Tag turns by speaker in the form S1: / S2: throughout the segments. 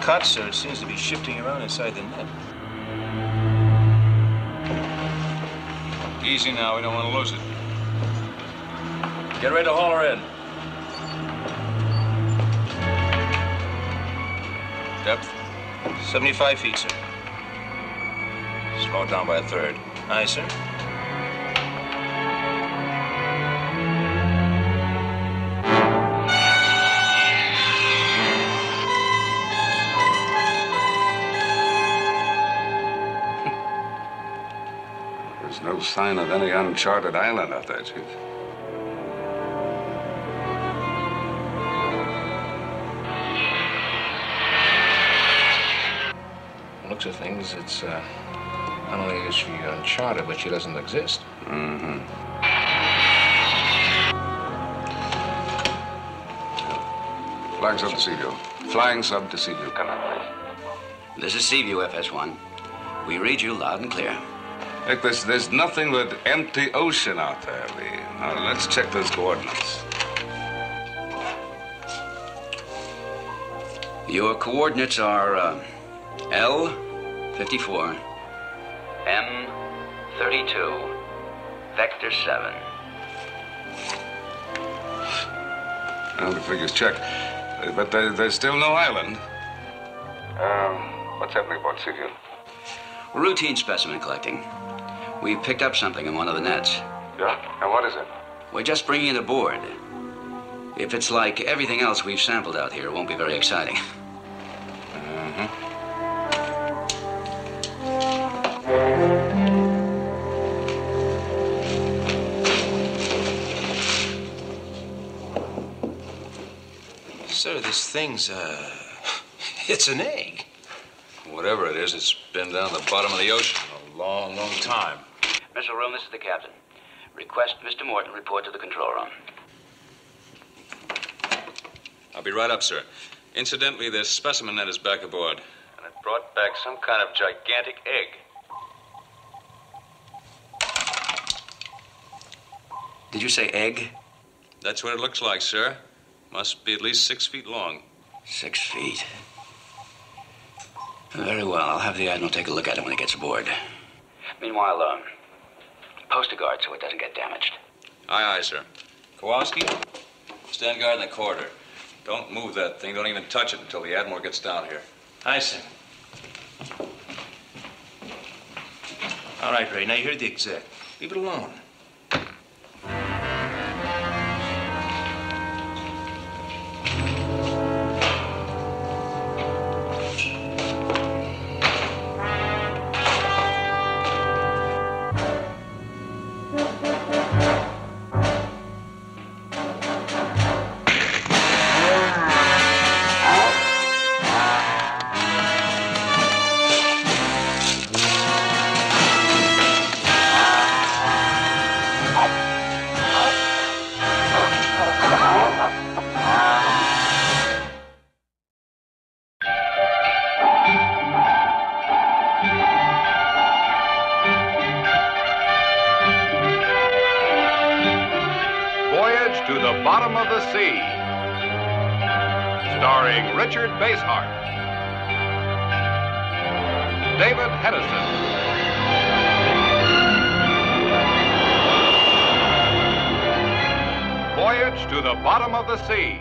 S1: cut, so it seems to be shifting around inside the net.
S2: Easy now, we don't want to lose it.
S1: Get ready to haul her in. Depth? 75 feet, sir. Slow it down by a third. Aye, sir.
S3: There's no sign of any uncharted island out there, Chief.
S1: Looks of things, it's not only is she uncharted, but she doesn't exist.
S3: Mm-hmm. Flying sub to Seaview. Flying sub to Seaview. Come on, please.
S4: This is Seaview, FS1. We read you loud and clear.
S3: Look, there's nothing but empty ocean out there, Lee. Now, let's check those coordinates.
S4: Your coordinates are L54, M32, vector 7.
S3: Well, the figures check. But there's still no island. What's happening aboard Seaview?
S4: Routine specimen collecting. We picked up something in one of the nets.
S3: Yeah? And what is it?
S4: We're just bringing it aboard. If it's like everything else we've sampled out here, it won't be very exciting.
S1: Sir, this thing's, it's an egg.
S2: Whatever it is, it's been down the bottom of the ocean a long, long time.
S4: Missile room, this is the captain. Request Mr. Morton report to the control room.
S2: I'll be right up, sir. Incidentally, this specimen net is back aboard. And it brought back some kind of gigantic egg.
S4: Did you say egg?
S2: That's what it looks like, sir. Must be at least 6 feet long.
S4: 6 feet. Very well. I'll have the Admiral take a look at it when he gets aboard. Meanwhile, post a guard so it doesn't get damaged.
S2: Aye, aye, sir. Kowalski, stand guard in the corridor. Don't move that thing. Don't even touch it until the Admiral gets down here.
S1: Aye, sir. All right, Ray. Now you heard the exec. Leave it alone.
S5: Voyage to the Bottom of the Sea, starring Richard Basehart, David Hedison, Voyage to the Bottom of the Sea.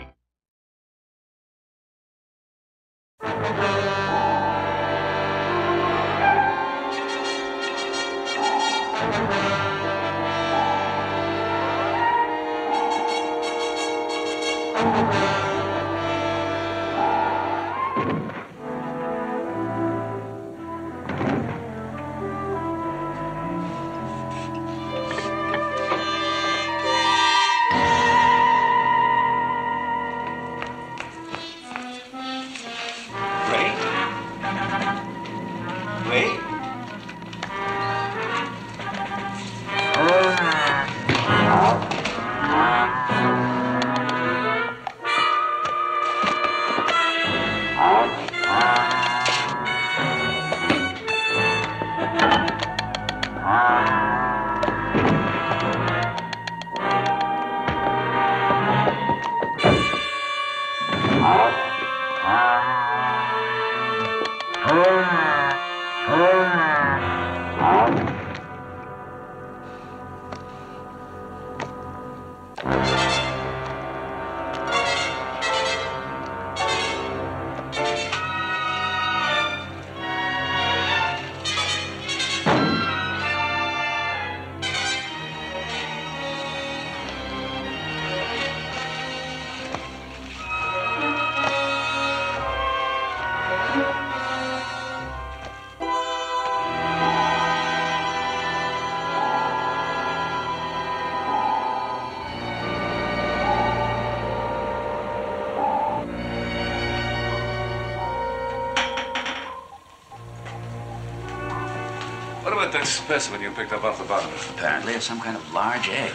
S3: that specimen you picked up off the bottom?
S4: Apparently it's some kind of large egg.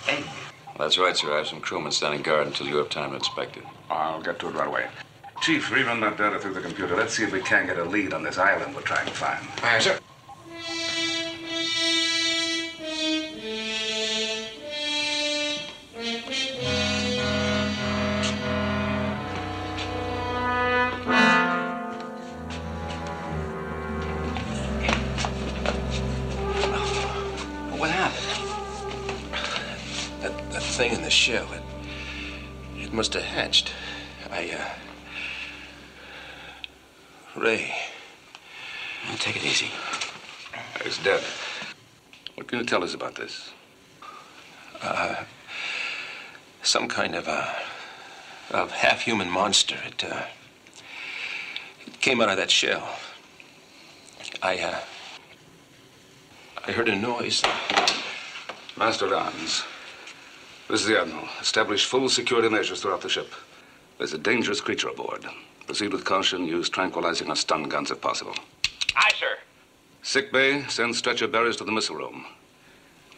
S4: Egg?
S2: That's right, sir. I have some crewmen standing guard until you have time to inspect it.
S3: I'll get to it right away. Chief, rerun that data through the computer. Let's see if we can get a lead on this island we're trying to find.
S1: Aye, sir.
S4: What happened?
S1: That thing in the shell, it must have hatched. Ray.
S4: Now, take it easy.
S3: He's dead. What can you tell us about this?
S1: Some kind of half-human monster. It came out of that shell. I heard a noise.
S3: Master at Arms. This is the Admiral. Establish full security measures throughout the ship. There's a dangerous creature aboard. Proceed with caution. Use tranquilizing or stun guns if possible.
S6: Aye, sir.
S3: Sick bay, send stretcher bearers to the missile room.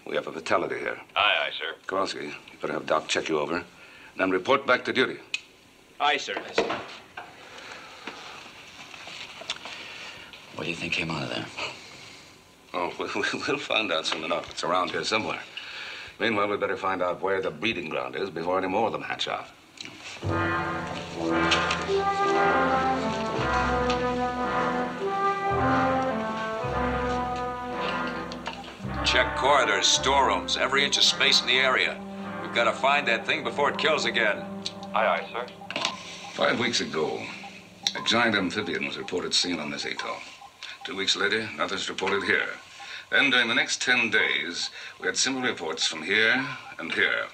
S3: We have a fatality here.
S6: Aye, sir.
S3: Kowalski, you better have Doc check you over. Then report back to duty.
S6: Aye, sir.
S4: What do you think came out of there?
S3: Oh, we'll find out soon enough. It's around here somewhere. Meanwhile, we better find out where the breeding ground is before any more of them hatch out.
S2: Check corridors, storerooms, every inch of space in the area. We've got to find that thing before it kills again.
S6: Aye, sir.
S3: 5 weeks ago, a giant amphibian was reported seen on this atoll. 2 weeks later, nothing's reported here. Then, during the next 10 days, we had similar reports from here and here.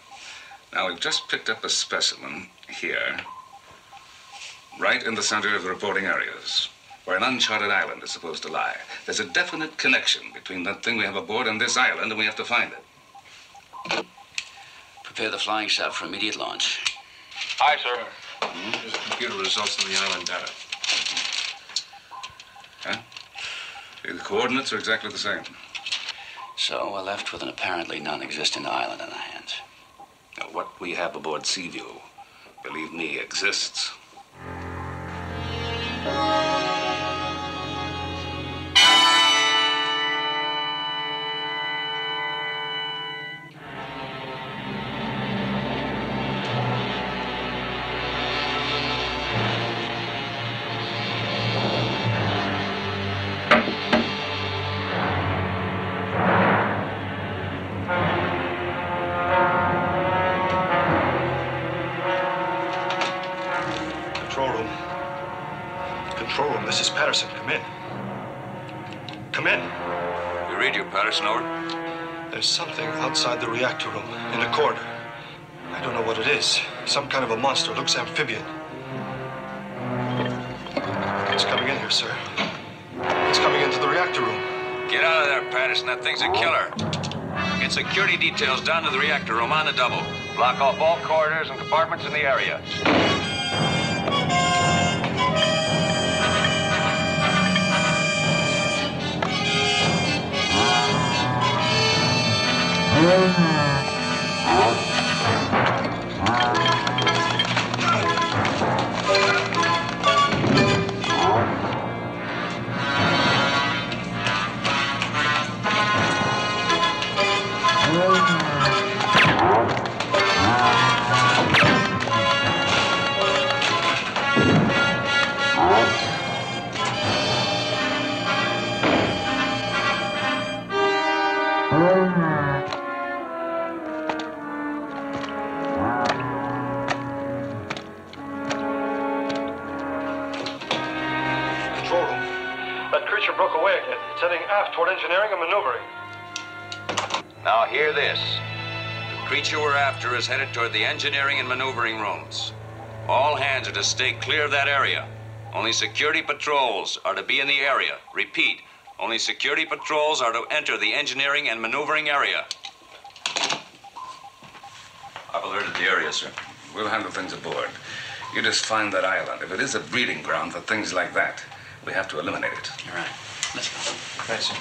S3: Now, we've just picked up a specimen here, right in the center of the reporting areas, where an uncharted island is supposed to lie. There's a definite connection between that thing we have aboard and this island, and we have to find it.
S4: Prepare the flying shop for immediate launch.
S6: Aye, sir.
S1: There's computer results of the island data.
S3: Huh? See, the coordinates are exactly the same.
S4: So we're left with an apparently non-existent island on our hands.
S3: Now, what we have aboard Seaview, believe me, exists.
S7: Control room, this is Patterson. Come in. Come in.
S2: We read you, Patterson, over.
S7: There's something outside the reactor room, in the corridor. I don't know what it is. Some kind of a monster. Looks amphibian. It's coming in here, sir. It's coming into the reactor room.
S2: Get out of there, Patterson. That thing's a killer. Get security details down to the reactor room on the double. Block off all corridors and compartments in the area.
S7: Control room. That creature broke away again. It's heading aft toward engineering and maneuvering.
S2: Now hear this. The creature we're after is headed toward the engineering and maneuvering rooms. All hands are to stay clear of that area. Only security patrols are to be in the area. Repeat, only security patrols are to enter the engineering and maneuvering area. I've alerted the area, sir.
S3: We'll handle things aboard. You just find that island. If it is a breeding ground for things like that, we have to eliminate it.
S4: You're right. Let's go.
S1: Right, sir.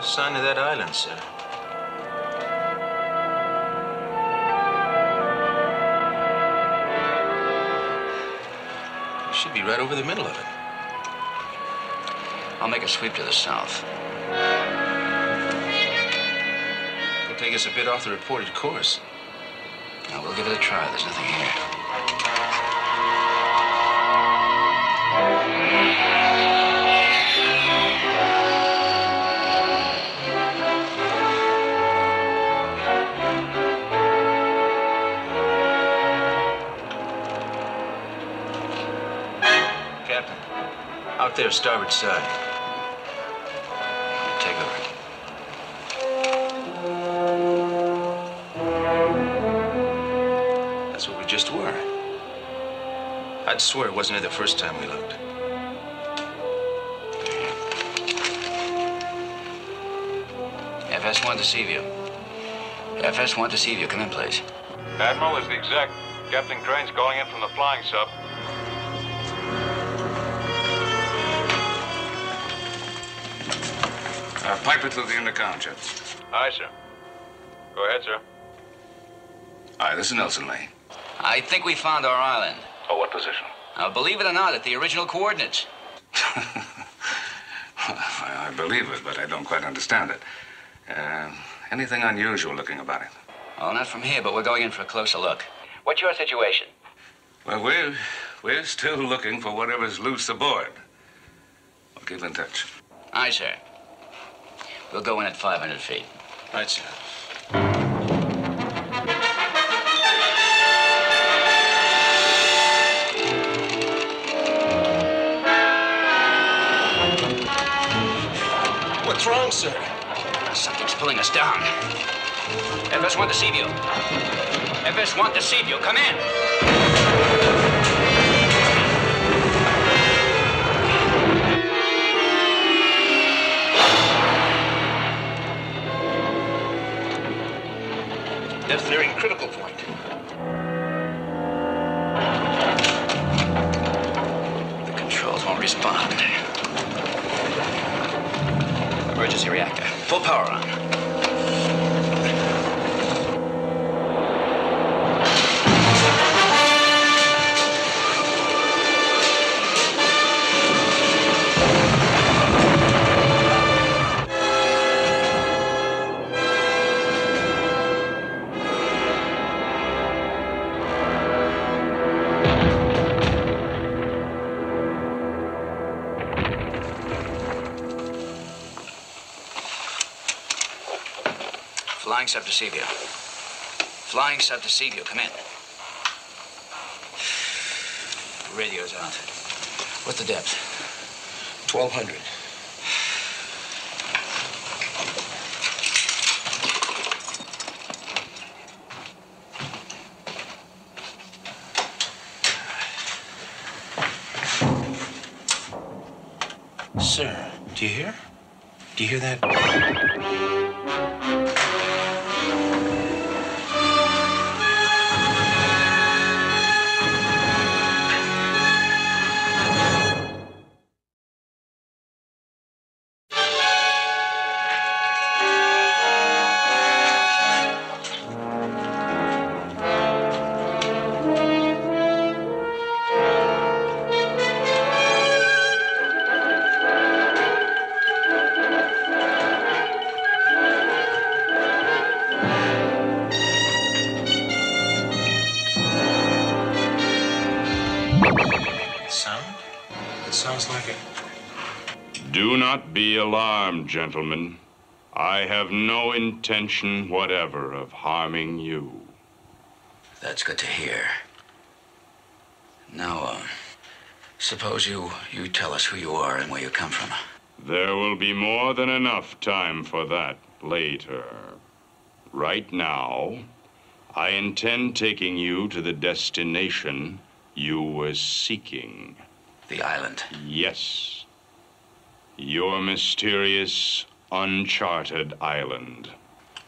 S8: Sign of that island, sir. We should be right over the middle of it.
S4: I'll make a sweep to the south.
S8: It'll take us a bit off the reported course.
S4: Now, we'll give it a try. There's nothing here.
S8: Out there, starboard side.
S4: Take over.
S8: That's where we just were. I'd swear it wasn't here the first time we looked.
S4: FS1 to Seaview. FS1 to Seaview. Come in, please.
S6: Admiral, is the exec. Captain Crane's calling in from the flying sub.
S3: Pipe it through the intercom, Chet.
S6: Aye, sir. Go ahead, sir.
S3: Hi, this is Nelson Lee.
S4: I think we found our island.
S3: Oh, what position?
S4: Believe it or not, at the original coordinates.
S3: I believe it, but I don't quite understand it. Anything unusual looking about it?
S4: Oh, not from here, but we're going in for a closer look. What's your situation?
S3: Well, we're still looking for whatever's loose aboard. We'll keep in touch.
S4: Aye, sir. We'll go in at 500 feet.
S8: Right, sir.
S7: What's wrong, sir?
S4: Something's pulling us down. FS1 to Seaview. FS1 to Seaview. Come in.
S7: Depth nearing critical point.
S4: The controls won't respond. Emergency reactor. Full power on. Flying sub to Seaview. Flying sub to Seaview. Come in. Radio's out. What's the depth?
S7: 1,200.
S8: Sir, do you hear? Do you hear that? Sounds like it.
S9: Do not be alarmed, gentlemen. I have no intention whatever of harming you.
S4: That's good to hear. Now, suppose you tell us who you are and where you come from.
S9: There will be more than enough time for that later. Right now, I intend taking you to the destination you were seeking.
S4: The island?
S9: Yes. Your mysterious, uncharted island.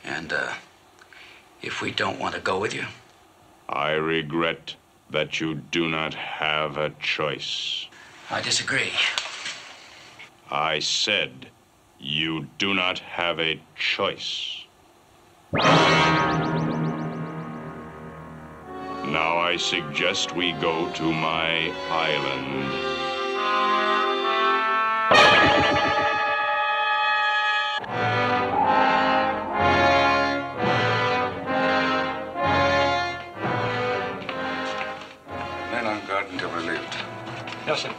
S4: And, if we don't want to go with you?
S9: I regret that you do not have a choice.
S4: I disagree.
S9: I said you do not have a choice. Now I suggest we go to my island.
S3: Men on guard until relieved.
S7: Yes, sir.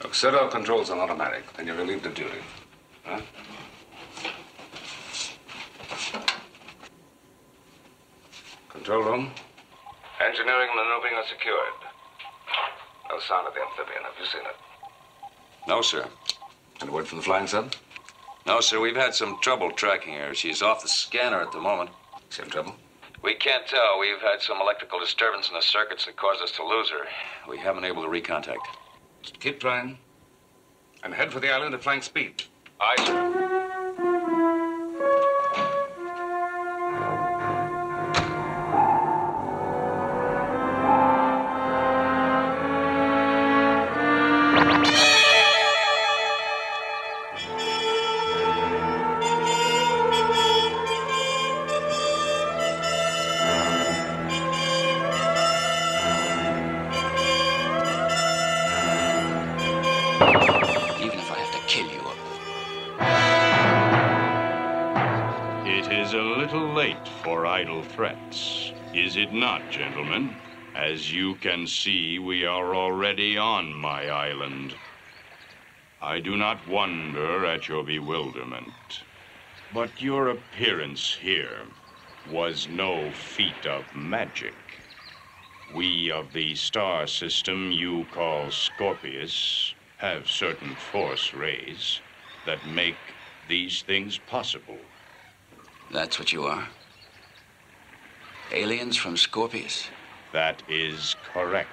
S3: Look, set our controls on automatic, then you're relieved of duty. Huh? Control room. Engineering and maneuvering are secured. No sign of the amphibian. Have you seen it?
S2: No, sir.
S3: Any word from the flying sub?
S2: No, sir. We've had some trouble tracking her. She's off the scanner at the moment.
S3: Same trouble?
S2: We can't tell. We've had some electrical disturbance in the circuits that caused us to lose her. We haven't been able to recontact.
S3: Just keep trying. And head for the island at flying speed.
S2: Aye, sir.
S4: Even if I have to kill you.
S9: It is a little late for idle threats, is it not, gentlemen? As you can see, we are already on my island. I do not wonder at your bewilderment, but your appearance here was no feat of magic. We of the star system you call Scorpius have certain force rays that make these things possible.
S4: That's what you are? Aliens from Scorpius?
S9: That is correct.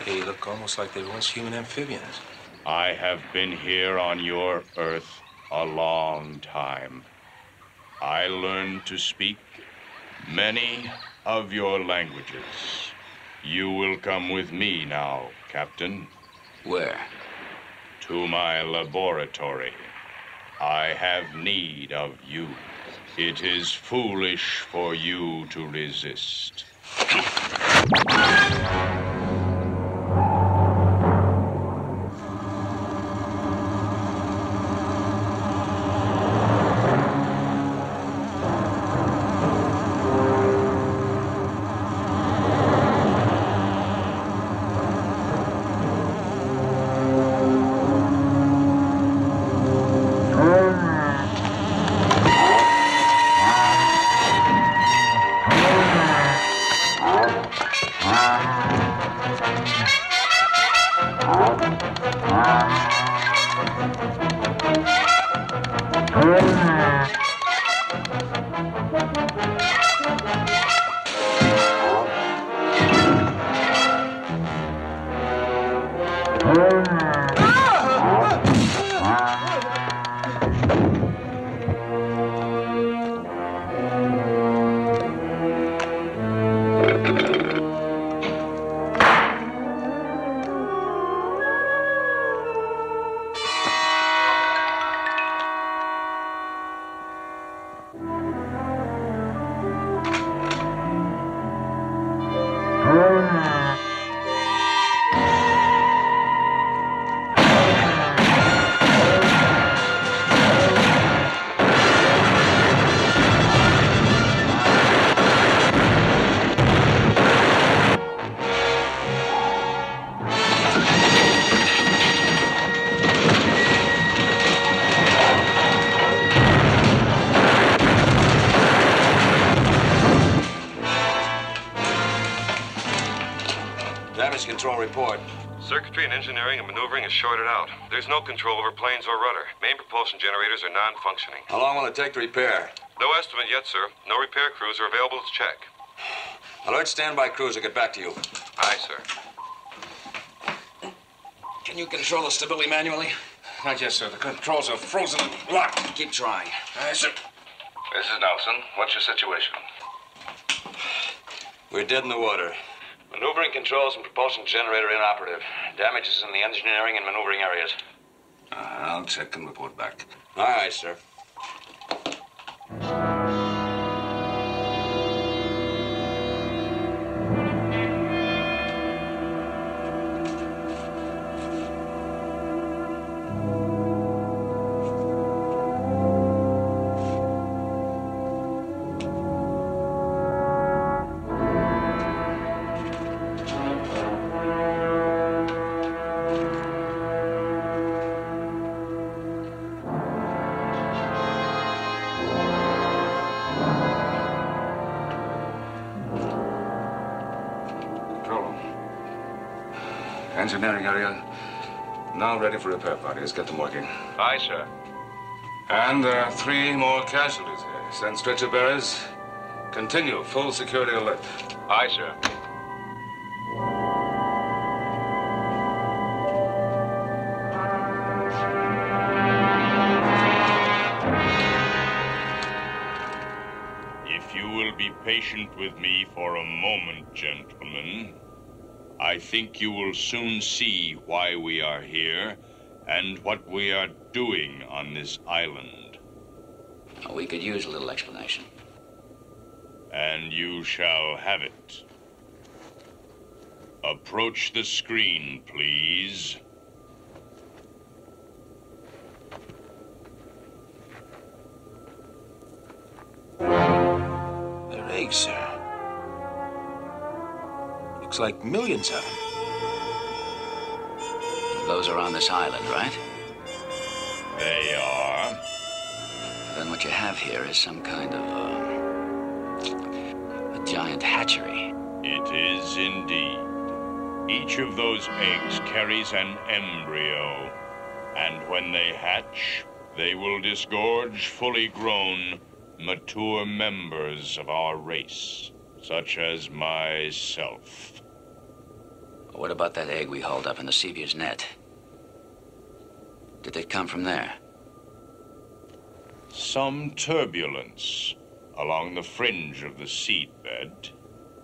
S8: They look almost like they were once human amphibians.
S9: I have been here on your Earth a long time. I learned to speak many of your languages. You will come with me now, Captain.
S4: Where?
S9: To my laboratory. I have need of you. It is foolish for you to resist.
S2: Damage control report.
S7: Circuitry and engineering and maneuvering is shorted out. There's no control over planes or rudder. Main propulsion generators are non-functioning.
S2: How long will it take to repair?
S7: No estimate yet, sir. No repair crews are available to check.
S2: Alert standby crews will get back to you.
S7: Aye, sir.
S2: Can you control the stability manually?
S1: Not yet, sir. The controls are frozen and locked.
S2: Keep trying.
S1: Aye, sir.
S3: This is Nelson. What's your situation?
S2: We're dead in the water. Maneuvering controls and propulsion generator inoperative. Damages in the engineering and maneuvering areas.
S3: I'll check and report back.
S2: Aye, sir.
S3: Engineering area now ready for repair parties. Get them working.
S6: Aye, sir.
S3: And there are 3 more casualties here. Send stretcher bearers. Continue full security alert.
S6: Aye, sir.
S9: If you will be patient with me for a moment, gentlemen, I think you will soon see why we are here and what we are doing on this island.
S4: We could use a little explanation.
S9: And you shall have it. Approach the screen, please.
S8: They're eggs, sir. Looks like millions of them.
S4: Those are on this island, right?
S9: They are.
S4: Then what you have here is some kind of a giant hatchery.
S9: It is indeed. Each of those eggs carries an embryo, and when they hatch, they will disgorge fully grown, mature members of our race, such as myself.
S4: What about that egg we hauled up in the Seaview's net? Did it come from there?
S9: Some turbulence along the fringe of the seedbed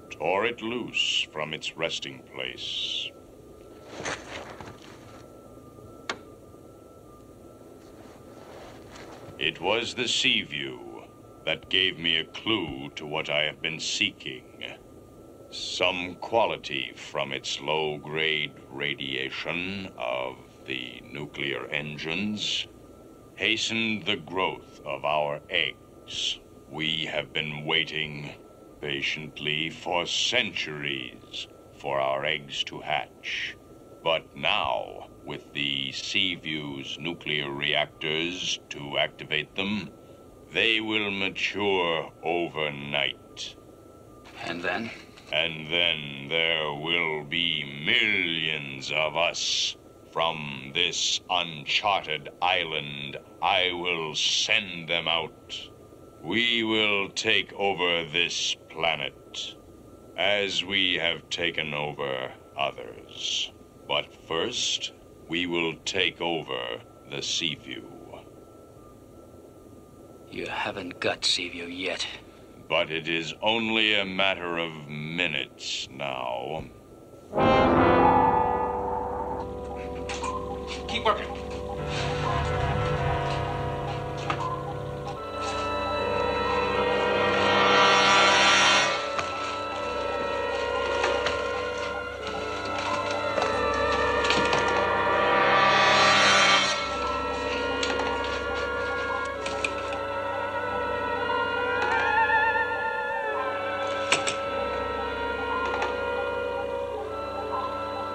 S9: tore it loose from its resting place. It was the Seaview that gave me a clue to what I have been seeking. Some quality from its low-grade radiation of the nuclear engines hastened the growth of our eggs. We have been waiting patiently for centuries for our eggs to hatch. But now, with the Seaview's nuclear reactors to activate them, they will mature overnight.
S4: And then?
S9: And then there will be millions of us. From this uncharted island, I will send them out. We will take over this planet, as we have taken over others. But first, we will take over the Seaview.
S4: You haven't got Seaview yet.
S9: But it is only a matter of minutes now.
S1: Keep working.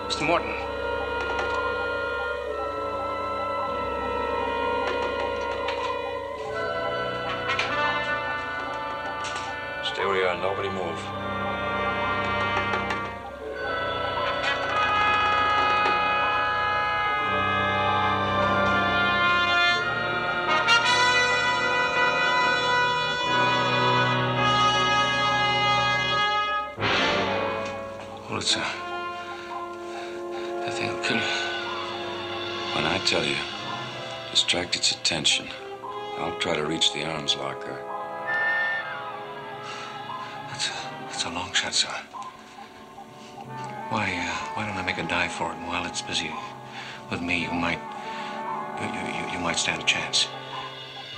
S1: Mr. Morton.
S2: Stay where you are. Nobody move.
S1: bullets, sir. That thing will kill you.
S2: When I tell you, distract its attention. I'll try to reach the arms locker.
S1: That's a long shot, sir. Why don't I make a dive for it? And while it's busy with me, you might stand a chance.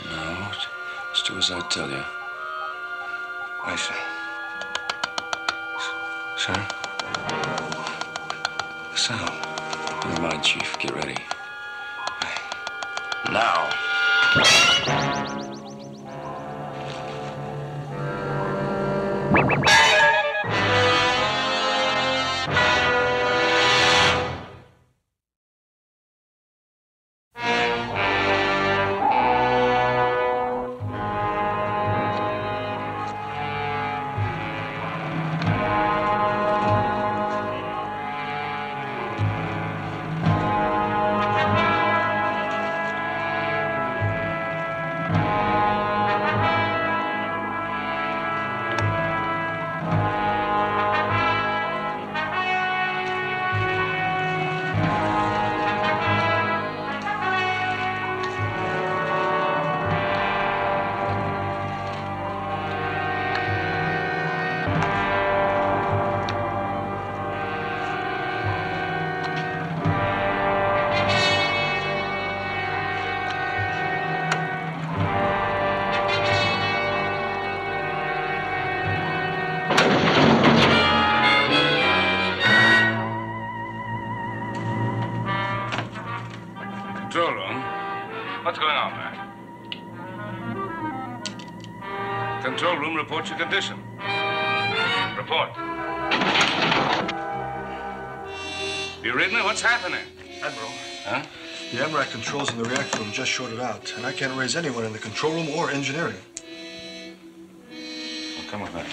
S2: No, just do as I tell you.
S1: Why, sir? Sir? The sound.
S2: Never mind, Chief. Get ready.
S4: Now.
S3: Control room. What's going on, man? Control room, report your condition. Report. You read me? What's happening?
S7: Admiral.
S3: Huh?
S7: The MRAC controls in the reactor room just shorted out, and I can't raise anyone in the control room or engineering.
S3: Well, come with me.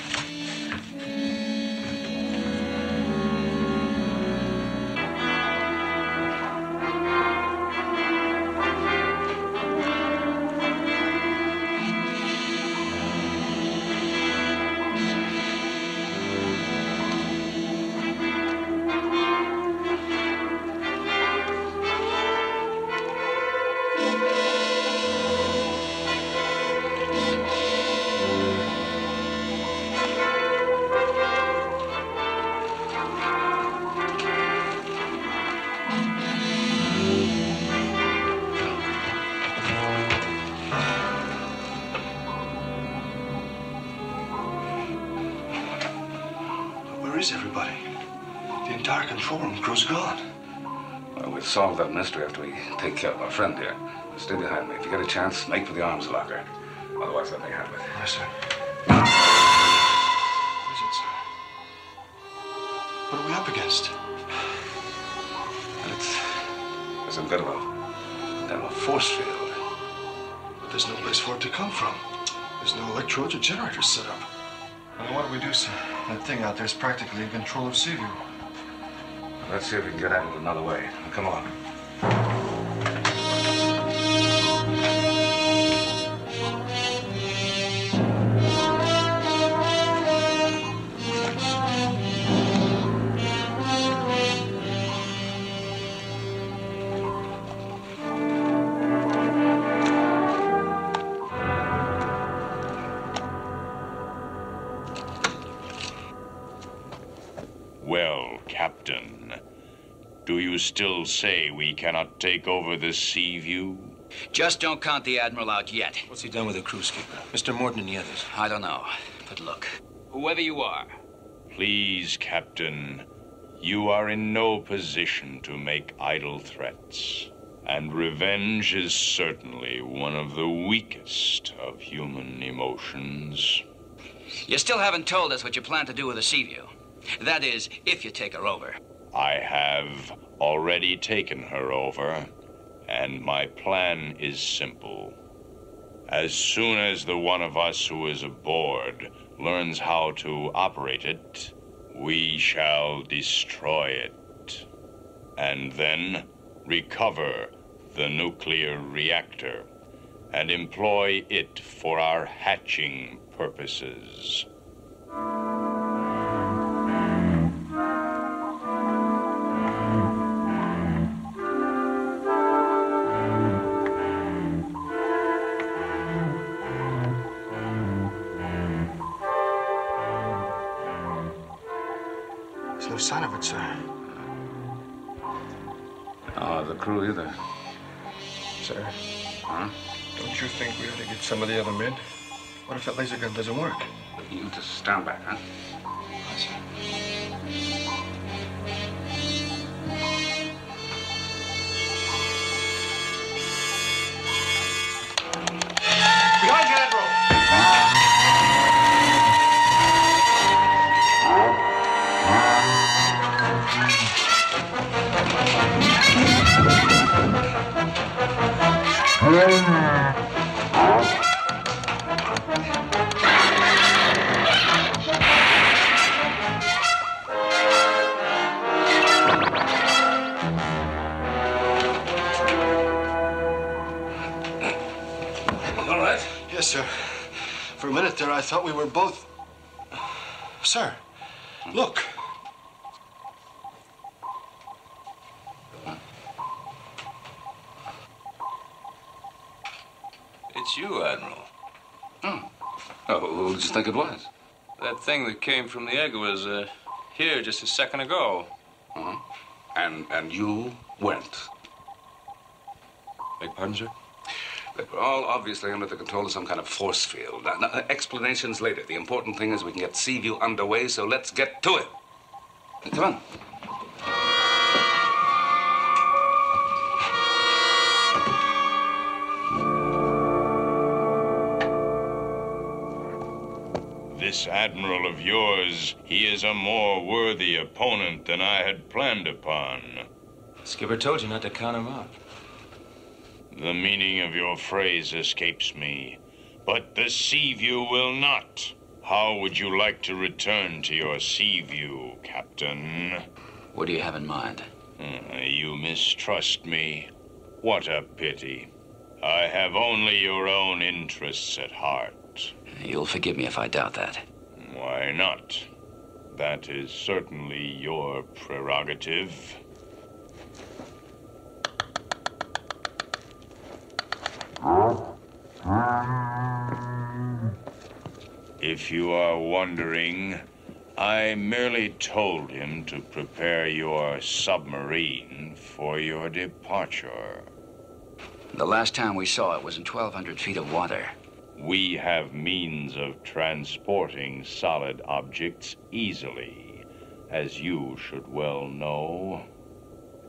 S7: Where is everybody? The entire control room crew's gone.
S3: Well, we'll solve that mystery after we take care of our friend here. Stay behind me. If you get a chance, make for the arms locker. Otherwise, let me handle it.
S7: Yes, sir. What is it, sir? What are we up against?
S3: And it's a bit of a force field.
S7: But there's no place for it to come from. There's no electrodes or generators set up. Well, what do we do, sir? That thing out there's practically in control of Seaview.
S3: Let's see if we can get at it another way. Now, come on.
S9: Well, Captain, do you still say we cannot take over the Seaview?
S4: Just don't count the Admiral out yet.
S8: What's he done with the crew skipper? Mr. Morton and the others?
S4: I don't know. But look, whoever you are,
S9: Please, Captain, you are in no position to make idle threats. And revenge is certainly one of the weakest of human emotions.
S4: you still haven't told us what you plan to do with the Seaview. That is, if you take her over.
S9: I have already taken her over, and my plan is simple. As soon as the one of us who is aboard learns how to operate it, we shall destroy it, and then recover the nuclear reactor and employ it for our hatching purposes.
S7: There's no sign of it, sir.
S3: The crew either.
S7: Sir,
S3: Huh?
S7: don't you think we ought to get some of the other men? What if that laser gun doesn't work?
S3: You just stand back, huh?
S7: Aye, sir.
S8: Behind you, Admiral!
S3: All right.
S7: Yes, sir. For a minute there, I thought we were both... Sir, look.
S2: It's you, Admiral.
S3: Oh, who did you think it was?
S2: That thing that came from the egg was here just a second ago.
S3: Uh-huh. And you went.
S2: Beg pardon, sir?
S3: Look, we're all obviously under the control of some kind of force field. Now, explanations later. The important thing is we can get Seaview underway, so let's get to it. Come on.
S9: This admiral of yours, he is a more worthy opponent than I had planned upon.
S8: Skipper told you not to count him out.
S9: The meaning of your phrase escapes me, but the Seaview will not. How would you like to return to your Seaview, Captain?
S4: What do you have in mind?
S9: You mistrust me. What a pity. I have only your own interests at heart.
S4: You'll forgive me if I doubt that.
S9: Why not? That is certainly your prerogative. If you are wondering, I merely told him to prepare your submarine for your departure.
S4: The last time we saw it was in 1,200 feet of water.
S9: We have means of transporting solid objects easily, as you should well know.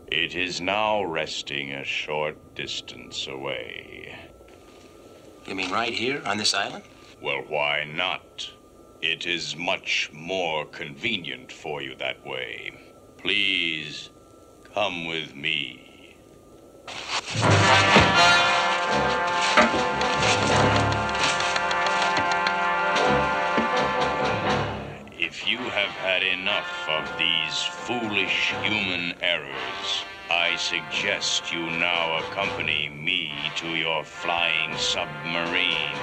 S9: It is now resting a short distance away.
S8: You mean right here on this island?
S9: Well, why not? It is much more convenient for you that way. Please, come with me. If you have had enough of these foolish human errors, I suggest you now accompany me to your flying submarine.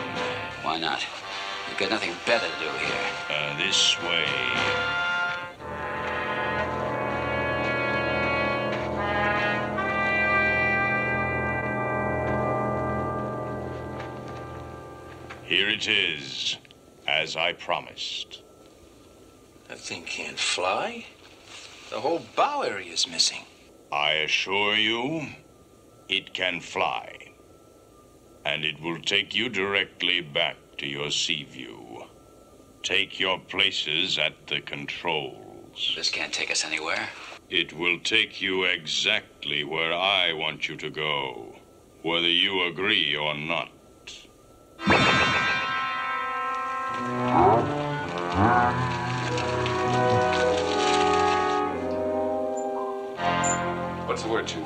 S4: Why not? You've got nothing better to do here.
S9: This way. Here it is, as I promised.
S8: That thing can't fly. The whole bow area is missing.
S9: I assure you, it can fly. And it will take you directly back to your Seaview. Take your places at the controls.
S4: This can't take us anywhere.
S9: It will take you exactly where I want you to go, whether you agree or not.
S3: What's the word, Chief?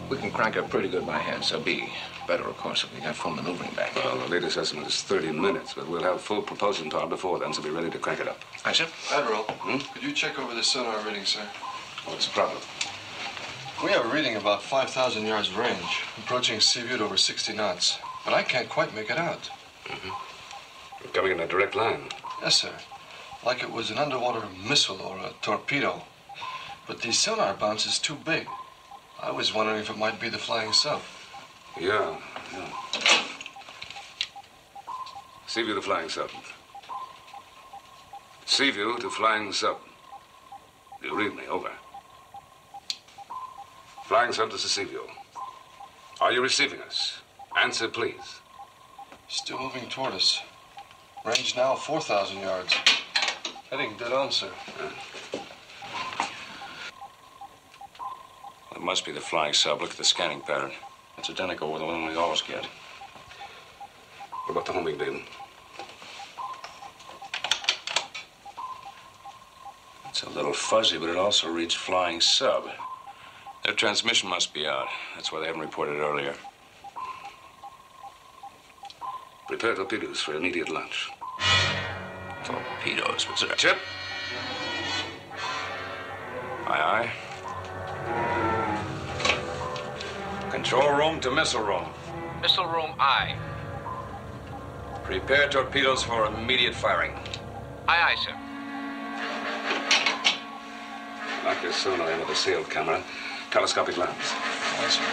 S1: We can crank up pretty good by hand, so be better, of course, if we got full maneuvering back.
S3: Well, the latest estimate is 30 minutes, but we'll have full propulsion power before then, so be ready to crank it up.
S1: Aye, sir.
S7: Admiral, could you check over the sonar reading, sir?
S3: What's the problem?
S7: We have a reading about 5,000 yards range, approaching Seaview at over 60 knots. But I can't quite make it out.
S3: We're coming in a direct line.
S7: Yes, sir. Like it was an underwater missile or a torpedo. But the sonar bounce is too big. I was wondering if it might be the flying sub.
S3: Yeah. Seaview to flying sub. Seaview to flying sub. Do you read me? Over. Flying sub to Sicilio. Are you receiving us? Answer, please.
S7: Still moving toward us. Range now 4,000 yards. Heading dead on, sir.
S2: It must be the flying sub. Look at the scanning pattern. It's identical with the one we always get.
S3: What about the homing beam?
S2: It's a little fuzzy, but it also reads flying sub. Their transmission must be out. That's why they haven't reported earlier.
S3: Prepare torpedoes for immediate launch.
S2: Torpedoes? What's that?
S3: Chip?
S2: Aye, aye. Control room to missile room.
S4: Missile room, aye.
S2: Prepare torpedoes for immediate firing.
S4: Aye, aye, sir.
S3: Lock your sonar in with a sealed camera. Telescopic lens.
S7: Aye, sir.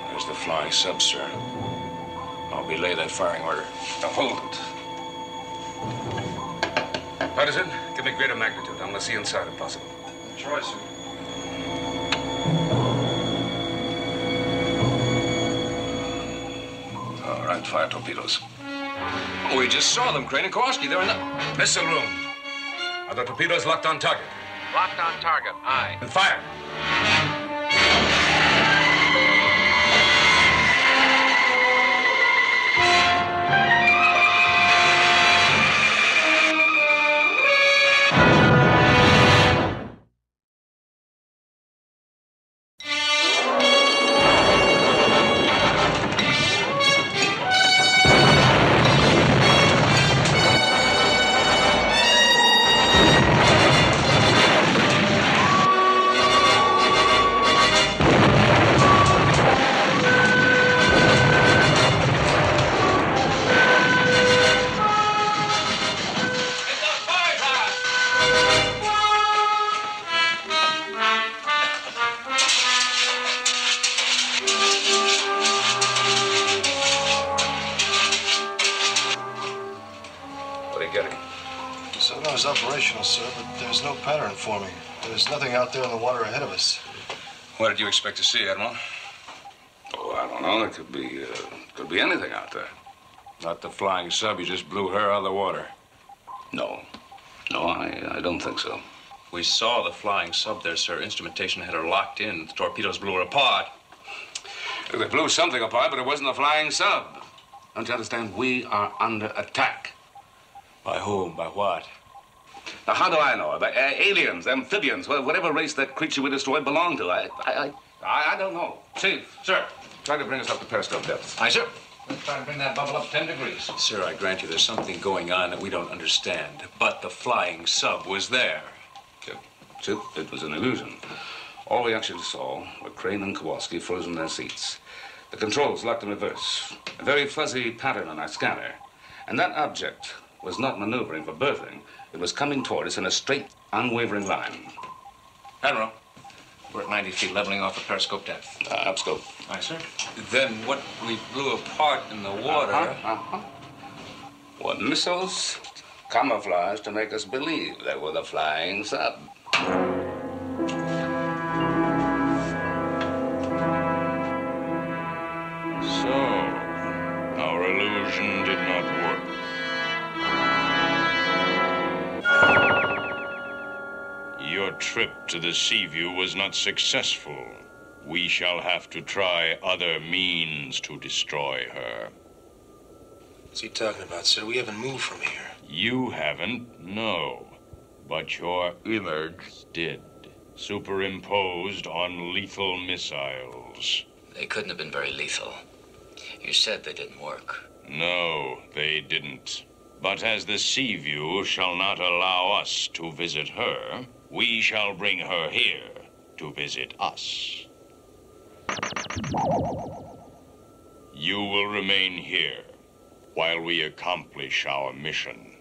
S2: There's the flying sub, sir. I'll belay that firing order.
S3: Now hold it. Patterson, give me greater magnitude. I want to see inside if possible.
S7: Try, sir.
S3: All right, fire torpedoes.
S2: Oh, we just saw them, Crane and Kowalski. They're in the
S3: Missile room. Are the torpedoes locked on target?
S4: Locked on target, aye.
S3: And fire.
S7: Sonar's operational, sir, but there's no pattern forming. There's nothing out there in the water ahead of us.
S2: What did you expect to see, Admiral?
S3: Oh, I don't know. It could be anything out there.
S2: Not the flying sub. You just blew her out of the water.
S3: No. No, I don't think so.
S2: We saw the flying sub there, sir. Instrumentation had her locked in. The torpedoes blew her apart.
S3: They blew something apart, but it wasn't the flying sub. Don't you understand? We are under attack.
S2: By whom? By what?
S3: Now, how do I know? By aliens, amphibians, whatever race that creature we destroyed belonged to. I don't know. Chief, sir, try to bring us up to periscope depth.
S2: Aye, sir. Let's try to bring that bubble up 10 degrees. Sir, I grant you there's something going on that we don't understand. But the flying sub was there.
S3: Chip, it was an illusion. All we actually saw were Crane and Kowalski frozen in their seats. The controls locked in reverse. A very fuzzy pattern on our scanner. And that object was not maneuvering for berthing. It was coming toward us in a straight, unwavering line.
S2: Admiral, we're at 90 feet, leveling off at periscope depth.
S3: Upscope.
S2: Aye, sir. Then what we blew apart in the water...
S3: Were missiles camouflaged to make us believe they were the flying sub.
S9: So, our illusion did not work. Your trip to the Seaview was not successful. We shall have to try other means to destroy her.
S8: What's he talking about, sir? We haven't moved from here.
S9: You haven't, no. But your image did. Superimposed on lethal missiles.
S4: They couldn't have been very lethal. You said they didn't work.
S9: No, they didn't. But as the Seaview shall not allow us to visit her, we shall bring her here to visit us. You will remain here while we accomplish our mission.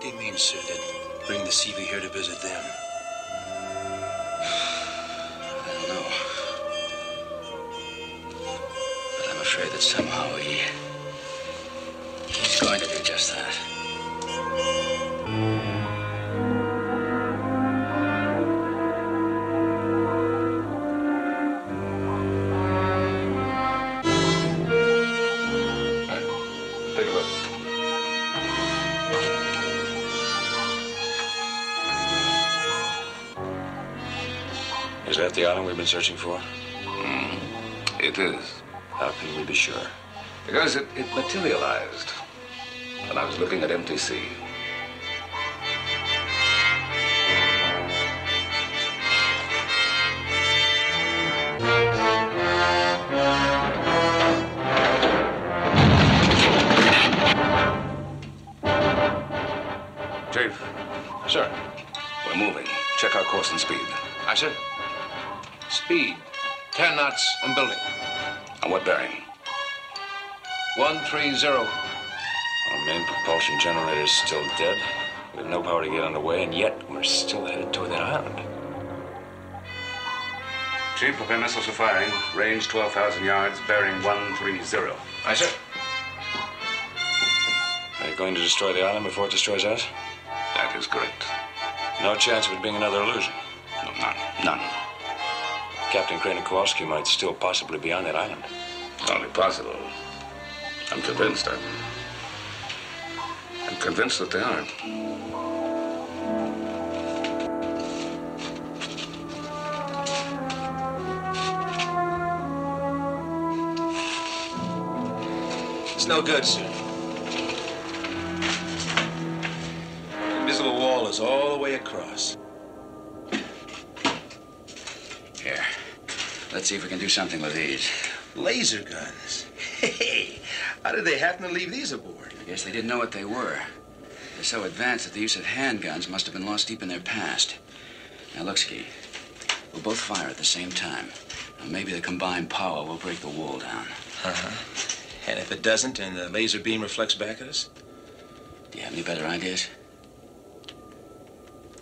S8: do you mean, sir, that bring the Sea View here to visit them?
S4: I don't know. But I'm afraid that somehow he's going to do just that.
S3: Take a look.
S2: Is that the island we've been searching for?
S3: It is.
S2: How can we be sure?
S3: Because it materialized when I was looking at empty sea. Chief.
S2: Sir.
S3: We're moving. Check our course and speed.
S2: Aye, sir. Speed. 10 knots and building.
S3: On what bearing?
S2: 130. Our main propulsion generator's still dead. We have no power to get underway, and yet we're still headed toward that island.
S3: Chief, prepare missiles for firing. Range 12,000 yards, bearing 130.
S2: Aye, sir. Are you going to destroy the island before it destroys us?
S3: That is correct.
S2: No chance of it being another illusion.
S3: No, none.
S2: Captain Crane and Kowalski might still possibly be on that island.
S3: Only possible. I'm convinced. I'm convinced that they aren't.
S8: It's no good, sir. The invisible wall is all the way across.
S4: Here. Let's see if we can do something with these.
S8: Laser guns. Hey, how did they happen to leave these aboard?
S4: I guess they didn't know what they were. They're so advanced that the use of handguns must have been lost deep in their past. Now, look, Ski. We'll both fire at the same time. Now, maybe the combined power will break the wall down.
S8: Uh-huh. And if it doesn't and the laser beam reflects back at us?
S4: Do you have any better ideas?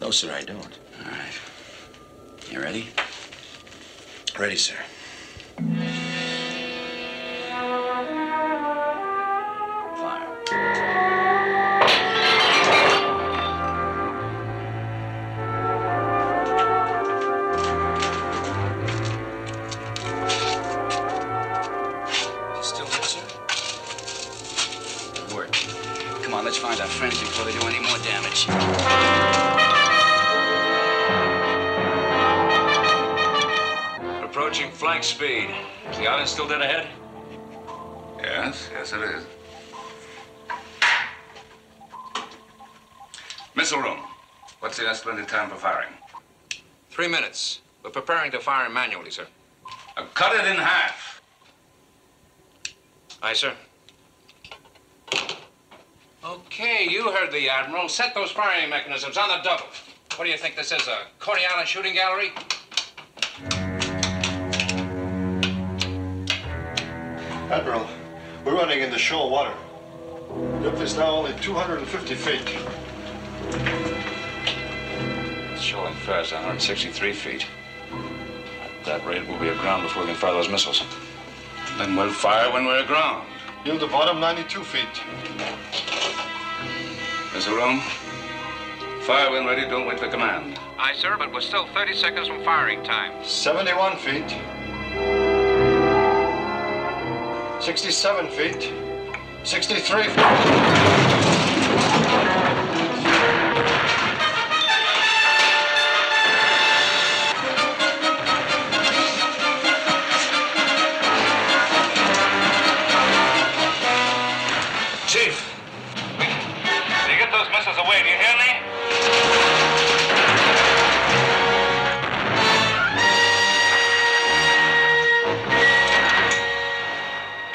S8: No, sir, I don't.
S4: All right. You ready?
S8: Ready, sir.
S4: Fire.
S8: Still there, sir?
S4: Good work. Come on, let's find our friends before they do any more damage.
S2: Approaching flank speed. Is the island still dead ahead?
S3: Yes, it is. Missile room. What's the estimated time for firing?
S1: 3 minutes. We're preparing to fire manually, sir.
S3: Cut it in half.
S1: Aye, sir. Okay, you heard the Admiral. Set those firing mechanisms on the double. What do you think this is, a Coney Island shooting gallery?
S7: Admiral, we're running into shoal water. Depth is now only 250 feet.
S2: It's showing fast, 163 feet. At that rate, we'll be aground before we can fire those missiles.
S3: Then we'll fire when we're aground.
S7: Yield the bottom 92 feet.
S3: Missile room. Fire when ready, don't wait for command.
S1: Aye, sir, but we're still 30 seconds from firing time.
S7: 71 feet. 67 feet. 63 feet.
S2: Chief! Can you get those missiles away? Do you hear me?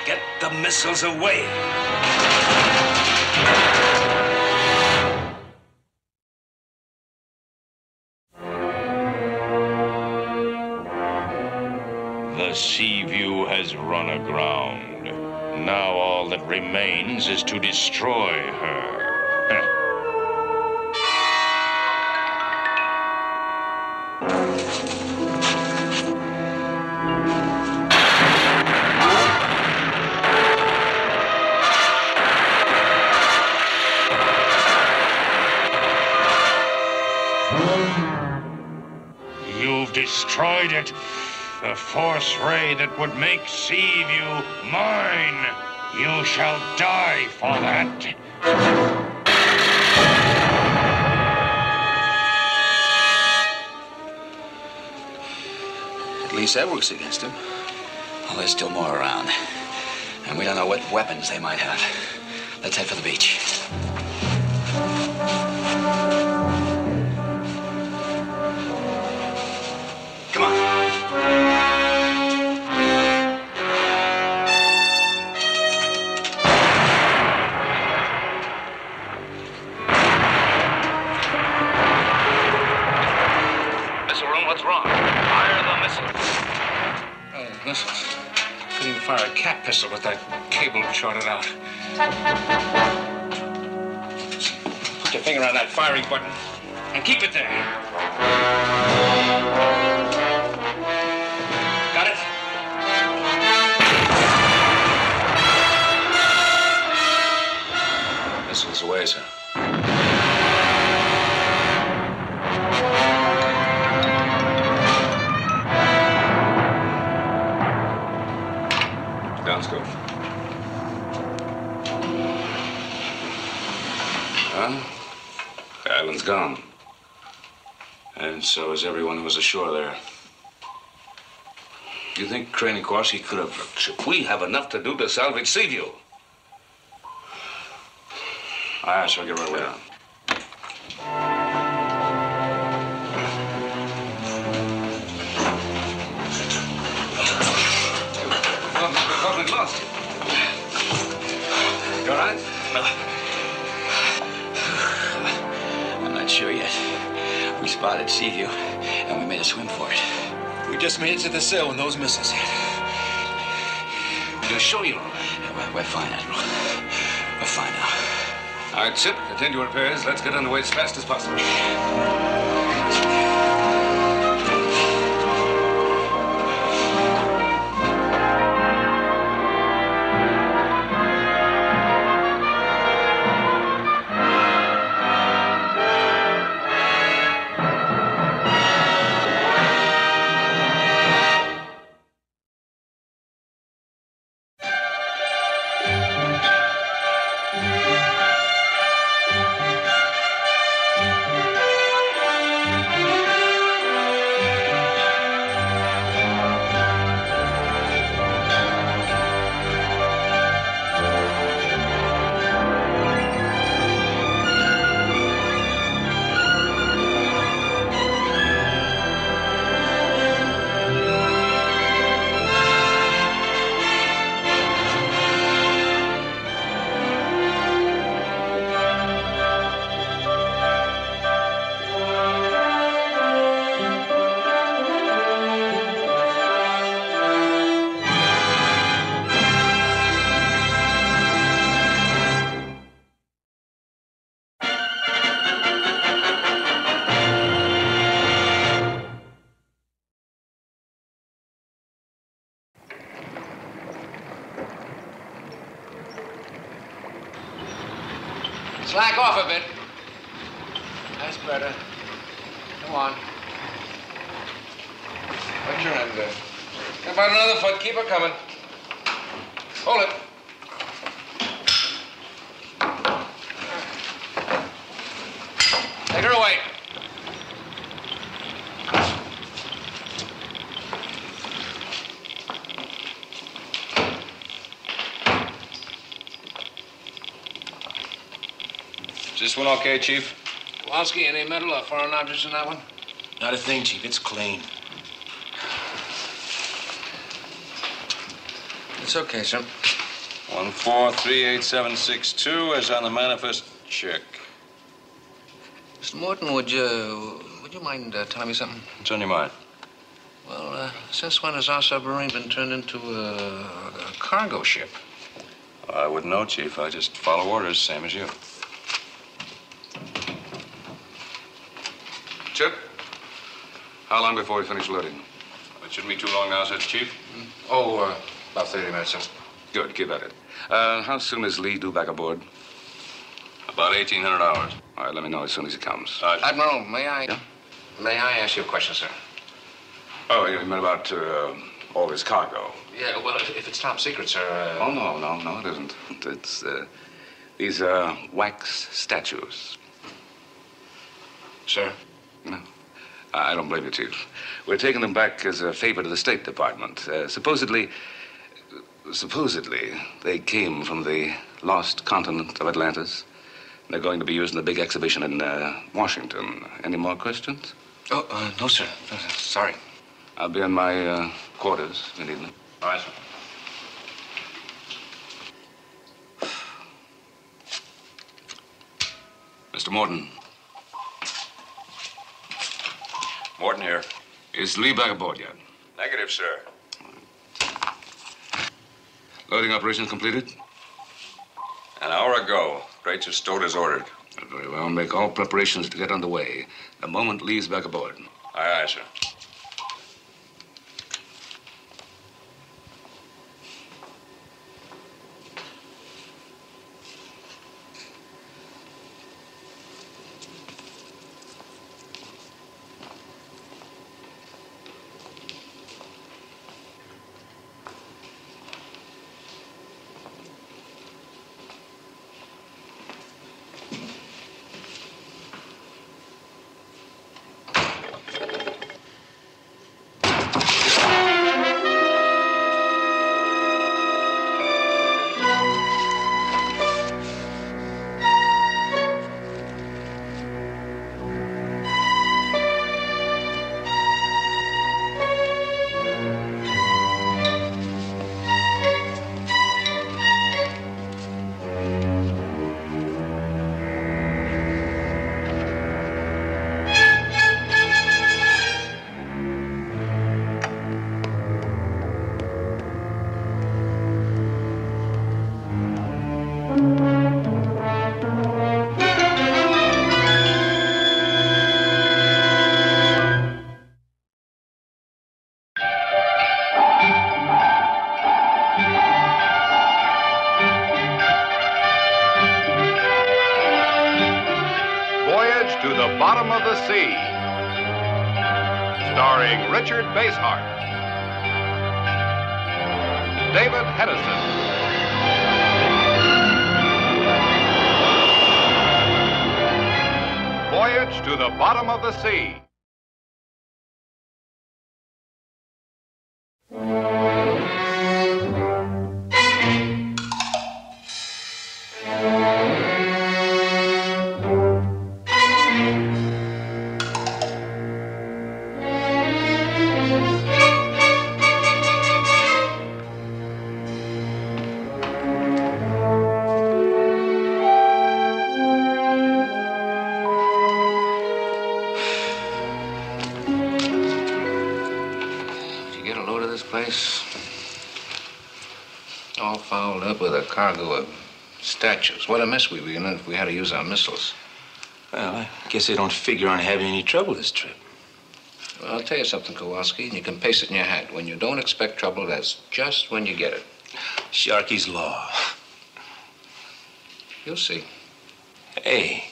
S2: Get the missiles away!
S9: The Sea View has run aground. Now all that remains is to destroy her. You've destroyed it. The force ray that would make Seaview mine. You shall die for that.
S4: At least that works against him. Well, there's still more around. And we don't know what weapons they might have. Let's head for the beach. Come on.
S2: Missile room, what's wrong? Fire the missile.
S1: Oh, missiles. Couldn't even fire a cat pistol with that cable shorted out. Put your finger on that firing button and keep it there. Got it?
S2: Missile's away, sir.
S3: Downscope. Well, the island's gone.
S2: And so is everyone who was ashore there.
S3: Do you think Crane and Quashie could have... We have enough to do to salvage Seaview.
S2: Aye, sir, get right away.
S3: We lost you. You all right?
S4: I'm not sure yet. We spotted Seaview, and we made a swim for it.
S8: We just made it to the cell when those missiles hit.
S3: You're sure you're all right?
S4: We're fine, Admiral. We're fine now.
S3: All right, Chip, attend to repairs. Let's get underway as fast as possible.
S1: Slack off a bit. That's better. Come on. Put your end there. How about another foot? Keep her coming. Hold it. Take her away.
S2: Is this one okay, Chief?
S1: Kowalski, any metal or foreign objects in that one?
S8: Not a thing, Chief. It's clean.
S1: It's okay, sir.
S2: 1438762 is on the manifest check.
S1: Mr. Morton, would you mind telling me something?
S2: What's on your mind?
S1: Well, since when has our submarine been turned into a cargo ship?
S2: I wouldn't know, Chief. I just follow orders, same as you.
S3: Chip, how long before we finish loading?
S2: It shouldn't be too long now, says Chief.
S1: Oh, about 30 minutes, sir.
S3: Good, keep at it. How soon is Lee due back aboard? About 1,800 hours. All right, let me know as soon as he comes.
S1: Admiral, may I...
S3: Yeah?
S1: May I ask you a question, sir?
S3: Oh, you meant about all his cargo?
S1: Yeah, well, if it's top secret, sir...
S3: Oh, no, it isn't. It's, these are wax statues.
S1: Sir?
S3: No. I don't blame you, Chief. We're taking them back as a favor to the State Department. Supposedly, they came from the lost continent of Atlantis. They're going to be used in the big exhibition in Washington. Any more questions?
S1: Oh, no, sir. Sorry.
S3: I'll be in my quarters if you need me.
S1: All right, sir.
S3: Mr. Morton.
S2: Morton here.
S3: Is Lee back aboard yet?
S2: Negative, sir.
S3: Loading operations completed?
S2: An hour ago. Crates are stowed as ordered.
S3: Very well. Make all preparations to get underway the moment Lee's back aboard.
S2: Aye, sir.
S5: Voyage to the Bottom of the Sea. Starring Richard Basehart, David Hedison, Voyage to the Bottom of the Sea.
S1: Place all fouled up with a cargo of statues. What a mess we'd be in if we had to use our missiles.
S8: Well, I guess they don't figure on having any trouble this trip.
S1: Well, I'll tell you something, Kowalski, and you can paste it in your head. When you don't expect trouble, that's just when you get it.
S8: Sharky's Law.
S1: You'll see.
S8: Hey.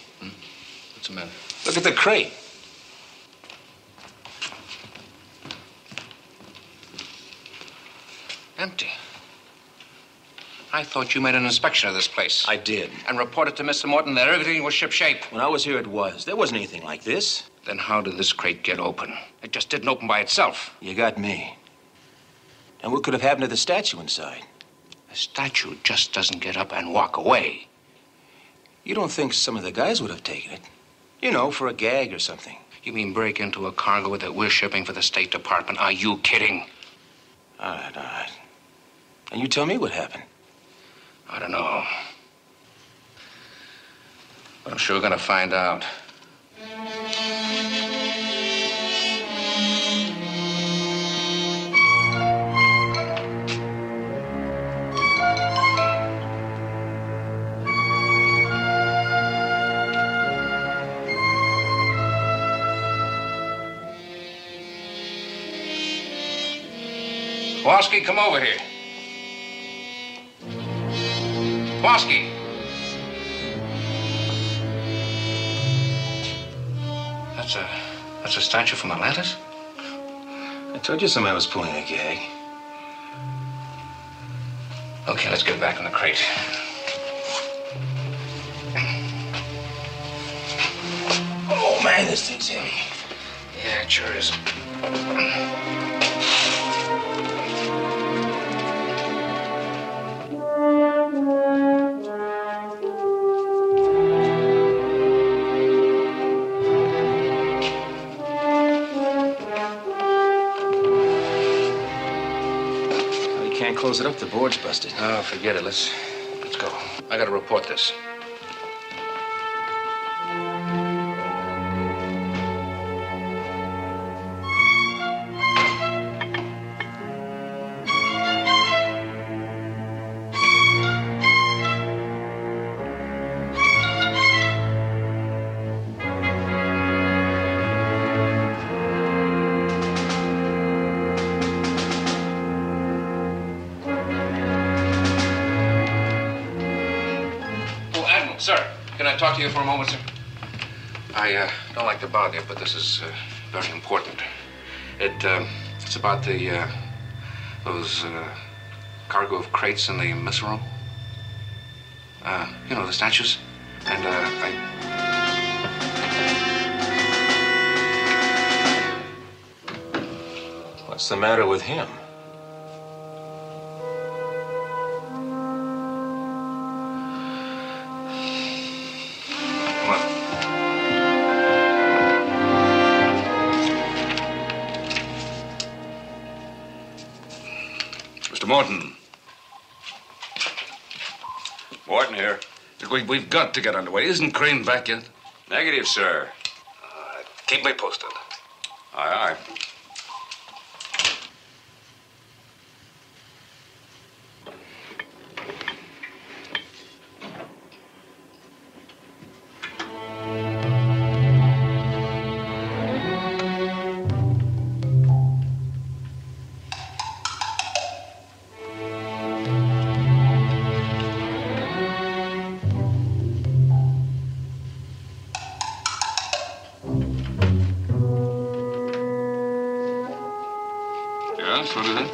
S1: What's the matter?
S8: Look at the crate.
S1: Empty. I thought you made an inspection of this place.
S8: I did.
S1: And reported to Mr. Morton that everything was shipshape.
S8: When I was here, it was. There wasn't anything like this.
S1: Then how did this crate get open? It just didn't open by itself.
S8: You got me. And what could have happened to the statue inside?
S1: A statue just doesn't get up and walk away.
S8: You don't think some of the guys would have taken it? You know, for a gag or something.
S1: You mean break into a cargo that we're shipping for the State Department? Are you kidding?
S8: All right. And you tell me what happened.
S1: I don't know. But I'm sure gonna find out. Kowalski, come over here. Kowalski. That's a statue from Atlantis? I told you somebody was pulling a gag. Okay, let's get back in the crate. Oh, man, this thing's heavy. Yeah, it sure is.
S8: Close it up, the board's busted.
S1: Oh, forget it. Let's go. I gotta report this. Sir, can I talk to you for a moment, sir? I don't like to bother you, but this is very important. It's about those cargo of crates in the missile room. You know, the statues. And
S8: What's the matter with him?
S3: Morton.
S2: Morton here.
S3: We've got to get underway. Isn't Crane back yet?
S2: Negative, sir.
S3: Keep me posted.
S2: Aye, aye.
S3: Yes, what is it?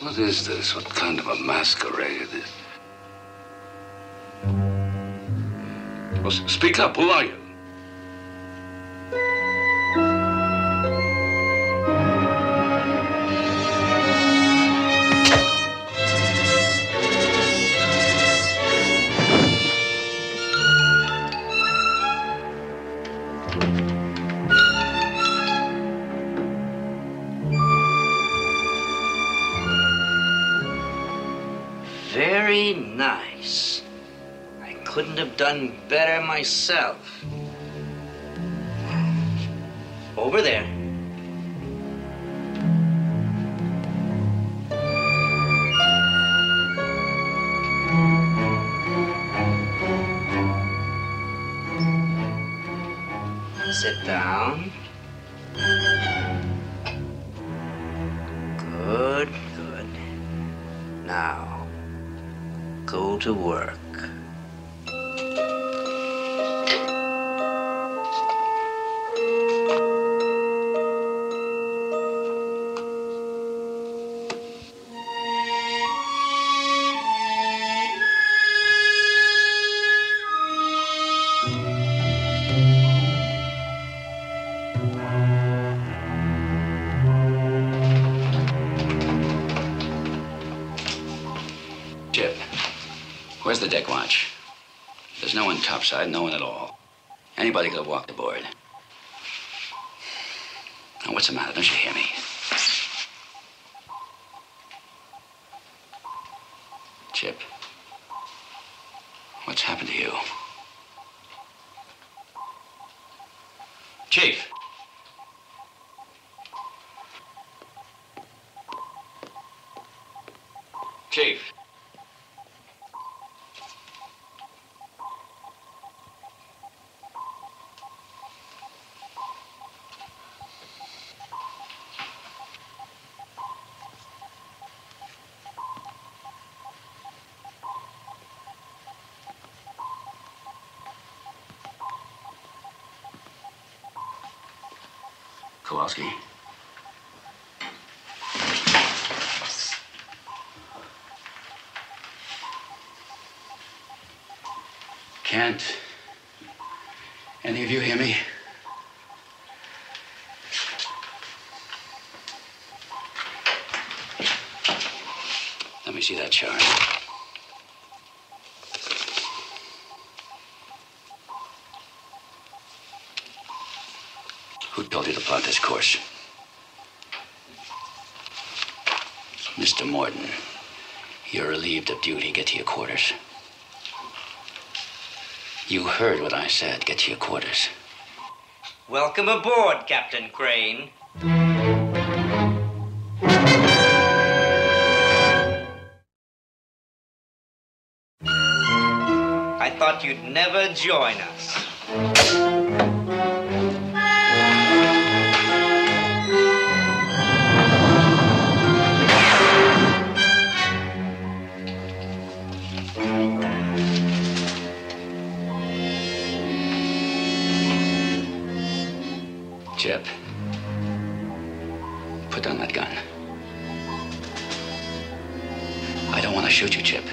S3: What is this? What kind of a masquerade? Well, speak up. Who are you?
S4: Very nice. I couldn't have done better myself. Over there. Sit down. Good, good. Now, go to work. Chip, where's the deck watch? There's no one topside, no one at all. Anybody could have walked aboard. Now, what's the matter? Don't you hear me? Chip, what's happened to you? Chief! Chief! Kowalski. Can't any of you hear me? Let me see that chart. Who told you to plot this course? Mr. Morton, you're relieved of duty. Get to your quarters. You heard what I said. Get to your quarters.
S10: Welcome aboard, Captain Crane. I thought you'd never join us.
S4: Chip, put down that gun. I don't want to shoot you, Chip.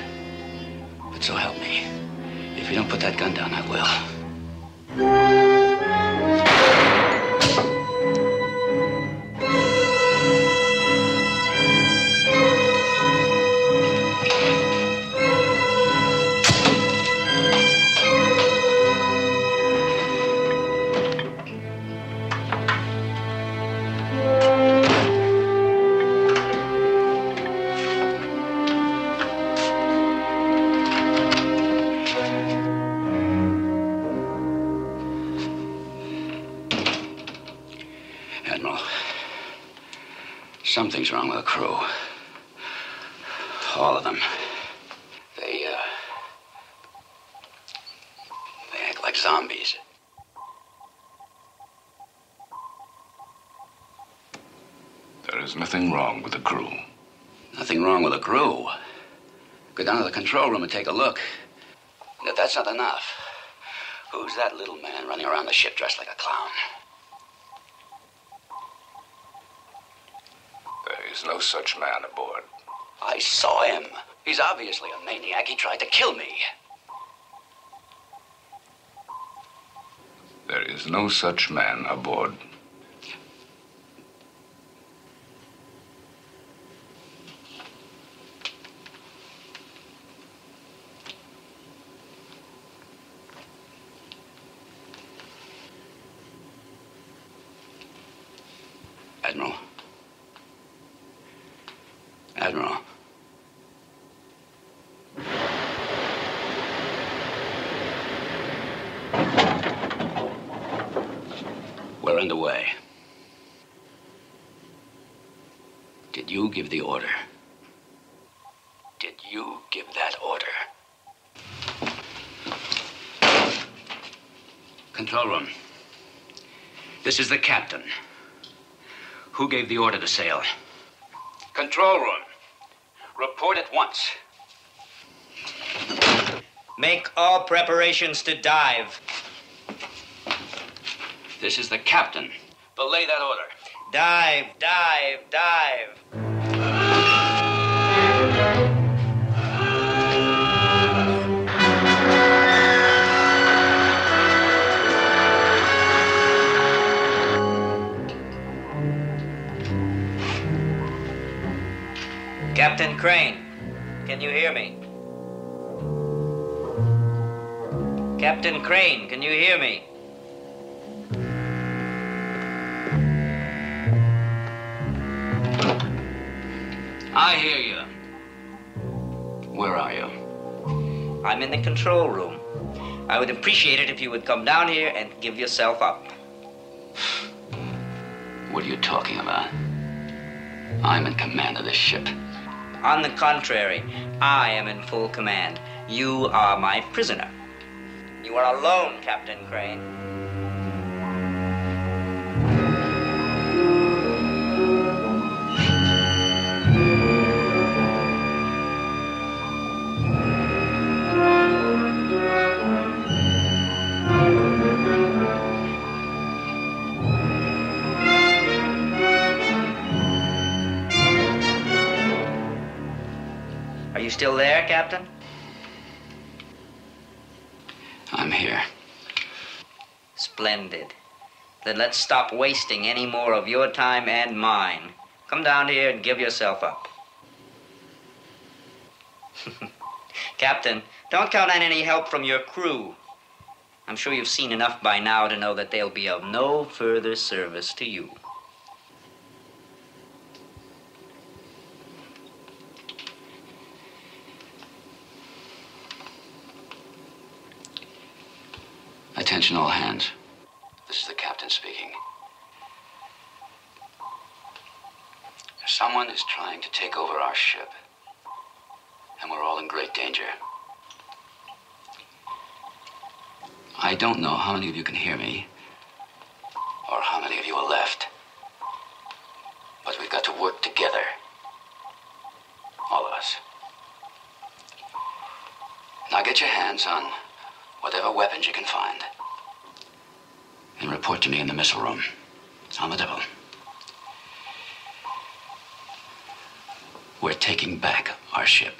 S4: But so help me. If you don't put that gun down, I will. Admiral, something's wrong with the crew. All of them. They act like zombies.
S3: There is nothing wrong with the crew.
S4: Nothing wrong with the crew. Go down to the control room and take a look. And if that's not enough, who's that little man running around the ship dressed like a clown?
S3: There is no such man aboard.
S4: I saw him. He's obviously a maniac. He tried to kill me.
S3: There is no such man aboard.
S4: Admiral. Admiral. We're underway. Did you give the order? Did you give that order? Control room. This is the captain. Who gave the order to sail? Control room. Report at once.
S10: Make all preparations to dive.
S4: This is the captain. Belay that order.
S10: Dive, dive, dive. Captain Crane, can you hear me? Captain Crane, can you hear me?
S4: I hear you. Where are you?
S10: I'm in the control room. I would appreciate it if you would come down here and give yourself up.
S4: What are you talking about? I'm in command of this ship.
S10: On the contrary, I am in full command. You are my prisoner. You are alone, Captain Crane. Are you still there, Captain?
S4: I'm here.
S10: Splendid. Then let's stop wasting any more of your time and mine. Come down here and give yourself up. Captain, don't count on any help from your crew. I'm sure you've seen enough by now to know that they'll be of no further service to you.
S4: Attention all hands. This is the captain speaking. Someone is trying to take over our ship, and we're all in great danger. I don't know how many of you can hear me, or how many of you are left, but we've got to work together. All of us. Now get your hands on whatever weapons you can find, and report to me in the missile room. It's on the double. We're taking back our ship.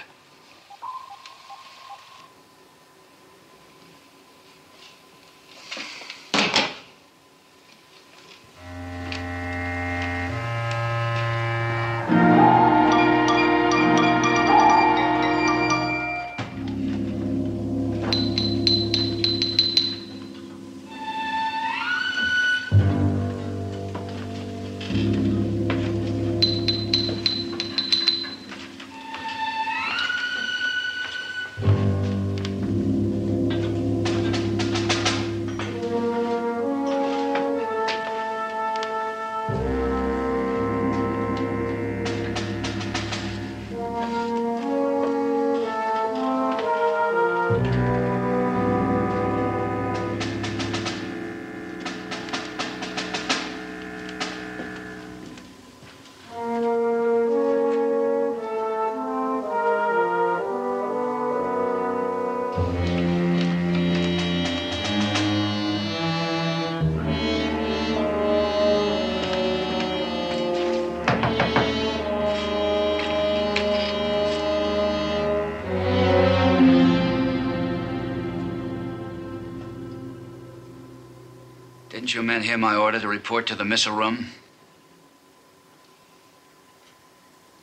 S4: Didn't you men hear my order to report to the missile room?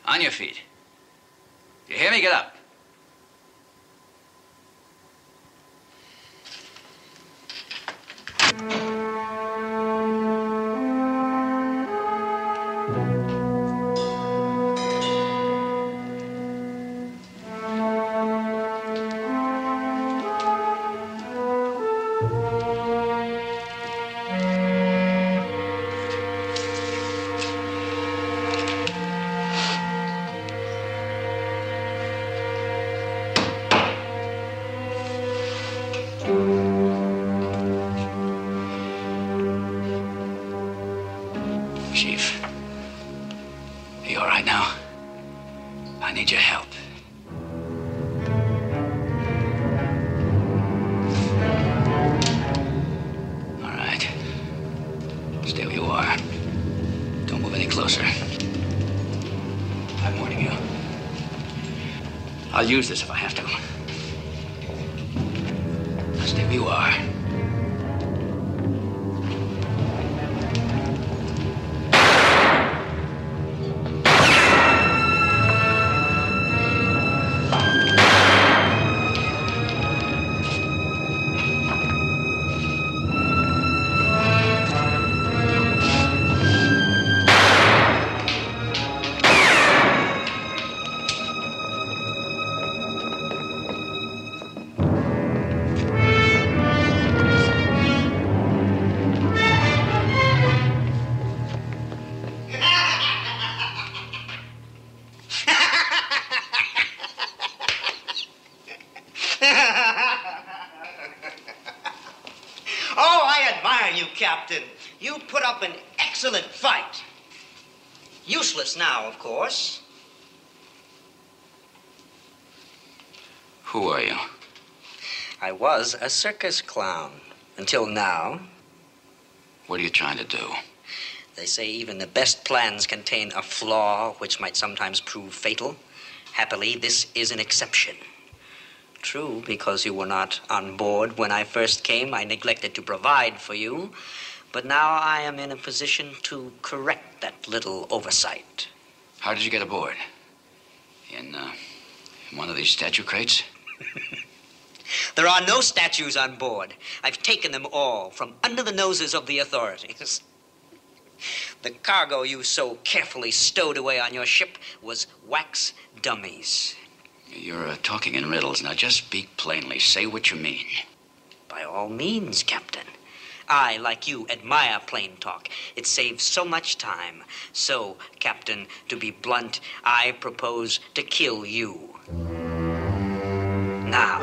S4: On your feet. You hear me? Get up. Chief, are you all right now? I need your help. All right. Stay where you are. Don't move any closer. I'm warning you. I'll use this if I have to. Now stay where you are.
S10: Oh, I admire you, Captain. You put up an excellent fight. Useless now, of course.
S4: Who are you?
S10: I was a circus clown until now.
S4: What are you trying to do?
S10: They say even the best plans contain a flaw which might sometimes prove fatal. Happily, this is an exception. True, because you were not on board when I first came, I neglected to provide for you. But now I am in a position to correct that little oversight.
S4: How did you get aboard? In one of these statue crates?
S10: There are no statues on board. I've taken them all from under the noses of the authorities. The cargo you so carefully stowed away on your ship was wax dummies.
S4: You're talking in riddles. Now just speak plainly. Say what you mean.
S10: By all means, Captain. I, like you, admire plain talk. It saves so much time. So, Captain, to be blunt, I propose to kill you. Now.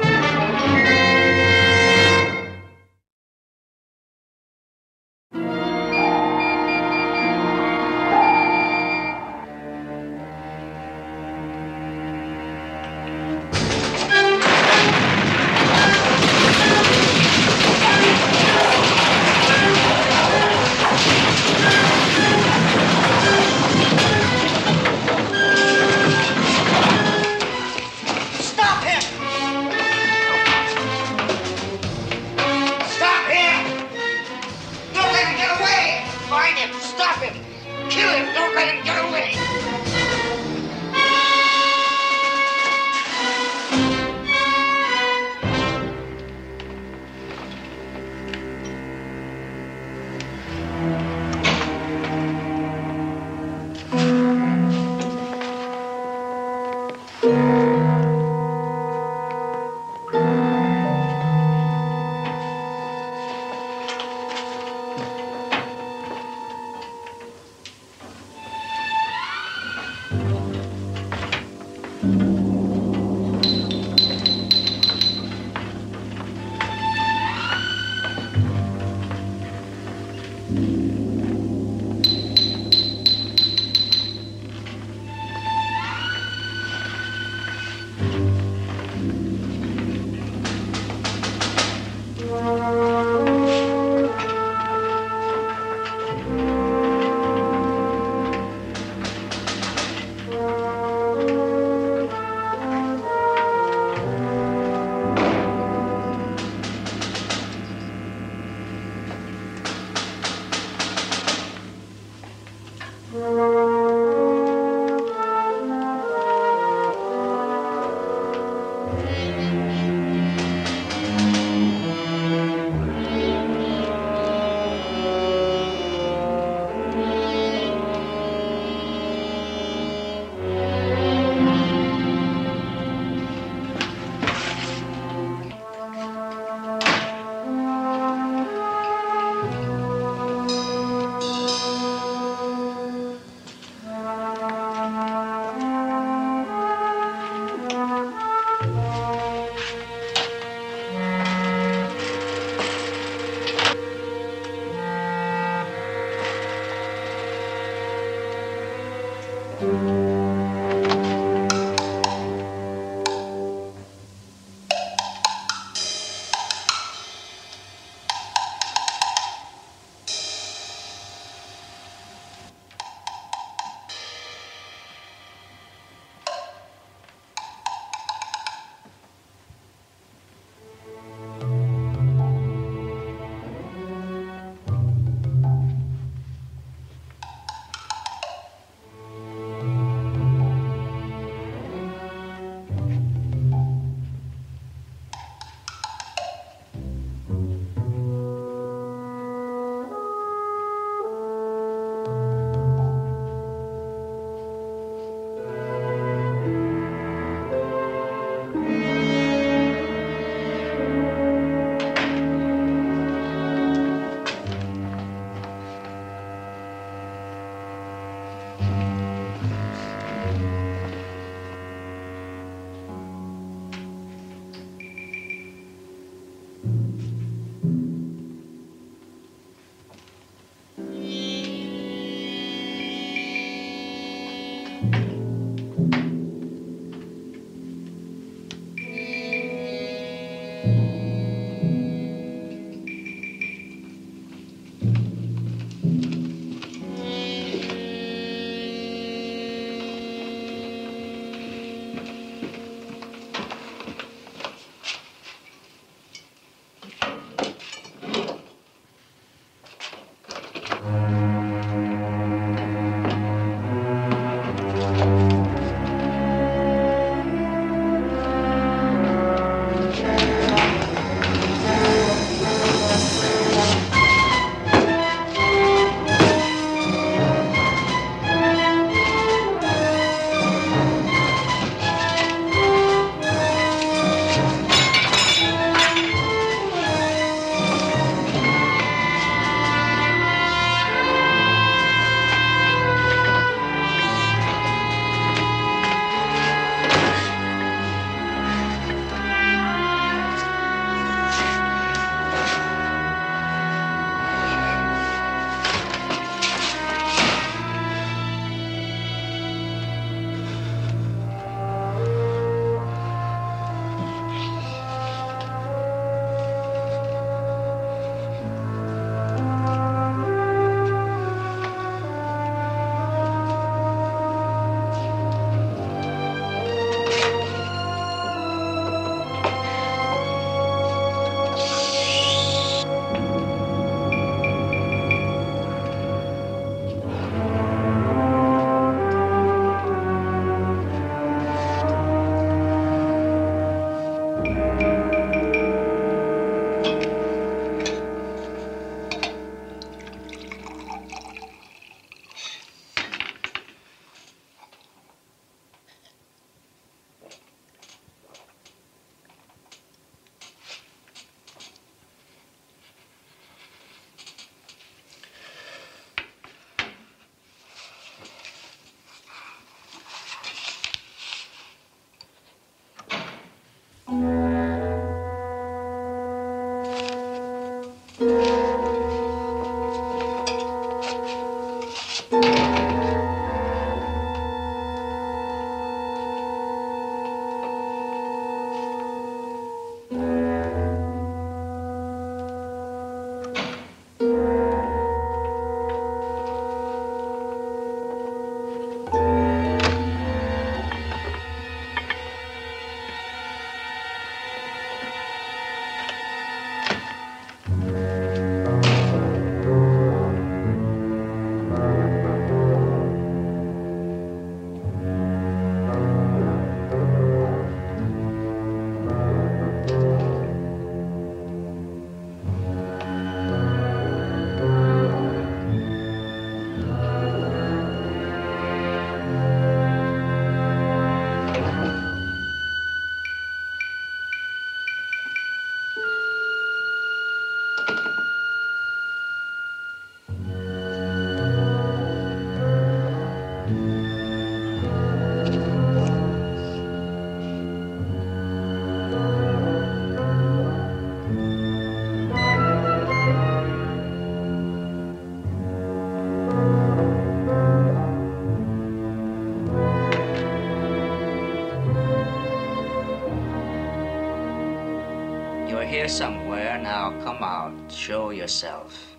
S10: You're here somewhere. Now, come out. Show yourself.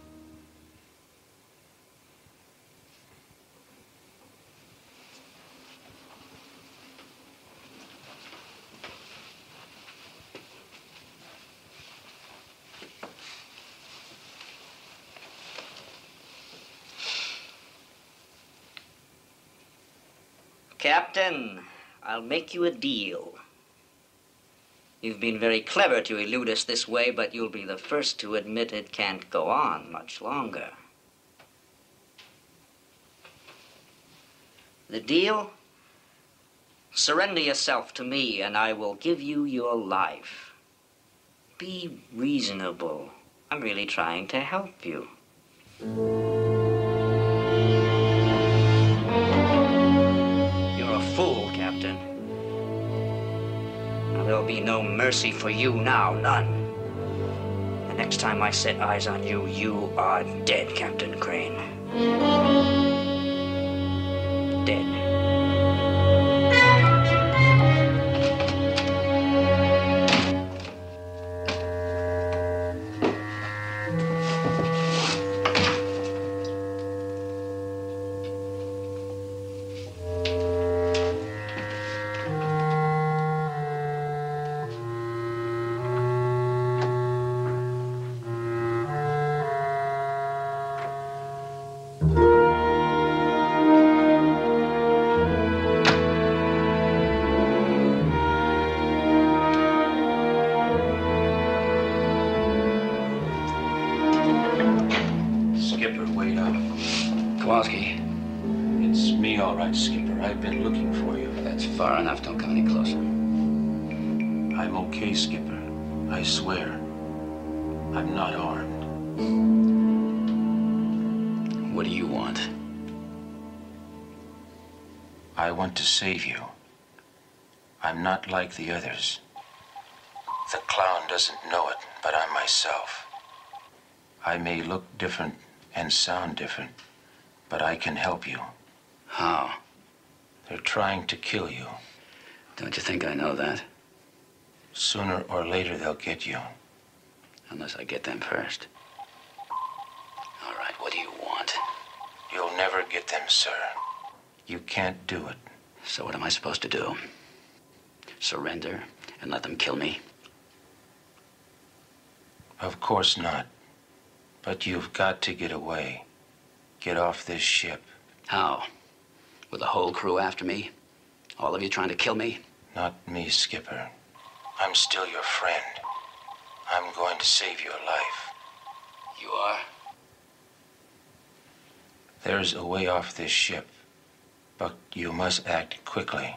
S10: Captain, I'll make you a deal. You've been very clever to elude us this way, but you'll be the first to admit it can't go on much longer. The deal? Surrender yourself to me, and I will give you your life. Be reasonable. I'm really trying to help you. Fool, Captain. Now, there'll be no mercy for you now, none. The next time I set eyes on you, you are dead, Captain Crane. Dead.
S8: It's me, all right, Skipper. I've been looking for you.
S4: That's far enough. Don't come any closer.
S8: I'm okay, Skipper. I swear. I'm not armed.
S4: What do you want?
S8: I want to save you. I'm not like the others. The clown doesn't know it, but I'm myself. I may look different and sound different, but I can help you.
S4: How?
S8: They're trying to kill you.
S4: Don't you think I know that?
S8: Sooner or later, they'll get you.
S4: Unless I get them first. All right, what do you want?
S8: You'll never get them, sir. You can't do it.
S4: So what am I supposed to do? Surrender and let them kill me?
S8: Of course not. But you've got to get away. Get off this ship.
S4: How? With the whole crew after me? All of you trying to kill me?
S8: Not me, Skipper. I'm still your friend. I'm going to save your life.
S4: You are?
S8: There's a way off this ship, but you must act quickly.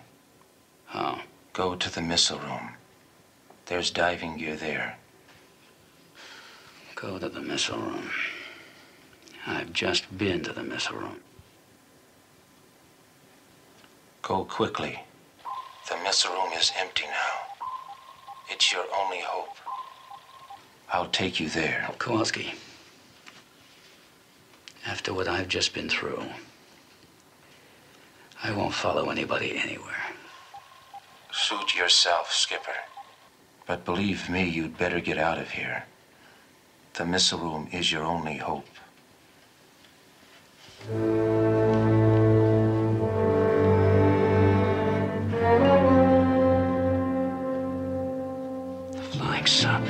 S4: How?
S8: Go to the missile room. There's diving gear there.
S4: Go to the missile room. I've just been to the missile room.
S8: Go quickly. The missile room is empty now. It's your only hope. I'll take you there.
S4: Kowalski, after what I've just been through, I won't follow anybody anywhere.
S8: Suit yourself, Skipper. But believe me, you'd better get out of here. The missile room is your only hope.
S4: The flying sub.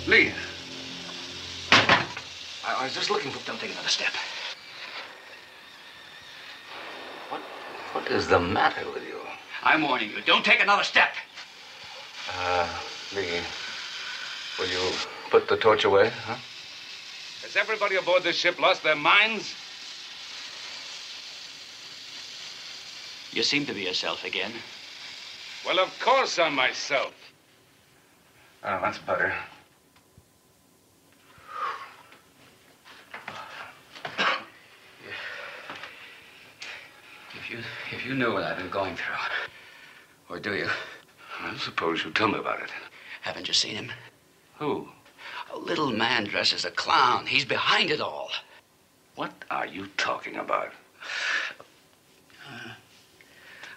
S3: Lee. I was just looking for...
S4: Don't take another step.
S3: What is the matter with you?
S4: I'm warning you. Don't take another step.
S3: Lee, will you put the torch away, huh?
S6: Has everybody aboard this ship lost their minds?
S4: You seem to be yourself again.
S6: Well, of course I'm myself.
S3: Oh, that's better.
S4: If you knew what I've been going through, or do you?
S3: I suppose you'll tell me about it.
S4: Haven't you seen him?
S3: Who?
S4: A little man dressed as a clown. He's behind it all.
S3: What are you talking about?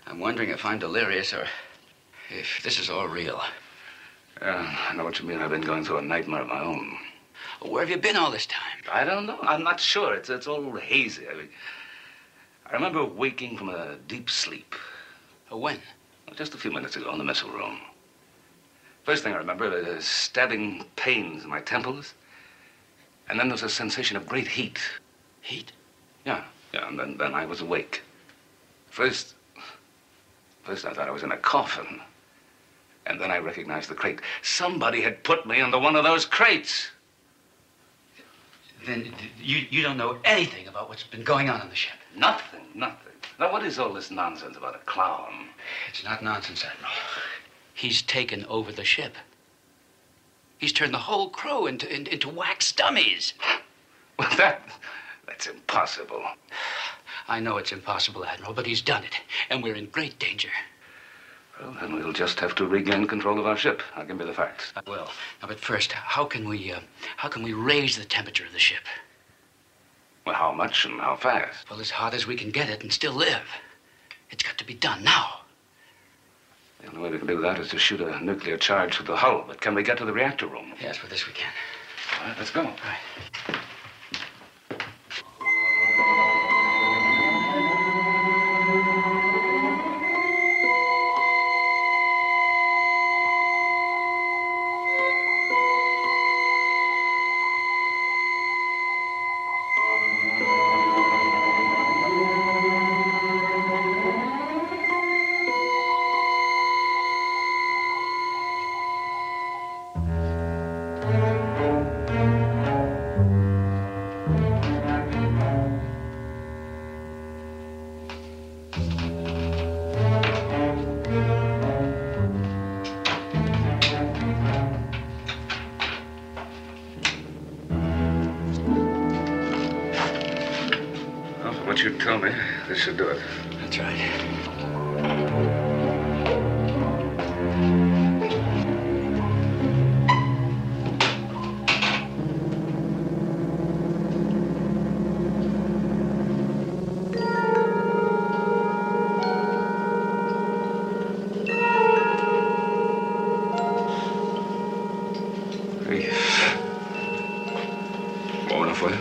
S4: I'm wondering if I'm delirious or if this is all real.
S3: I know what you mean. I've been going through a nightmare of my own.
S4: Where have you been all this time?
S3: I don't know. I'm not sure. It's all hazy. I remember waking from a deep sleep.
S4: When?
S3: Just a few minutes ago in the missile room. First thing I remember is stabbing pains in my temples. And then there was a sensation of great heat.
S4: Heat?
S3: Yeah, and then I was awake. First I thought I was in a coffin. And then I recognized the crate. Somebody had put me into one of those crates.
S4: Then you don't know anything about what's been going on the ship?
S3: Nothing. Now, what is all this nonsense about a clown?
S4: It's not nonsense, Admiral. He's taken over the ship. He's turned the whole crew into wax dummies.
S3: Well, that's impossible.
S4: I know it's impossible, Admiral, but he's done it, and we're in great danger.
S3: Well, then we'll just have to regain control of our ship. I'll give you the facts.
S4: I will. Now, but first, how can we raise the temperature of the ship?
S3: Well, how much and how fast?
S4: Well, as hot as we can get it and still live. It's got to be done now.
S3: The only way we can do that is to shoot a nuclear charge through the hull. But can we get to the reactor room?
S4: Yes, for this we can.
S3: All right, let's go.
S4: All right.
S3: What you tell me, this should do it.
S4: That's right.
S3: Warm enough for you?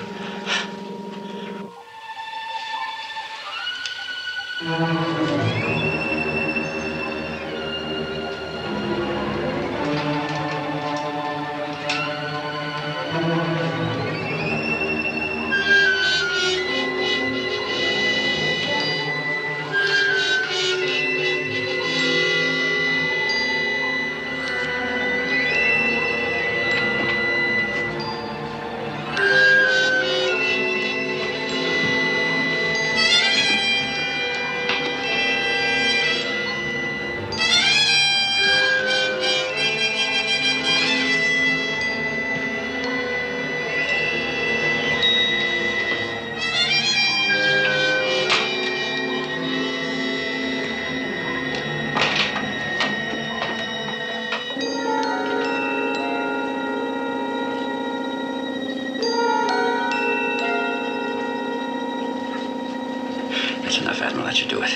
S3: That's enough, Admiral. That should do it.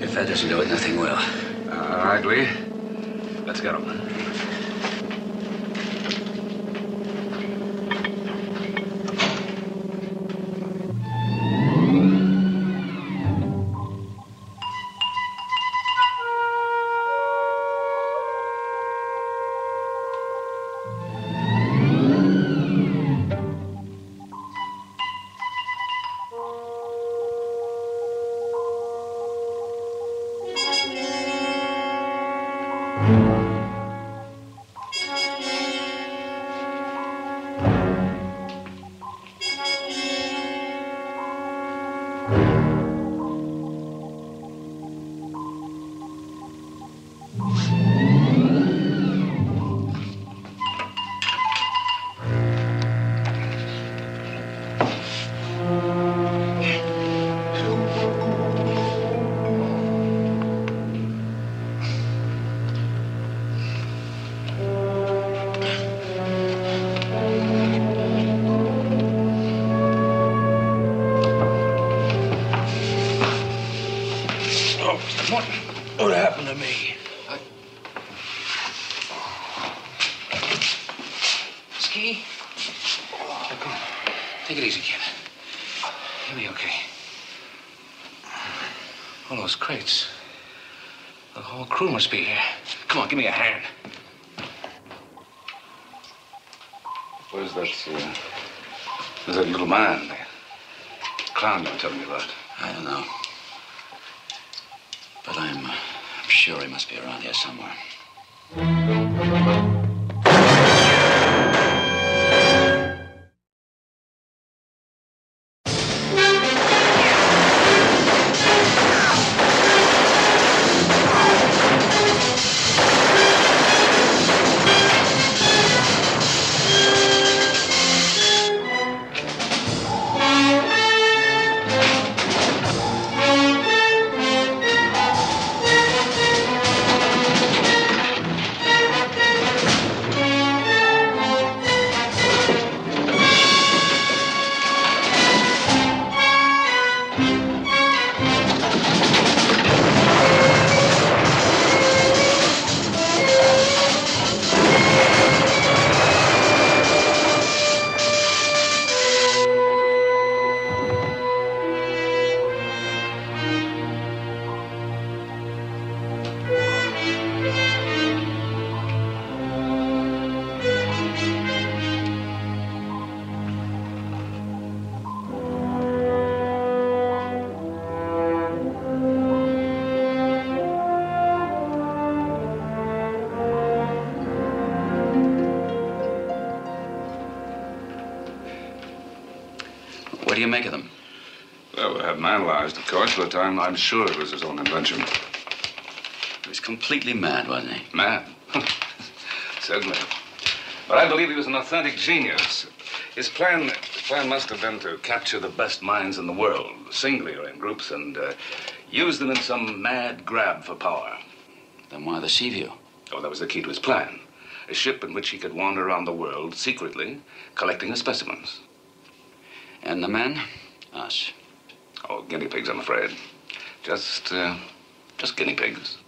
S3: If that doesn't do it, nothing will. All right, Lee. Let's get him.
S1: Come on. Take it easy, kid. You'll be okay. All those crates. The whole crew must be here. Come on, give me a hand.
S3: Where's that little man, the clown you were telling me about?
S4: I don't know. But I'm sure he must be around here somewhere. What do you make of them?
S3: Well, we haven't analyzed, of course. For the time, I'm sure it was his own invention.
S4: He was completely mad, wasn't he?
S3: Mad? Certainly. But I believe he was an authentic genius. His plan must have been to capture the best minds in the world, singly or in groups, and use them in some mad grab for power.
S4: Then why the sea view?
S3: Oh, that was the key to his plan. A ship in which he could wander around the world secretly, collecting the specimens.
S4: And the men? Us.
S3: Oh, guinea pigs, I'm afraid. Just guinea pigs.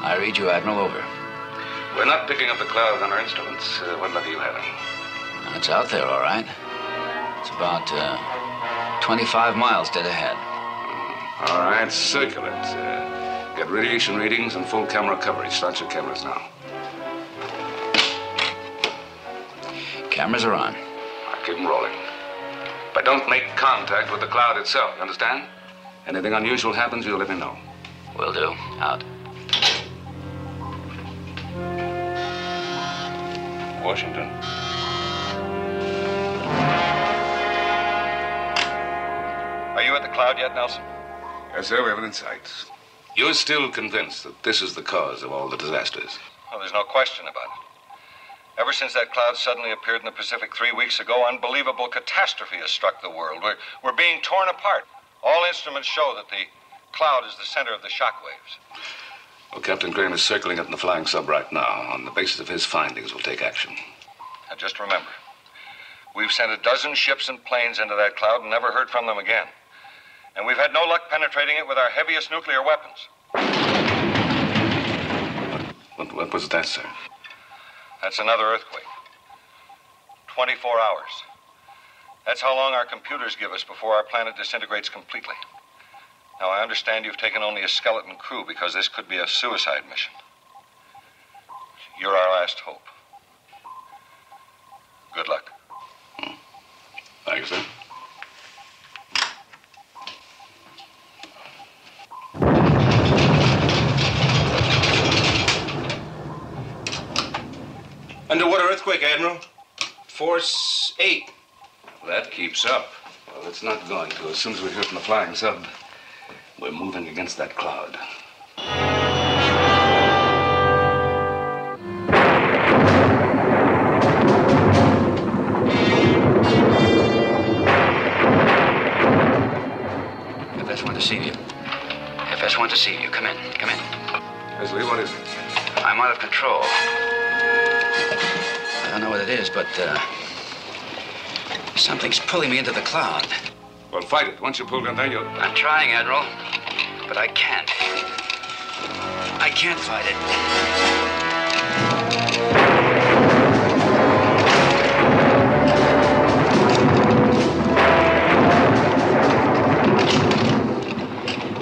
S4: I read you, Admiral, over.
S3: We're not picking up the cloud on our instruments. What luck are you having?
S4: It's out there, all right. It's about 25 miles dead ahead.
S3: All right, circle it. Get radiation readings and full camera coverage. Start your cameras now.
S4: Cameras are on.
S3: I'll keep them rolling. But don't make contact with the cloud itself, you understand? Anything unusual happens, you'll let me know.
S4: Will do. Out.
S3: Washington.
S6: Are you at the cloud yet, Nelson?
S3: Yes, sir, we have it in sight. You're still convinced that this is the cause of all the disasters?
S6: Well, there's no question about it. Ever since that cloud suddenly appeared in the Pacific 3 weeks ago, unbelievable catastrophe has struck the world. We're being torn apart. All instruments show that the cloud is the center of the shock waves.
S3: Well, Captain Crane is circling it in the flying sub right now. On the basis of his findings, we'll take action.
S6: Now, just remember, We've sent a dozen ships and planes into that cloud and never heard from them again. And we've had no luck penetrating it with our heaviest nuclear weapons.
S3: What was that, sir?
S6: That's another earthquake. 24 hours. That's how long our computers give us before our planet disintegrates completely. Now, I understand you've taken only a skeleton crew because this could be a suicide mission. You're our last hope. Good luck.
S3: Thanks, sir.
S8: Underwater earthquake, Admiral. Force 8.
S3: That keeps up. Well, it's not going to. As soon as we hear from the flying sub, we're moving against that cloud.
S4: FS1 to see you. FS1 to see you. Come in. Come in.
S3: Leslie, what is it?
S4: I'm out of control. I don't know what it is, but something's pulling me into the cloud.
S3: Well, fight it. Once you're pulled in there, you'll...
S4: I'm trying, Admiral, but I can't. I can't fight it.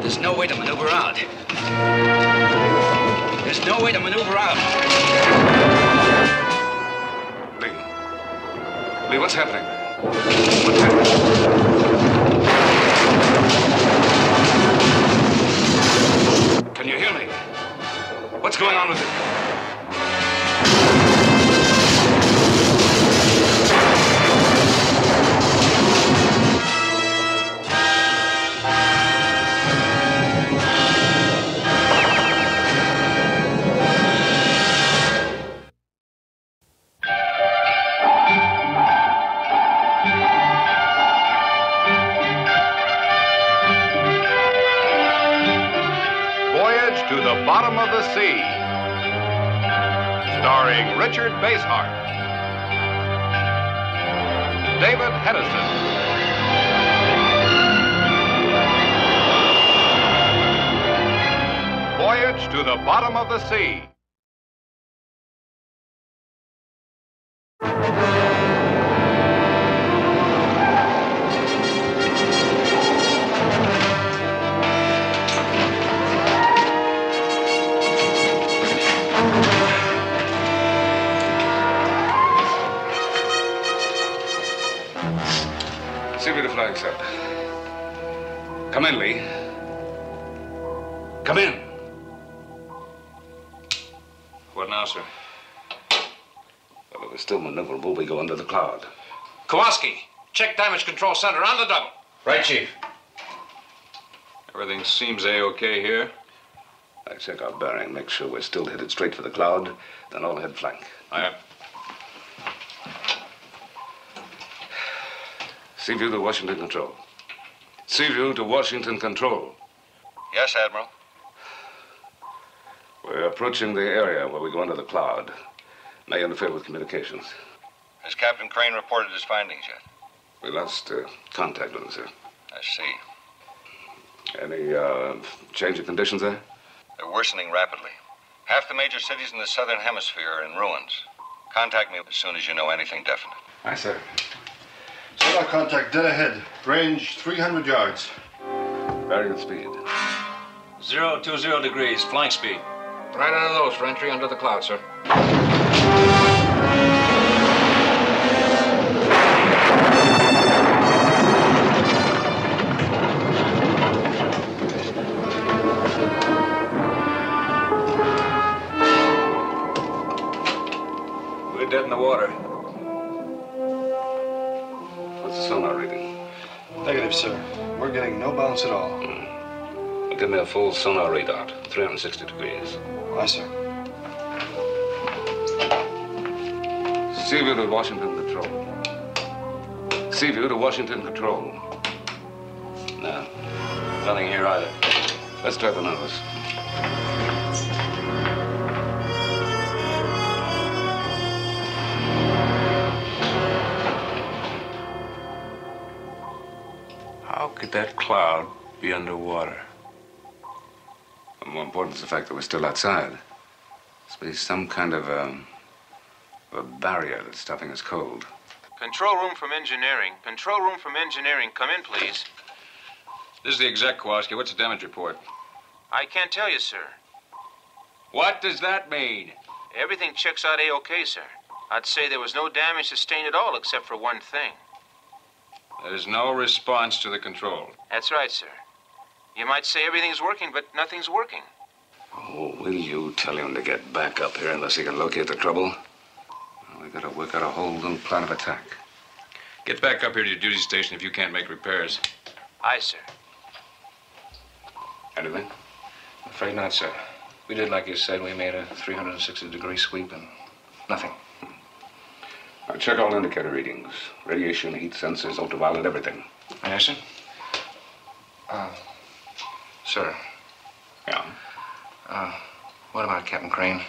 S4: There's no way to maneuver out. There's no way to maneuver out.
S3: Lee, what's happening? What's happening? Can you hear me? What's going on with it?
S5: Voyage to the Bottom of the Sea, starring Richard Basehart, David Hedison, Voyage to the Bottom of the Sea.
S3: See me the flying sub. Come in, Lee. Come in.
S1: What now, sir?
S3: Well, if we're still maneuverable, we go under the cloud.
S1: Kowalski, check damage control center on the double.
S8: Right, Chief.
S9: Everything seems A-OK here.
S3: I check our bearing, make sure we're still headed straight for the cloud, then all head flank.
S9: Aye.
S3: Seaview to Washington Control. Seaview to Washington Control.
S6: Yes, Admiral.
S3: We're approaching the area where we go under the cloud. May interfere with communications.
S6: Has Captain Crane reported his findings yet?
S3: We lost contact with him, sir.
S6: I see.
S3: Any change of conditions there?
S6: They're worsening rapidly. Half the major cities in the southern hemisphere are in ruins. Contact me as soon as you know anything definite.
S3: Aye, sir.
S7: Sonar contact dead ahead. Range 300 yards.
S3: Bearing and speed.
S8: 020 degrees, flying speed.
S1: Right on the nose for entry under the cloud, sir.
S8: We're dead in the water.
S3: What's the sonar reading?
S7: Negative, sir. We're getting no bounce at all.
S3: Well, give me a full sonar readout. 360 degrees.
S7: Aye, sir.
S3: Seaview to Washington Control. Seaview to Washington Control. No,
S8: Nothing here either.
S3: let's try the nose.
S8: How could that cloud be underwater?
S3: More important is the fact that we're still outside. Must be some kind of a barrier that's stopping us cold.
S8: Control room from engineering. Control room from engineering. Come in, please.
S2: This is the exec, Kowalski. What's the damage report?
S8: I can't tell you, sir.
S2: What does that mean?
S8: Everything checks out A-OK, sir. I'd say there was no damage sustained at all except for one thing.
S2: There's no response to the control.
S8: That's right, sir. You might say everything's working, but nothing's working.
S3: Oh, will you tell him to get back up here unless he can locate the trouble? We gotta work out a whole new plan of attack.
S2: Get back up here to your duty station if you can't make repairs.
S8: Aye, sir.
S3: Anything?
S1: I'm afraid not, sir. We did like you said. We made a 360-degree sweep and nothing.
S3: Now check all indicator readings. Radiation, heat sensors, ultraviolet, everything.
S1: Yes, sir? Sir.
S3: Yeah?
S1: What about Captain Crane?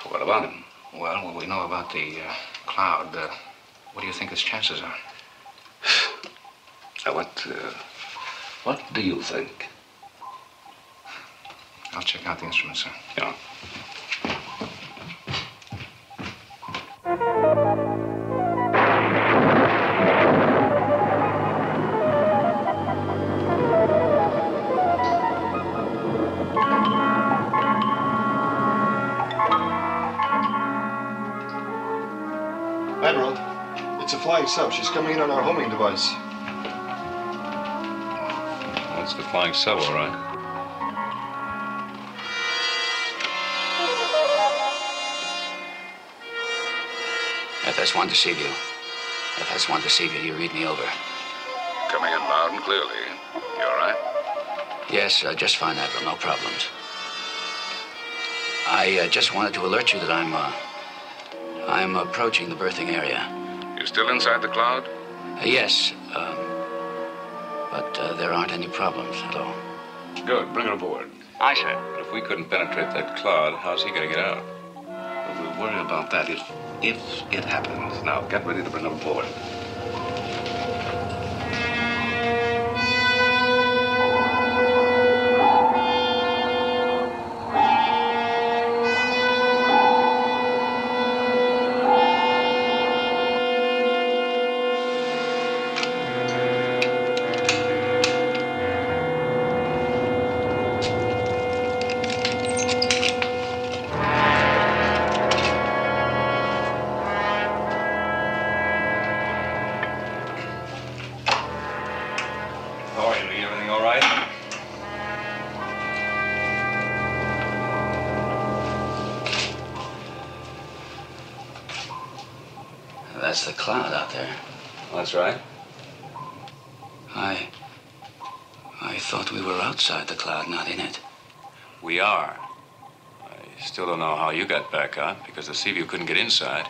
S3: What about him?
S1: Well, what we know about the cloud, what do you think his chances are?
S3: What do you think?
S1: I'll check out the instruments, sir.
S3: Yeah.
S7: Admiral, it's a flying sub. She's coming in on our homing device.
S2: That's the flying sub, all right.
S4: FS-1 to Seaview. FS-1 to Seaview, you read me over.
S3: Coming in loud and clearly. You all right?
S4: Yes, just fine, Admiral, no problems. I just wanted to alert you that I'm approaching the berthing area.
S3: You still inside the cloud?
S4: Yes, but there aren't any problems at all.
S3: Good. Bring her aboard.
S4: Aye, sir.
S2: But if we couldn't penetrate that cloud, how's he going to get out?
S3: We'll worry about that if it happens. Now, get ready to bring her aboard.
S4: That's the cloud out there.
S2: That's right.
S4: I thought we were outside the cloud, not in it.
S2: We are. I still don't know how you got back out, because the Seaview couldn't get inside.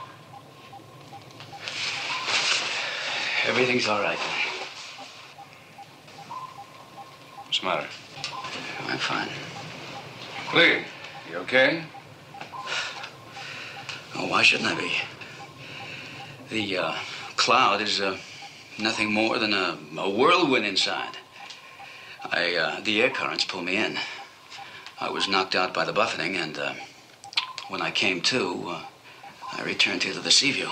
S4: Everything's all right.
S2: What's the matter?
S4: I'm fine.
S3: Lee, you okay?
S4: Oh, why shouldn't I be? The cloud is nothing more than a whirlwind inside. The air currents pull me in. I was knocked out by the buffeting, and when I came to, I returned here to the Seaview.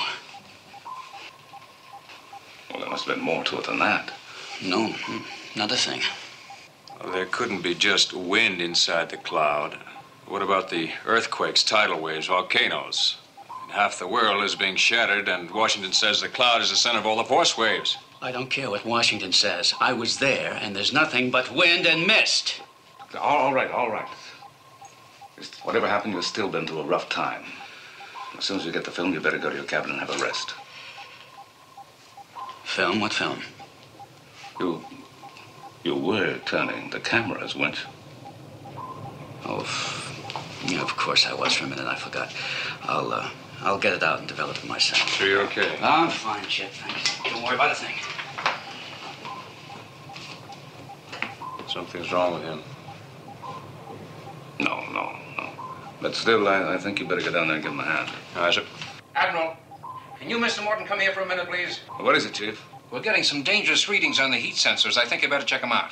S3: Well, there must have been more to it than that.
S4: No, not a thing.
S2: Well, there couldn't be just wind inside the cloud. What about the earthquakes, tidal waves, volcanoes? Half the world is being shattered, and Washington says the cloud is the center of all the force waves.
S4: I don't care what Washington says. I was there, and there's nothing but wind and mist.
S3: All right. Whatever happened, you've still been through a rough time. As soon as you get the film, you better go to your cabin and have a rest.
S4: Film? What film?
S3: You were turning the cameras, weren't you?
S4: Oh, yeah, of course I was. For a minute, I forgot. I'll get it out and develop it myself.
S2: Sure you're okay?
S4: I'm fine, Chip. Thanks. Don't worry about a thing.
S2: Something's wrong with him.
S3: No. But still, I think you better go down there and give him a hand.
S2: Aye, sir.
S1: Admiral, can you, Mr. Morton, come here for a minute, please?
S3: What is it, Chief?
S1: We're getting some dangerous readings on the heat sensors. I think you better check them out.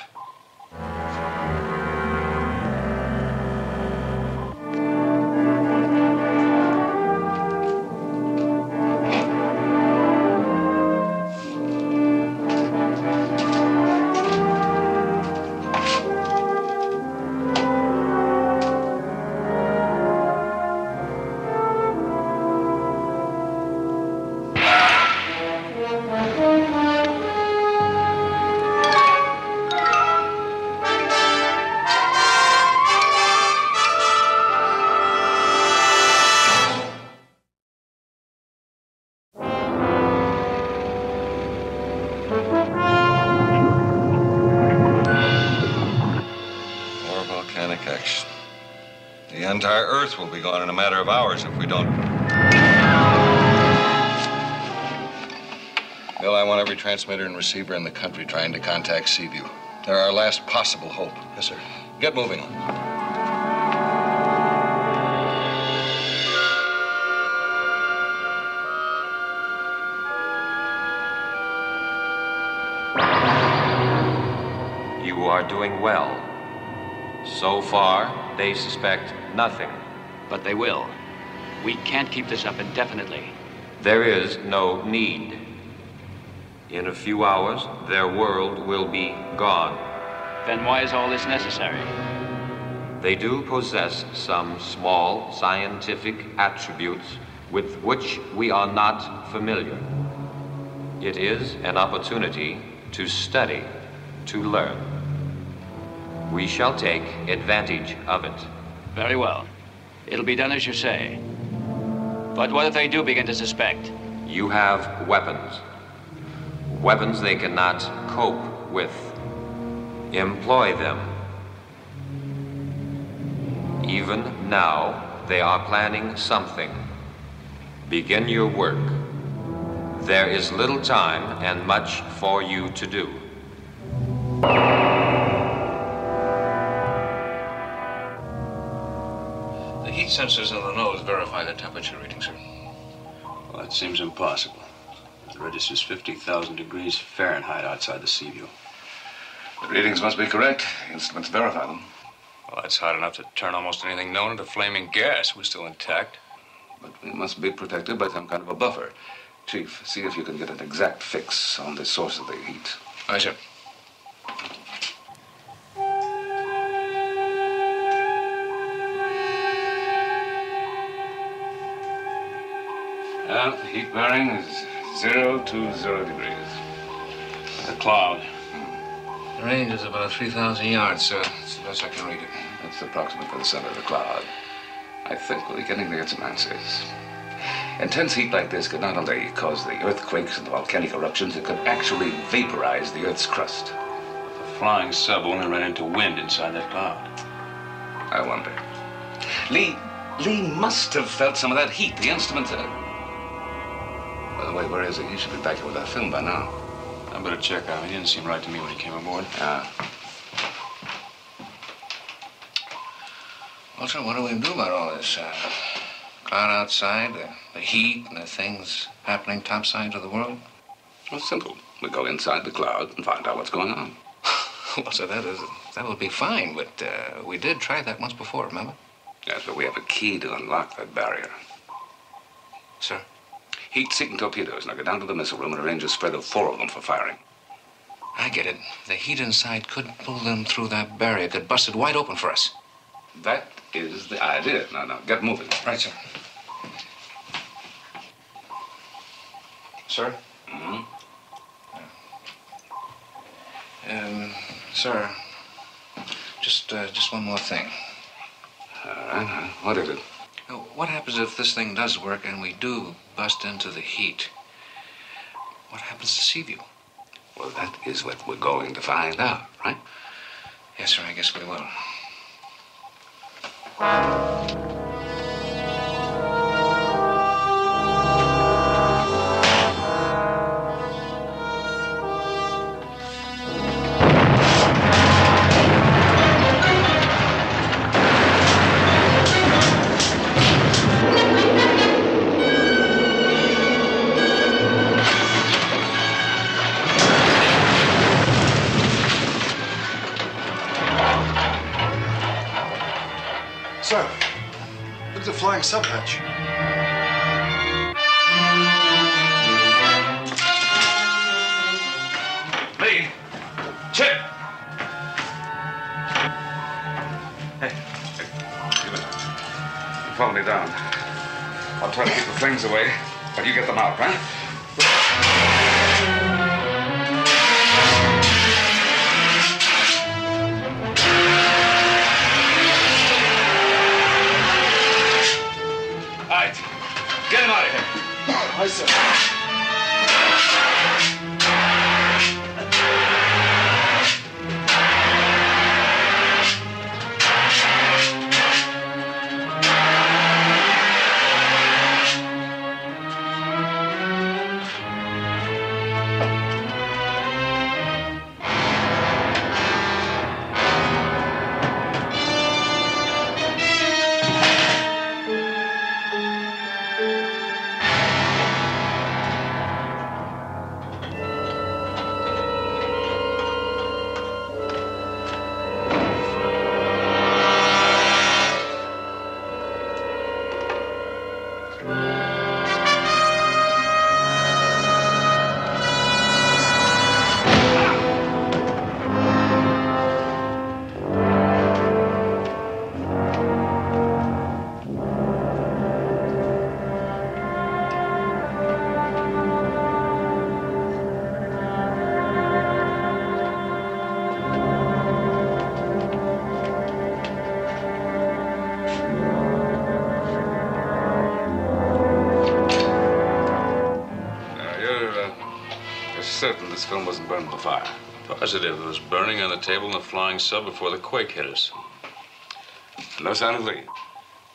S6: The entire Earth will be gone in a matter of hours if we don't. Bill, I want every transmitter and receiver in the country trying to contact Seaview. They're our last possible hope.
S7: Yes, sir.
S6: Get moving.
S8: You are doing well. So far, they suspect nothing.
S11: But they will. We can't keep this up indefinitely.
S8: There is no need. In a few hours, their world will be gone.
S11: Then why is all this necessary?
S8: They do possess some small scientific attributes with which we are not familiar. It is an opportunity to study, to learn. We shall take advantage of it.
S11: Very well. It'll be done as you say. But what if they do begin to suspect?
S8: You have weapons. Weapons they cannot cope with. Employ them. Even now, they are planning something. Begin your work. There is little time and much for you to do.
S1: The heat sensors in the nose verify the temperature reading, sir.
S4: Well, that seems impossible. It registers 50,000 degrees Fahrenheit outside the Seaview.
S3: The readings must be correct. The instruments verify them.
S1: Well, that's hot enough to turn almost anything known into flaming gas. We're still intact.
S3: But we must be protected by some kind of a buffer. Chief, see if you can get an exact fix on the source of the heat.
S1: Aye, sir.
S3: Well, the heat bearing is 0 to 0 degrees.
S1: The cloud. The range is about 3,000 yards, sir. That's the best I can read it.
S3: That's approximate for the center of the cloud. I think we're beginning to get some answers. Intense heat like this could not only cause the earthquakes and the volcanic eruptions, it could actually vaporize the Earth's crust.
S4: The flying sub only ran into wind inside that cloud.
S3: I wonder. Lee must have felt some of that heat. The instruments. By the way, where is he? He should be back here with that film by now.
S4: I better check out. He didn't seem right to me when he came aboard.
S1: Well, sir, what do we do about all this? Cloud outside, the heat, and the things happening topside of the world?
S3: Well, it's simple. We go inside the cloud and find out what's going on.
S1: Well, sir, that would be fine, but we did try that once before, remember?
S3: Yes, but we have a key to unlock that barrier.
S1: Sir?
S3: Heat-seeking torpedoes. Now get down to the missile room and arrange a spread of 4 of them for firing.
S1: I get it. The heat inside could pull them through that barrier, could bust it wide open for us.
S3: That is the idea. Now, get moving.
S1: Right, sir. Sir?
S3: Mm-hmm.
S1: Sir, just one more thing.
S3: All right. What is it?
S1: What happens if this thing does work and we do bust into the heat? What happens to Seaview?
S3: Well, that is what we're going to find out, right?
S1: Yes, sir, I guess we will.
S7: Trev, look at the flying sub hatch.
S3: Lee! Chip! Hey, give it. You follow me down. I'll try to keep the flames away, but you get them out, huh? All right, get him out of here.
S7: Aye, sir.
S3: Certain this film wasn't burned by fire.
S2: Positive. It was burning on the table in the flying sub before the quake hit us.
S3: No sign of Lee?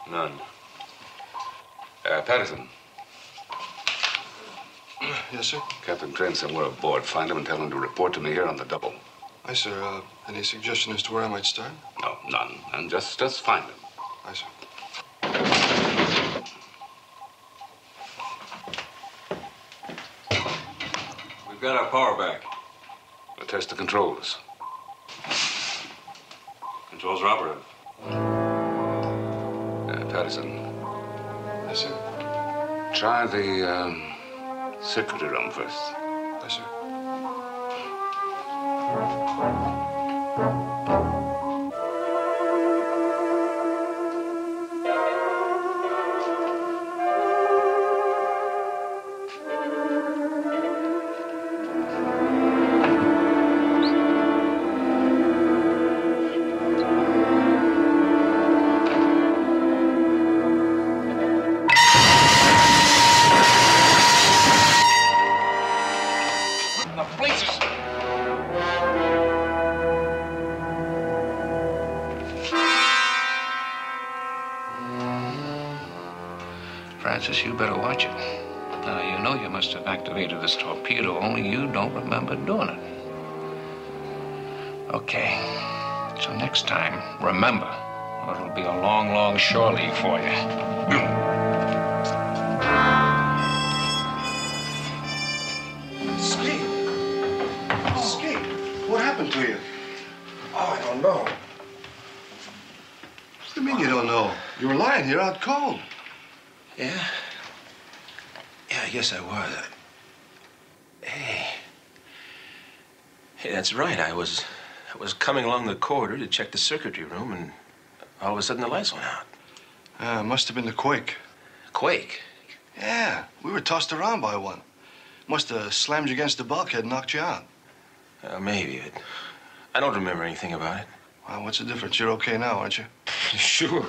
S2: None.
S3: Patterson.
S7: Yes, sir?
S3: Captain Crane somewhere aboard. Find him and tell him to report to me here on the double.
S7: Aye, sir. Any suggestion as to where I might start?
S3: No, none. And just find him.
S7: Aye, sir.
S2: We've got our power back.
S3: We'll test the controls.
S2: Controls are operative.
S3: Patterson.
S7: Yes, sir.
S3: Try the secretary room first.
S7: Yes, sir.
S1: Francis, you better watch it. Now, you know you must have activated this torpedo, only you don't remember doing it. Okay. So next time, remember, or it'll be a long, long shore leave for you.
S7: Skate. Skate. What happened to you?
S12: Oh, I don't know.
S7: What do you mean you don't know? You were lying here out cold.
S8: Yeah? Yeah, I guess I was. Hey, that's right. I was coming along the corridor to check the circuitry room, and all of a sudden the lights went out.
S7: Must have been the quake.
S8: Quake?
S7: Yeah, we were tossed around by one. Must have slammed you against the bulkhead and knocked you out.
S8: Maybe, but I don't remember anything about it.
S7: Well, what's the difference? You're okay now, aren't you?
S8: Sure.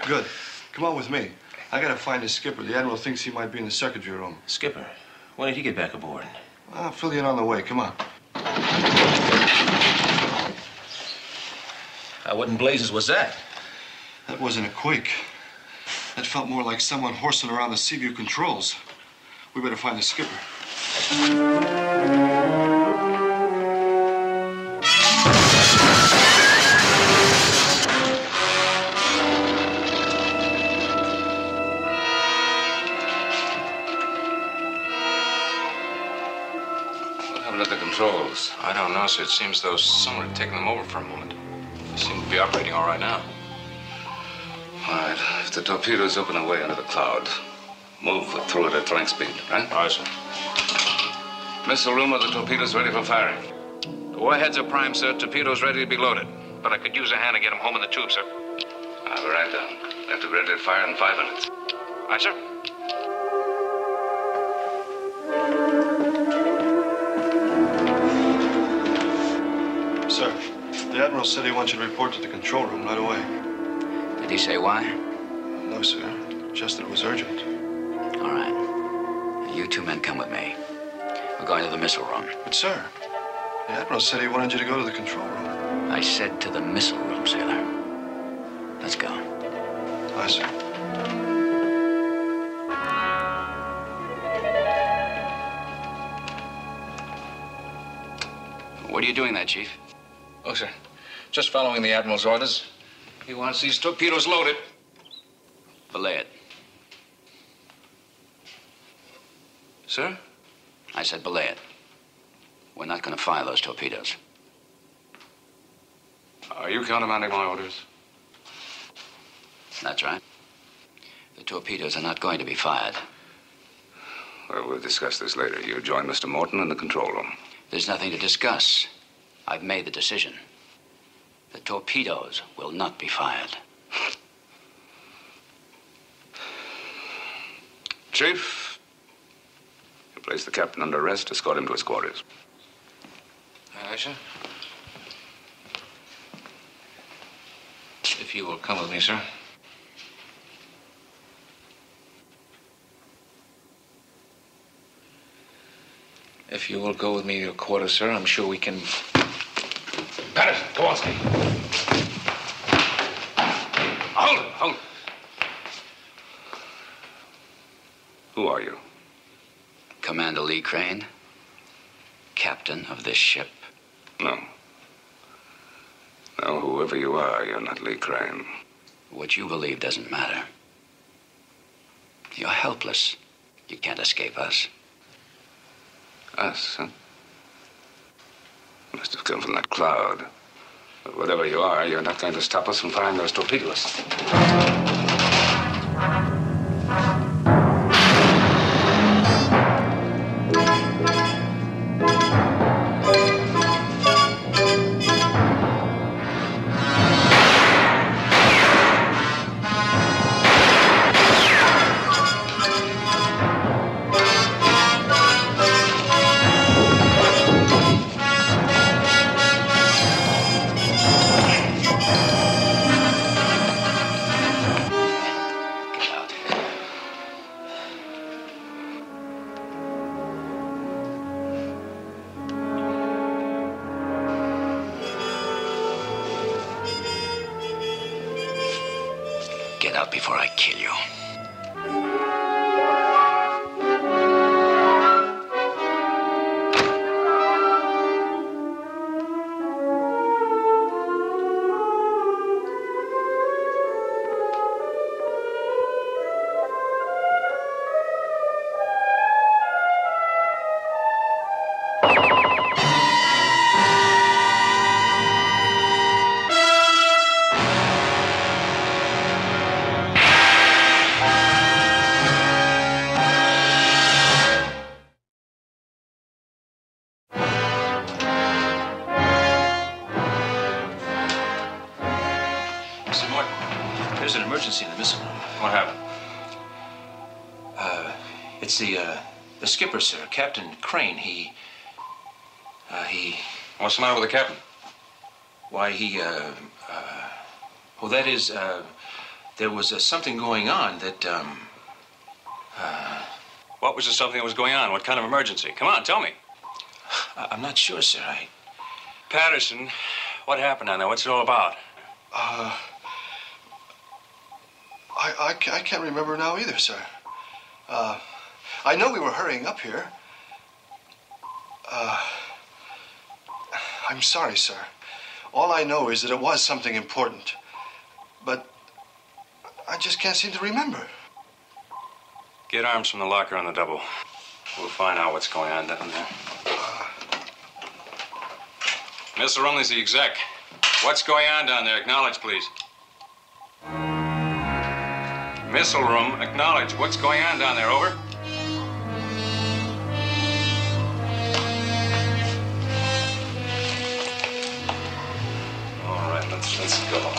S7: Good. Come on with me. I gotta find the skipper. The Admiral thinks he might be in the circuitry room.
S8: Skipper? When did he get back aboard?
S7: I'll fill you in on the way. Come on.
S8: What in blazes was that?
S7: That wasn't a quake. That felt more like someone horsing around the Seaview controls. We better find the skipper.
S3: Controls.
S1: I don't know, sir. It seems as though someone had taken them over for a moment. They seem to be operating all right now.
S3: All right. If the torpedoes open a way under the cloud, move through it at flank speed, right?
S1: Aye, sir.
S3: Missile room, are the torpedoes ready for firing?
S1: The warheads are primed, sir. Torpedoes ready to be loaded. But I could use a hand to get them home in the tube, sir.
S3: I'll be right down. They have to be ready to fire in 5 minutes.
S1: Aye, sir.
S7: Sir, the Admiral said he wants you to report to the control room right away.
S4: Did he say why?
S7: No, sir. Just that it was urgent.
S4: All right. You two men come with me. We're going to the missile room.
S7: But, sir, the Admiral said he wanted you to go to the control room.
S4: I said to the missile room, sailor. Let's go.
S7: Aye, sir.
S4: What are you doing there, Chief?
S1: Oh, sir. Just following the Admiral's orders. He wants these torpedoes loaded.
S4: Belay it.
S1: Sir?
S4: I said belay it. We're not going to fire those torpedoes.
S3: Are you countermanding my orders?
S4: That's right. The torpedoes are not going to be fired.
S3: Well, we'll discuss this later. You join Mr. Morton in the control room.
S4: There's nothing to discuss. I've made the decision. The torpedoes will not be fired.
S3: Chief, you place the captain under arrest. Escort him to his quarters.
S1: Aye, sir. If you will come with me, sir. If you will go with me to your quarters, sir, I'm sure we can... Patterson, Kowalski. Hold it, hold it.
S3: Who are you?
S4: Commander Lee Crane, captain of this ship.
S3: No. No, whoever you are, you're not Lee Crane.
S4: What you believe doesn't matter. You're helpless. You can't escape us.
S3: Us, huh? Must have come from that cloud. But whatever you are, you're not going to stop us from firing those torpedoes.
S4: Get out before I kill you.
S8: There's an emergency in the missile room.
S1: What happened?
S8: It's the skipper, sir, Captain Crane. He...
S1: What's the matter with the captain?
S8: Why, well, that is, there was something going on that,
S2: What was the something that was going on? What kind of emergency? Come on, tell me.
S8: I'm not sure, sir.
S2: Patterson, what happened down there? What's it all about?
S7: I can't remember now either, sir. I know we were hurrying up here. I'm sorry, sir. All I know is that it was something important. But I just can't seem to remember.
S2: Get arms from the locker on the double. We'll find out what's going on down there. Mr. Rumley's the exec. What's going on down there? Acknowledge, please. Missile room, acknowledge. What's going on down there, over? All right, let's go.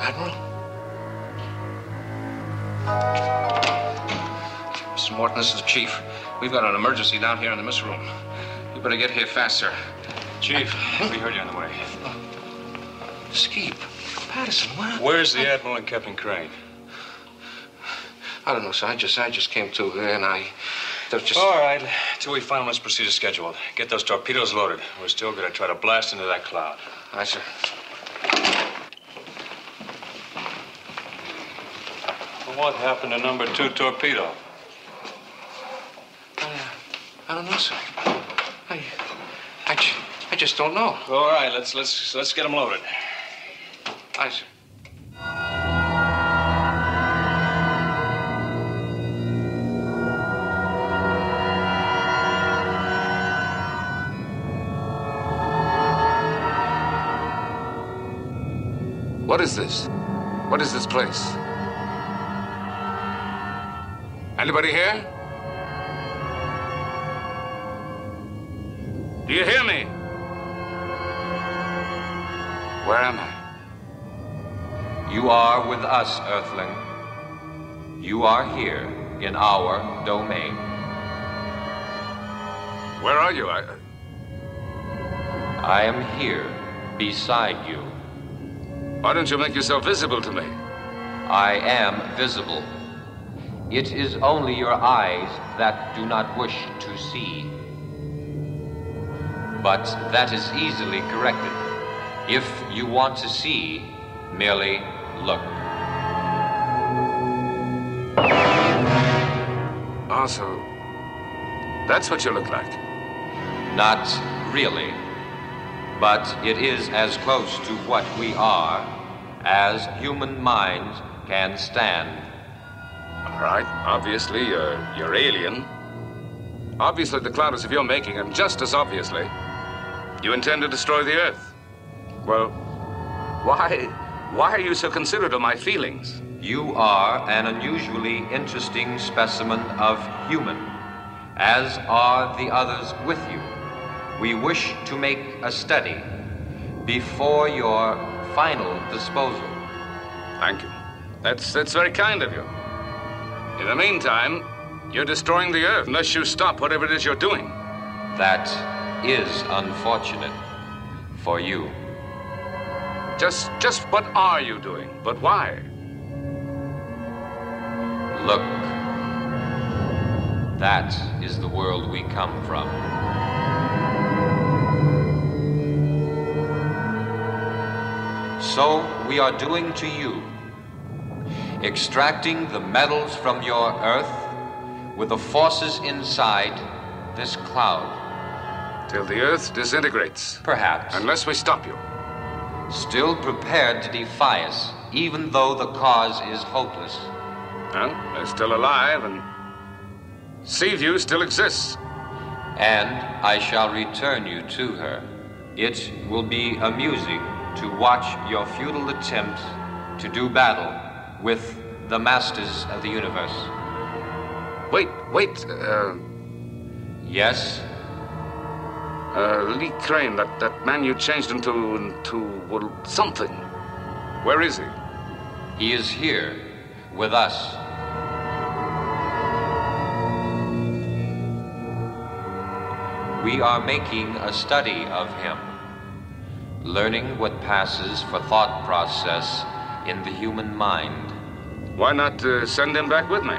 S1: Admiral? Mr. Morton, this is the chief. We've got an emergency down here in the missile room. You better get here fast, sir.
S2: Chief, we heard you on the way.
S1: Skeep. Patterson,
S2: Where's the Admiral and Captain Crane?
S1: I don't know, sir. I just came to and there's just...
S2: All right. Till we find let's proceed as scheduled. Get those torpedoes loaded. We're still going to try to blast into that cloud.
S1: Aye, sir.
S2: What happened to number 2 torpedo?
S1: I don't know, sir. I just don't know.
S2: All right, let's get them loaded.
S1: Aye, sir.
S3: What is this? What is this place? Anybody here? Do you hear me? Where am I?
S13: You are with us, Earthling. You are here in our domain.
S3: Where are you?
S13: I am here beside you.
S3: Why don't you make yourself visible to me?
S13: I am visible. It is only your eyes that do not wish to see. But that is easily corrected. If you want to see, merely look.
S3: Also, that's what you look like.
S13: Not really. But it is as close to what we are as human minds can stand.
S3: All right, obviously you're alien. Obviously the cloud is of your making, and just as obviously, you intend to destroy the Earth. Well, why are you so considerate of my feelings?
S13: You are an unusually interesting specimen of human, as are the others with you. We wish to make a study before your final disposal.
S3: Thank you. That's very kind of you. In the meantime, you're destroying the Earth unless you stop whatever it is you're doing.
S13: That is unfortunate for you.
S3: Just what are you doing? But why?
S13: Look. That is the world we come from. So we are doing to you, extracting the metals from your Earth with the forces inside this cloud.
S3: Till the Earth disintegrates.
S13: Perhaps.
S3: Unless we stop you.
S13: Still prepared to defy us, even though the cause is hopeless.
S3: Well, they're still alive, and Seaview still exists.
S13: And I shall return you to her. It will be amusing to watch your futile attempt to do battle with the masters of the universe.
S3: Wait.
S13: Yes?
S3: Lee Crane, that man you changed into well, something. Where is he?
S13: He is here with us. We are making a study of him, learning what passes for thought process in the human mind.
S3: Why not send him back with me?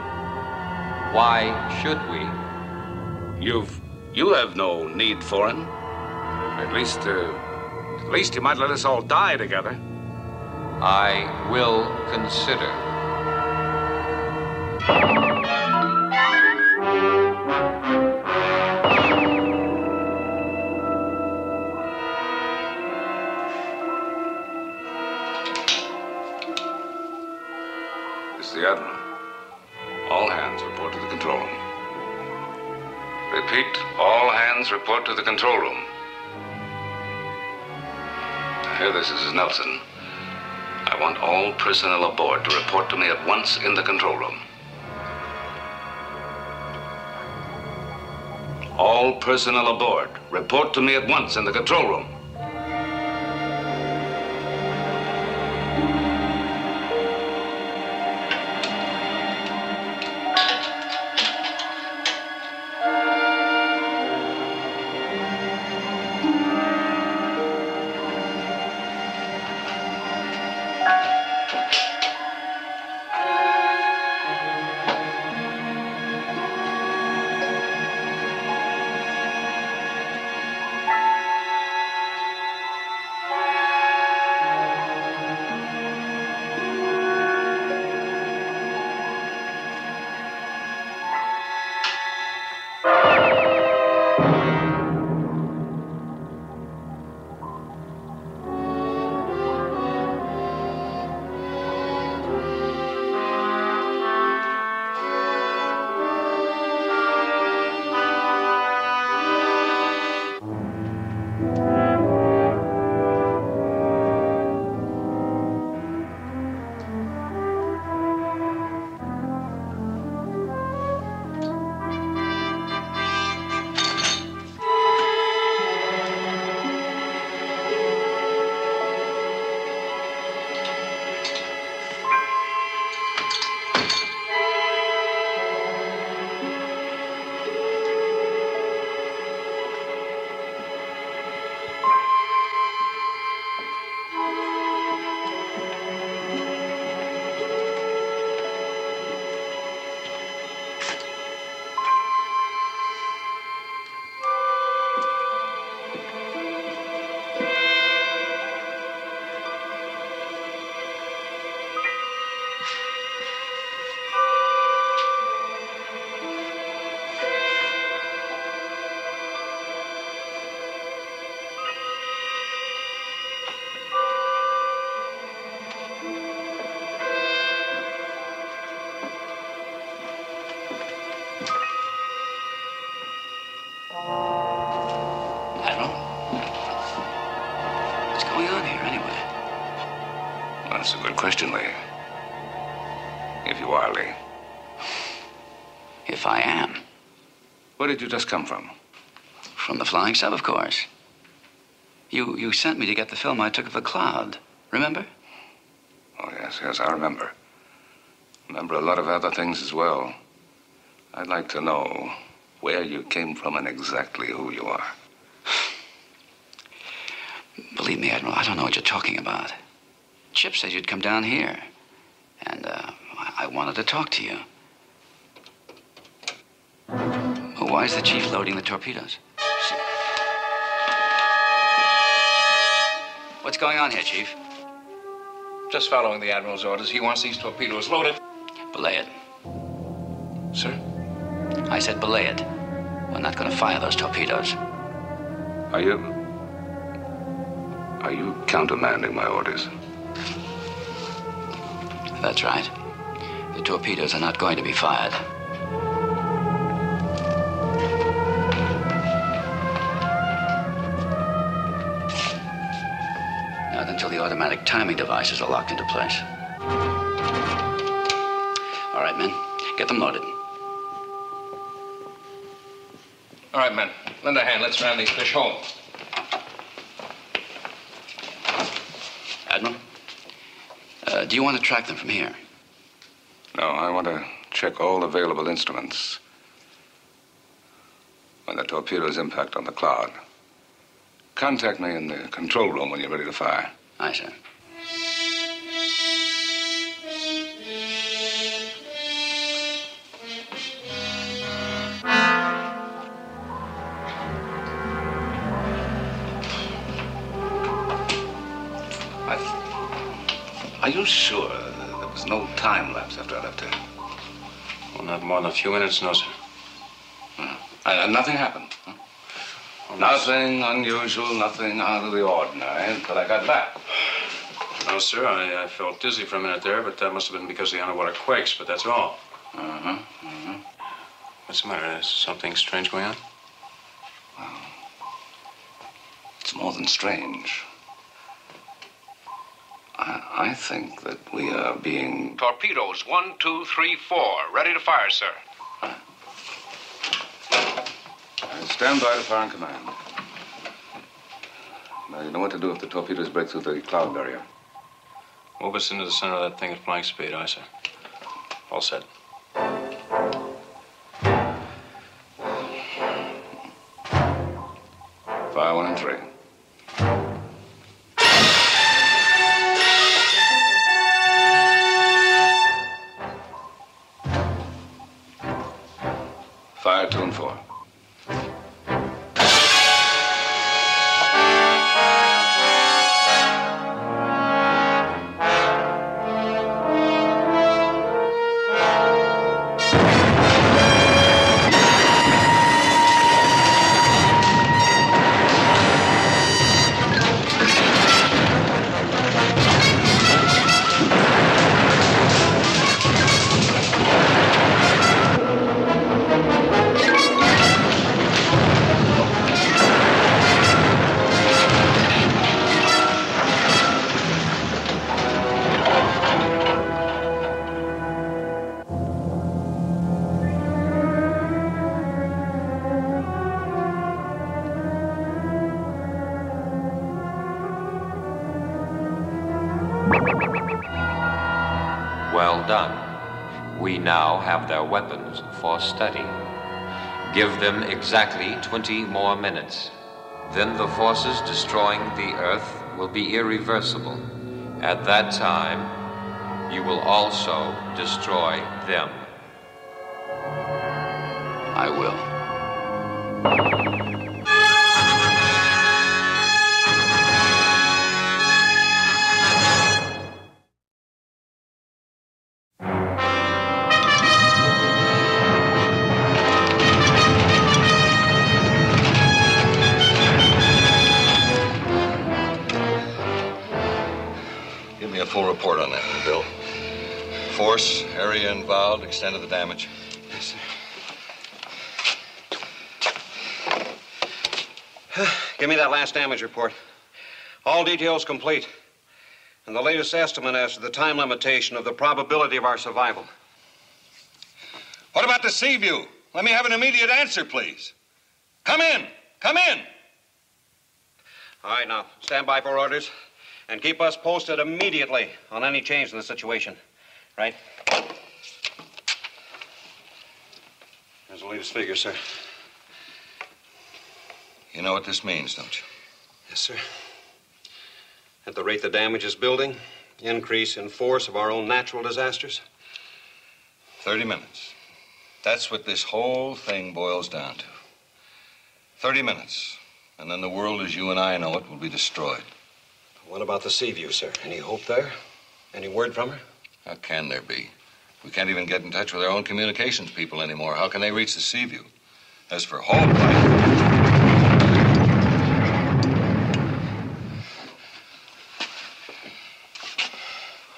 S13: Why should we?
S3: You have no need for him. At least you might let us all die together.
S13: I will consider.
S3: It's the Admiral. hands report to the control room. Repeat, all hands report to the control room. Here, this is Nelson. I want all personnel aboard to report to me at once in the control room. All personnel aboard, report to me at once in the control room. That's a good question, Lee. If you are, Lee.
S4: If I am.
S3: Where did you just come from?
S4: From the flying sub, of course. You sent me to get the film I took of the cloud. Remember?
S3: Oh, yes, I remember. Remember a lot of other things as well. I'd like to know where you came from and exactly who you are.
S4: Believe me, Admiral, I don't know what you're talking about. Chip said you'd come down here. And, I wanted to talk to you. Why is the chief loading the torpedoes? What's going on here, Chief?
S1: Just following the Admiral's orders. He wants these torpedoes loaded.
S4: Belay it.
S1: Sir?
S4: I said belay it. We're not going to fire those torpedoes.
S3: Are you countermanding my orders?
S4: That's right. The torpedoes are not going to be fired. Not until the automatic timing devices are locked into place. All right, men, get them loaded.
S1: All right, men, lend a hand. Let's ram these fish home.
S4: Admiral, do you want to track them from here?
S3: No, I want to check all available instruments. When the torpedoes impact on the cloud, contact me in the control room when you're ready to fire.
S4: Aye, sir.
S3: Are you sure there was no time lapse after I left here?
S11: Well, not more than a few minutes, no, sir.
S3: Nothing happened? Huh?
S11: Well,
S3: Nothing unusual, nothing out of the ordinary until I got back?
S11: No, sir. I felt dizzy for a minute there, but that must have been because of the underwater quakes, but that's all.
S8: What's the matter? Is something strange going on?
S3: Well, it's more than strange. I think that we are being...
S1: Torpedoes, 1, 2, 3, 4. Ready to fire, sir.
S3: Stand by to fire and command. Now, you know what to do if the torpedoes break through the cloud barrier.
S8: Move us into the center of that thing at flying speed, aye, sir. All set.
S3: Fire 1 and 3. Fire 2 and 4.
S13: Well done. We now have their weapons for study. Give them exactly 20 more minutes. Then the forces destroying the Earth will be irreversible. At that time, you will also destroy them.
S4: I will.
S6: Give me a full report on that one, Bill. Force, area involved, extent of the damage.
S12: Yes, sir. Give me that last damage report. All details complete. And the latest estimate as to the time limitation of the probability of our survival.
S6: What about the sea view? Let me have an immediate answer, please. Come in! Come in!
S12: All right, now, stand by for orders. And keep us posted immediately on any change in the situation. Right? There's the latest figure, sir.
S6: You know what this means, don't you?
S12: Yes, sir. At the rate the damage is building, increase in force of our own natural disasters.
S6: 30 minutes. That's what this whole thing boils down to. 30 minutes. And then the world as you and I know it will be destroyed.
S12: What about the sea view, sir? Any hope there? Any word from her?
S6: How can there be? We can't even get in touch with our own communications people anymore. How can they reach the sea view? As for hope,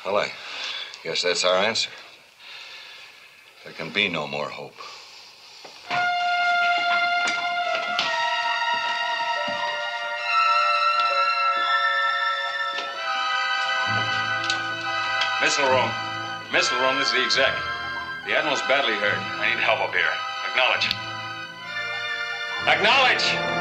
S6: well, I guess that's our answer. There can be no more hope.
S8: Missile room. Missile room, this is the exec. The Admiral's badly hurt. I need help up here. Acknowledge. Acknowledge!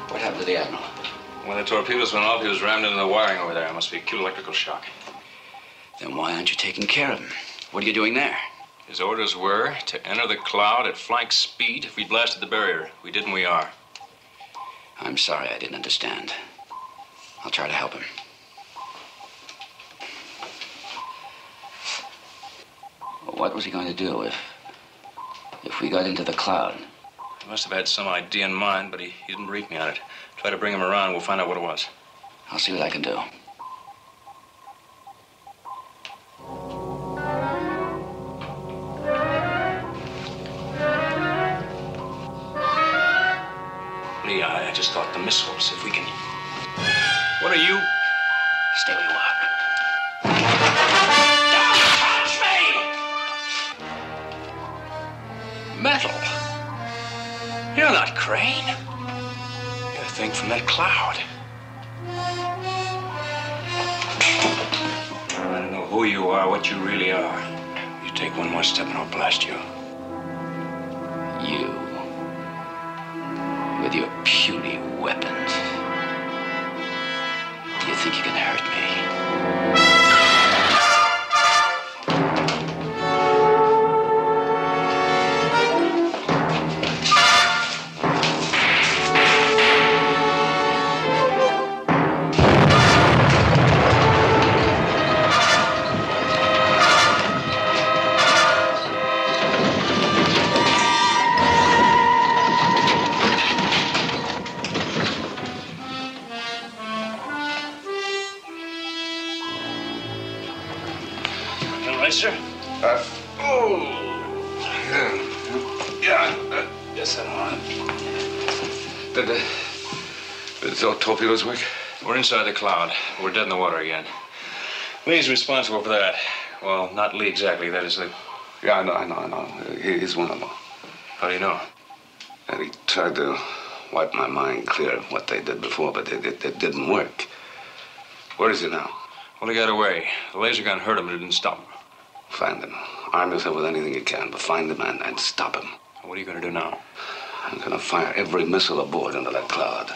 S4: What happened to the Admiral?
S8: When the torpedoes went off, he was rammed into the wiring over there. It must be acute electrical shock.
S4: Then why aren't you taking care of him? What are you doing there?
S9: His orders were to enter the cloud at flank speed if we blasted the barrier. We did, and we are.
S4: I'm sorry I didn't understand. I'll try to help him. What was he going to do if we got into the cloud?
S9: He must have had some idea in mind, but he didn't brief me on it. Try to bring him around. We'll find out what it was.
S4: I'll see what I can do.
S9: Lee, I just thought the missiles, if we can... What are you?
S4: Stay where you are.
S9: Metal. You're not Crane. You're a thing from that cloud. I don't know who you are, what you really are. You take one more step and I'll blast you.
S4: You, with your puny weapons. Do you think you can hurt me?
S9: Sir?
S3: Yes, I'm on. Did those torpedoes work?
S9: We're inside the cloud. We're dead in the water again. Lee's responsible for that. Well, not Lee exactly. That is the...
S3: Yeah, I know. He's one of them.
S9: How do you know?
S3: And he tried to wipe my mind clear of what they did before, but it didn't work. Where is he now?
S9: Well, he got away. The laser gun hurt him, but it didn't stop him.
S3: Find him. Arm yourself with anything you can, but find him and stop him.
S9: What are you going to do now?
S3: I'm going to fire every missile aboard into that cloud.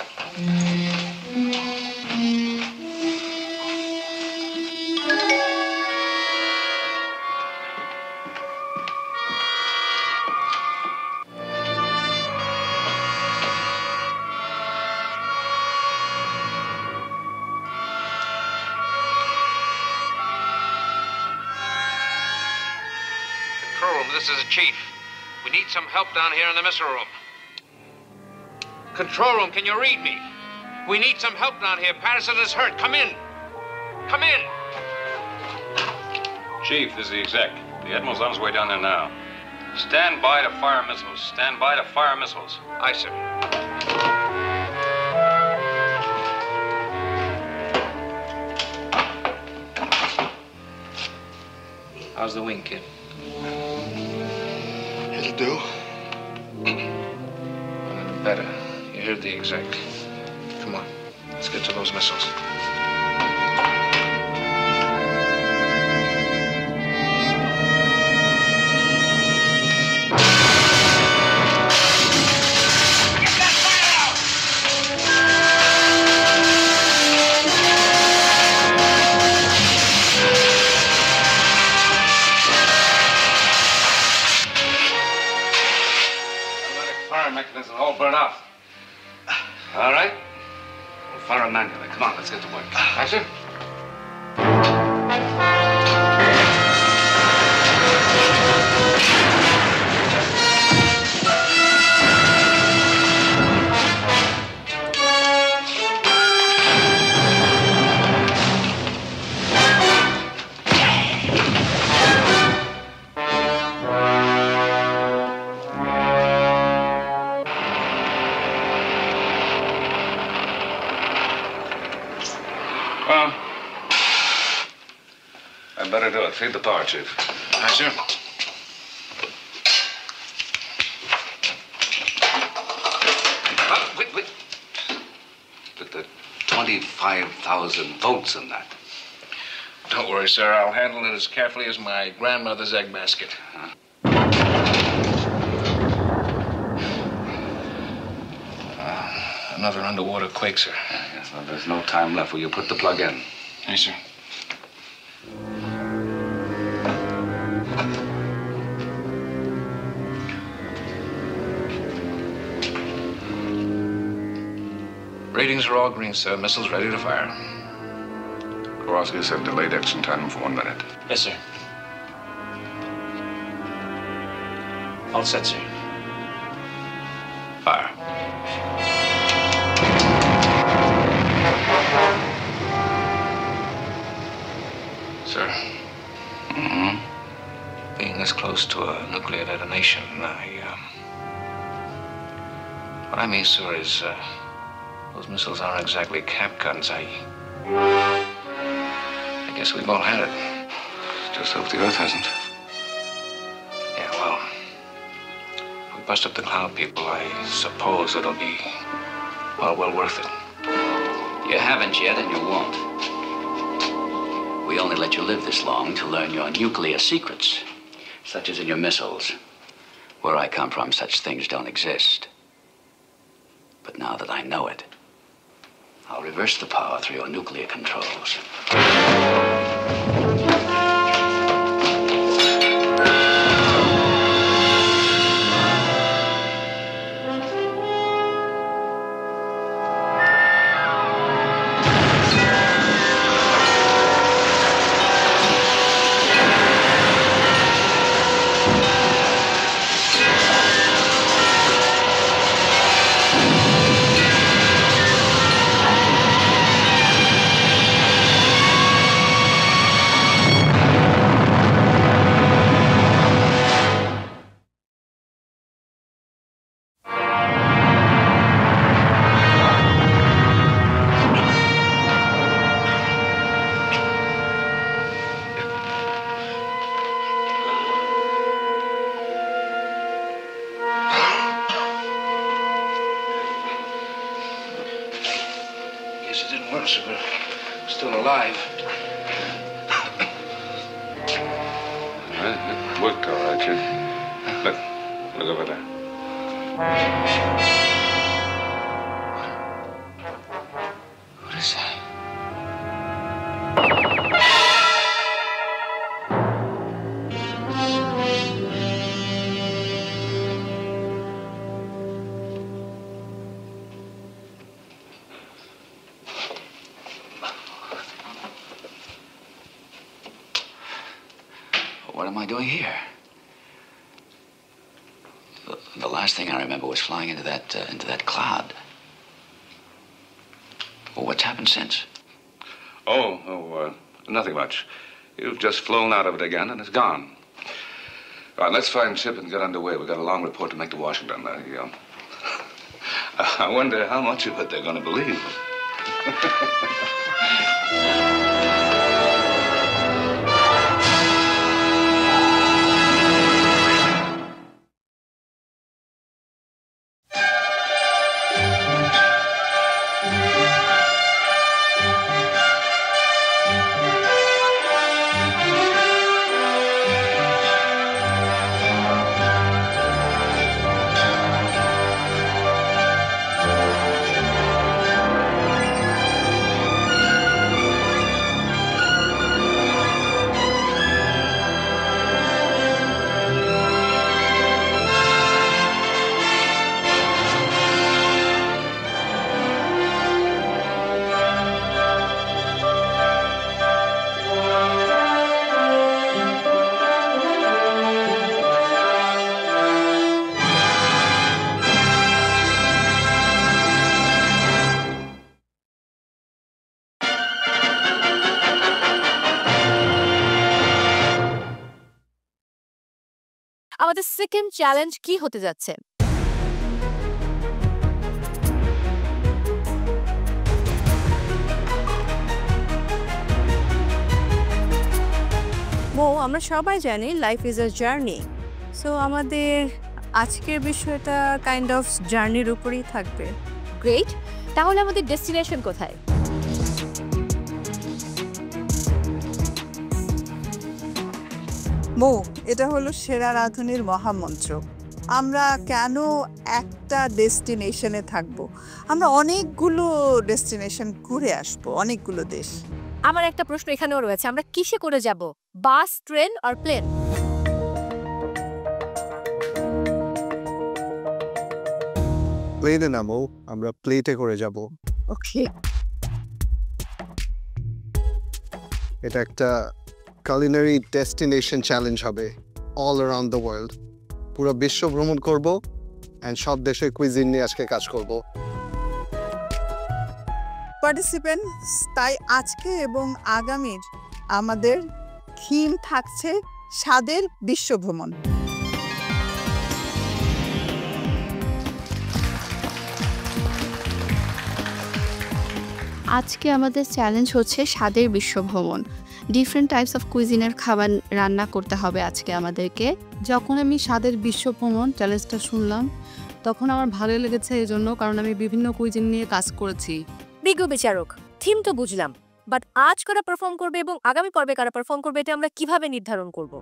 S1: This is the chief. We need some help down here in the missile room. Control room, can you read me? We need some help down here. Patterson is hurt. Come in. Come in.
S9: Chief, this is the exec. The Admiral's on his way down there now. Stand by to fire missiles. Stand by to fire missiles.
S1: Aye, sir. How's the wing, kid?
S7: It'll do.
S1: Better. You heard the exec. Come on. Let's get to those missiles.
S3: Mechanism all burn off. All right? We'll fire manually. Come on, let's get to work. Aye, sir. Better do it. Feed the power, Chief.
S1: Aye, sir.
S3: Wait. But the 25,000 volts in that.
S1: Don't worry, sir. I'll handle it as carefully as my grandmother's egg basket. Another underwater quake, sir.
S3: Yes, well, there's no time left. Will you put the plug in?
S1: Yes, sir. Ratings are all green, sir. Missiles ready to fire.
S3: Kowalski said delayed action time for 1 minute.
S8: Yes, sir. All set, sir.
S1: Fire. Sir.
S3: Mm-hmm.
S1: Being this close to a nuclear detonation, what I mean, sir, is those missiles aren't exactly cap guns. I guess we've all had it.
S3: Just hope the Earth hasn't.
S1: Yeah, well, if we bust up the cloud people, I suppose it'll be, well worth it.
S4: You haven't yet, and you won't. We only let you live this long to learn your nuclear secrets, such as in your missiles. Where I come from, such things don't exist. But now that I know it, I'll reverse the power through your nuclear controls.
S1: Guess it didn't work, sir, but we're still alive.
S3: It worked all right, kid. Look over there.
S1: What is that?
S4: What am I doing here? The last thing I remember was flying into that cloud. Well, what's happened since?
S3: Nothing much. You've just flown out of it again, and it's gone. All right, let's find Chip and get underway. We've got a long report to make to Washington. I wonder how much of it they're going to believe.
S14: আমাদের second challenge কি হতে যাচ্ছে? আমরা সবাই জানি life is a journey, so আমাদের আজকের বিষয়টা কাইন্ড অফ জার্নির উপরেই থাকবে। গ্রেট, তাহলে আমাদের ডেস্টিনেশন কোথায়?
S15: এটা হলো সেরা রাঁধুনির মহামন্ত্র। আমরা কেন একটা ডেস্টিনেশনে থাকব? আমরা অনেকগুলো ডেস্টিনেশন ঘুরে আসবো, অনেকগুলো দেশ।
S14: আমার একটা প্রশ্ন এখানেও রয়েছে, আমরা কিসে করে যাব? বাস, ট্রেন আর প্লেন?
S7: প্লেনে নামো, আমরা প্লেটে করে যাব।
S14: ওকে।
S16: এটা একটা culinary destination চ্যালেঞ্জ হবে অল অ্যারাউন্ড দ্য ওয়ার্ল্ড। পুরো বিশ্ব ভ্রমণ করব অ্যান্ড সব দেশের কুইজিন নিয়ে আজকে কাজ করব।
S15: পার্টিসিপেন্টস, তাই আজকে এবং আগামীর আমাদের থিম থাকছে স্বাদের বিশ্ব ভ্রমণ।
S14: আজকে আমাদের চ্যালেঞ্জ হচ্ছে স্বাদের বিশ্ব ভ্রমণ। ডিফারেন্ট টাইপস অফ কুইজিনের খাবার রান্না করতে হবে আজকে আমাদেরকে।
S17: যখন আমি স্বাদের বিশ্ব ভ্রমণ চ্যালেঞ্জটা শুনলাম তখন আমার ভালো লেগেছে এই জন্য, কারণ আমি বিভিন্ন কুইজিন নিয়ে কাজ করেছি।
S18: বিজ্ঞ বিচারক, থিম তো বুঝলাম, বাট আজ কারা পারফর্ম করবে এবং আগামী পর্বে কারা পারফর্ম করবে এটা আমরা কিভাবে নির্ধারণ করব?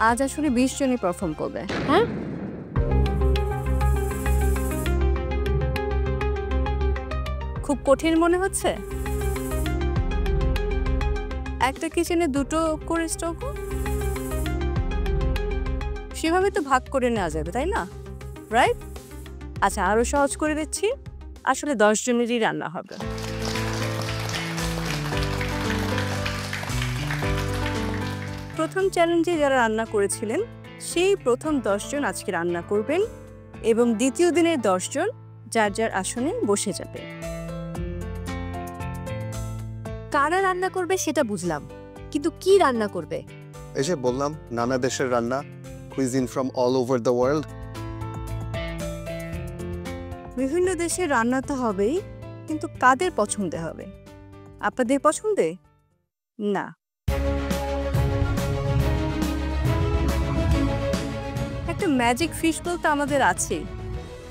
S14: আজ আসলে 20 জনই পারফর্ম করবে।
S18: হ্যাঁ,
S14: খুব কঠিন মনে হচ্ছে। একটা কিচেনে দুটো করে স্টক, সেভাবে তো ভাগ করে নেওয়া যাবে, তাই না? রাইট? আচ্ছা, আরো সহজ করে দিচ্ছি, আসলে 10 জনেরই রান্না হবে। প্রথম চ্যালেঞ্জে যারা রান্না করেছিলেন সেই প্রথম 10 জন আজকে রান্না করবেন এবং দ্বিতীয় দিনের 10 জন যার যার আসনে বসে যাবে।
S18: কারা রান্না করবে সেটা বুঝলাম, কিন্তু কি রান্না করবে?
S16: এই যে বললাম, নানা দেশের রান্না, cuisine from all over the world.
S14: বিভিন্ন দেশের রান্না তো হবেই, কিন্তু কাদের পছন্দে হবে? আপনাদের পছন্দে না? একটা ম্যাজিক ফিশ বোল তো আমাদের আছে।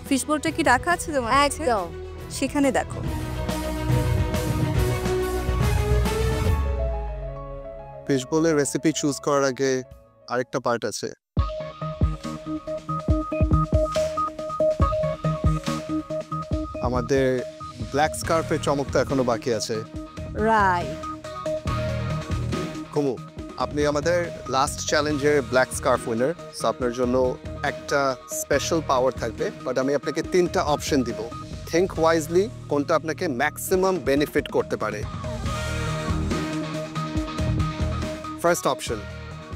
S14: ফিশ বোলটা কি রাখা আছে তোমার কাছে?
S18: একদম,
S14: সেখানে দেখো।
S16: ফিশ বোলের রেসিপি চুজ করার আগে আরেকটা পার্ট আছে। আমাদের ব্ল্যাক স্কার্ফের চমকটা এখনো বাকি আছে।
S14: রাইট।
S16: কুমু, আপনি আমাদের লাস্ট চ্যালেঞ্জের ব্ল্যাক স্কার্ফ উইনার, সো আপনার জন্য একটা স্পেশাল পাওয়ার থাকবে, বাট আমি আপনাকে 3টা অপশন দিব। থিঙ্ক ওয়াইজলি কোনটা আপনাকে ম্যাক্সিমাম বেনিফিট করতে পারে। ফার্স্ট অপশন,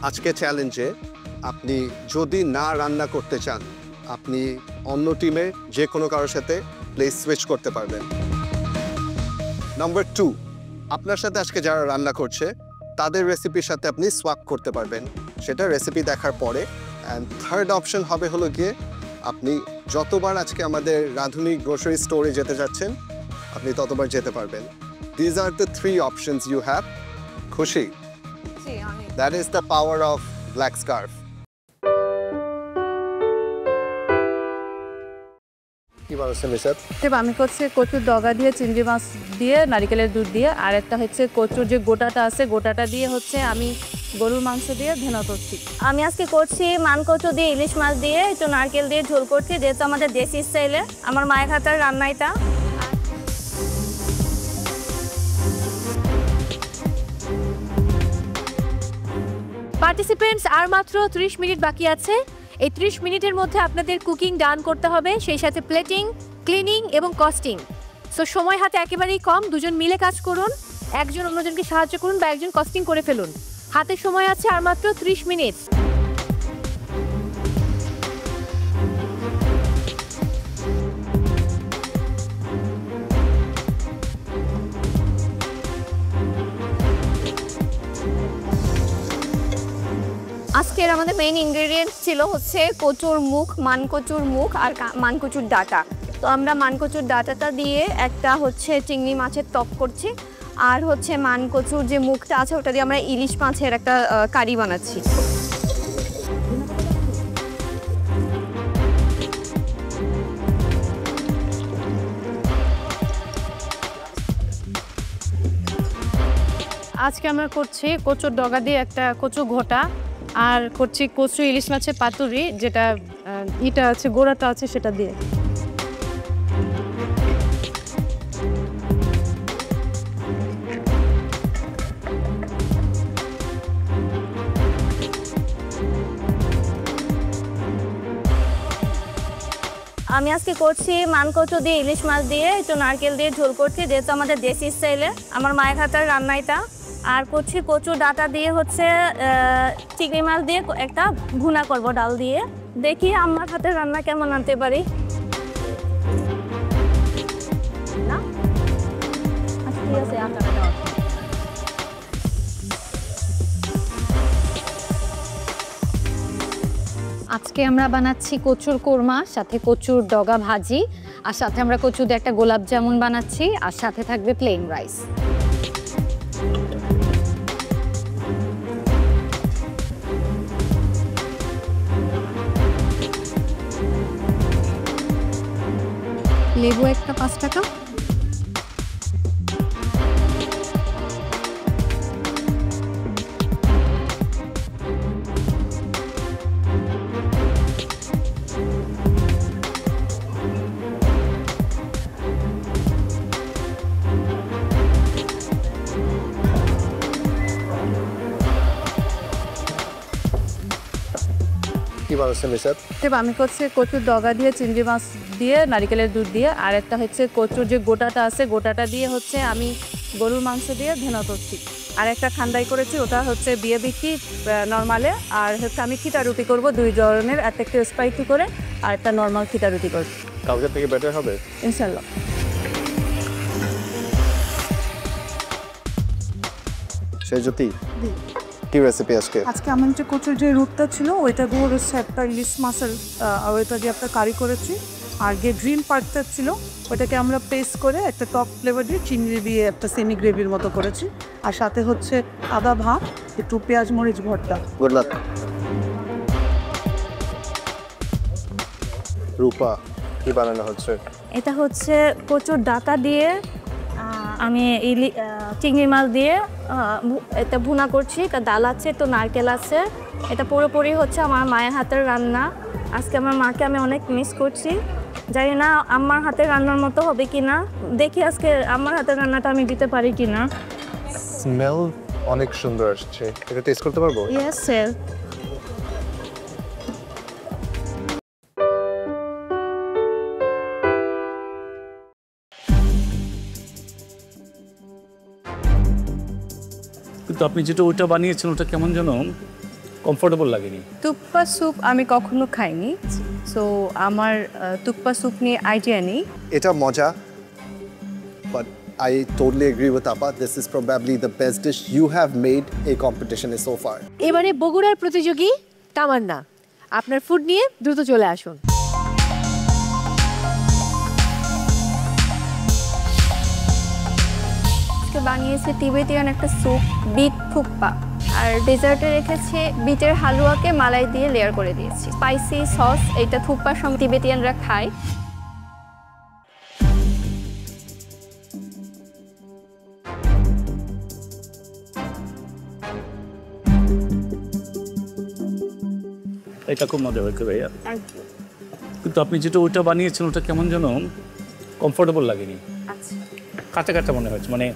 S16: আজকে চ্যালেঞ্জে আপনি যদি না রান্না করতে চান, আপনি অন্য টিমে যে কোনো কারোর সাথে প্লেস সুইচ করতে পারবেন। নাম্বার 2, আপনার সাথে আজকে যারা রান্না করছে তাদের রেসিপির সাথে আপনি সোয়াপ করতে পারবেন, সেটা রেসিপি দেখার পরে। অ্যান্ড থার্ড অপশন হবে হলো গিয়ে, আপনি যতবার আজকে আমাদের রাঁধুনি গ্রোসারি স্টোরে যেতে যাচ্ছেন আপনি ততবার যেতে পারবেন। These are the 3 options you have. খুশি? That is the power of black scarf. কি বলছেন মিসাত?
S17: আমি করছি কচুর ডগা দিয়ে, চিংড়ি মাছ দিয়ে, নারকেলের দুধ দিয়ে, আর একটা হচ্ছে কচুর যে গোটাটা আছে গোটাটা দিয়ে হচ্ছে আমি গরুর মাংস দিয়ে ভেনা করছি।
S19: আমি আজকে করছি মানকচু দিয়ে, ইলিশ মাছ দিয়ে, একটু নারকেল দিয়ে ঝোল করছি, যেহেতু আমাদের দেশি স্টাইলে আমার মায়ের হাতের রান্না এটা।
S18: পার্টিসিপেন্টস, আর মাত্র 30 মিনিট বাকি আছে। এই 30 মিনিটের মধ্যে আপনাদের কুকিং ডান করতে হবে, সেই সাথে প্লেটিং, ক্লিনিং এবং কস্টিং। সো সময় হাতে একেবারেই কম, দুজন মিলে কাজ করুন, একজন অন্যজনকে সাহায্য করুন বা একজন কস্টিং করে ফেলুন। হাতে সময় আছে আর মাত্র 30 মিনিট।
S19: আজকের আমাদের মেইন ইনগ্রেডিয়েন্ট ছিল হচ্ছে কচুর মুখ, মানকচুর মুখ আর মানকচুর ডাঁটা। তো আমরা মানকচুর ডাঁটাটা দিয়ে একটা হচ্ছে চিংড়ি মাছের টক করছি, আর হচ্ছে মানকচুর যে মুখটা আছে ওটা দিয়ে আমরা ইলিশ মাছের একটা কারি বানাচ্ছি।
S17: আজকে আমরা করছি কচুর ডগা দিয়ে একটা কচু ঘোটা, আর করছি কচু ইলিশ মাছের পাতুরি, যেটা ইটা আছে গোড়াটা আছে সেটা দিয়ে।
S19: আমি আজকে করছি মানকচু দিয়ে ইলিশ মাছ দিয়ে একটু নারকেল দিয়ে ঝোল করছি, যেহেতু আমাদের দেশি স্টাইলে আমার মায়ের হাতের রান্না এটা। আর করছি কচুর ডাঁটা দিয়ে হচ্ছে চিংড়ি মাছ দিয়ে একটা ভুনা করব ডাল দিয়ে। দেখি আমার হাতের রান্না কেমন আনতে পারি। না আচ্ছা ঠিক আছে, আপনারা দাও।
S18: আজকে আমরা বানাচ্ছি কচুর কোরমা, সাথে কচুর ডগা ভাজি, আর সাথে আমরা কচু দিয়ে একটা গোলাপ জামুন বানাচ্ছি, আর সাথে থাকবে প্লেন রাইস। লেবু একটা 5 টাকা।
S16: কি বানাচ্ছেন মিসাত?
S17: আমি করছি কচুর ডগা দিয়ে চিংড়ি মাছ দিয়ে নারিকেলের দুধ দিয়ে, আর একটা হচ্ছে কচুর যে গোটাটা আছে গোটাটা দিয়ে হচ্ছে আমি গরুর মাংস দিয়ে ভেনা করছি, আর একটা ঠান্ডাই করেছি, ওটা হচ্ছে বিয়ে বিক্রি নর্মালে, আর হচ্ছে আমি খিতা রুটি করবো 2 ধরনের, একটা একটু স্পাইসি করে আর একটা নর্মাল খিতা রুটি করবো।
S16: কালকে থেকে বেটার হবে
S17: ইনশাল্লাহ।
S16: সেই জ্যোতি কি রেসিপি আজকে?
S20: আজকে আমার যে কচুর যে রুটটা ছিল ওইটা দিয়ে হচ্ছে একটা ইলিশ মাছের ওইটা দিয়ে একটা কারি করেছি, আর যে গ্রিন পার্টটা ছিল ওইটাকে আমরা পেস্ট করে একটা টক ফ্লেভার দিয়ে চিংড়ি দিয়ে একটা সেমি গ্রেভির মতো করেছি, আর সাথে হচ্ছে আদা ভাত, একটু পেঁয়াজ মরিচ ভর্তা।
S16: Good luck. রূপা কি বানানো হচ্ছে?
S19: এটা হচ্ছে কচুর ডাঁটা দিয়ে আমি চিংড়ি মাছ দিয়ে এটা ভুনা করছি। ডাল আছে, তো নারকেল আছে। এটা পুরোপুরি হচ্ছে আমার মায়ের হাতের রান্না। আজকে আমার মাকে আমি অনেক মিস করছি, জানি না আমার হাতের রান্নার মতো হবে কিনা। দেখি আজকে আমার হাতের রান্নাটা আমি দিতে পারি কিনা।
S16: স্মেল অনেক সুন্দর আসছে, এটা টেস্ট করতে পারবো?
S19: Yes sir.
S21: কিন্তু আপনি যেটা ওইটা বানিয়েছেন ওটা কেমন যেন কমফোর্টেবল লাগেনি।
S14: তুপ্পা স্যুপ আমি কখনো খাইনি, সো আমার তুপ্পা স্যুপ নিয়ে আইডিয়া নেই।
S16: এটা মজা, but I totally agree with Appa. This is probably the best dish you have made a competition so far.
S18: এবারে বগুড়ার প্রতিযোগী তামান্না, আপনার ফুড নিয়ে দ্রুত চলে আসুন।
S19: বানিয়েছে তিবেতিয়ান একটা স্যুপ, বিট থুপ্পা, আর ডেজার্টে রেখেছে বিটের হালুয়াকে মালাই দিয়ে লেয়ার করে দিয়েছি। স্পাইসি সস, এইটা থুপ্পার সঙ্গে তিবেতিয়ানরা খায়।
S21: এটা খুব মজা হয়েছে ভাইয়া, কিন্তু আপনি যেটা ওইটা বানিয়েছেন ওটা কেমন যেন কমফোর্টেবল লাগেনি। কাঁচা কাঁচা মনে হচ্ছে, মানে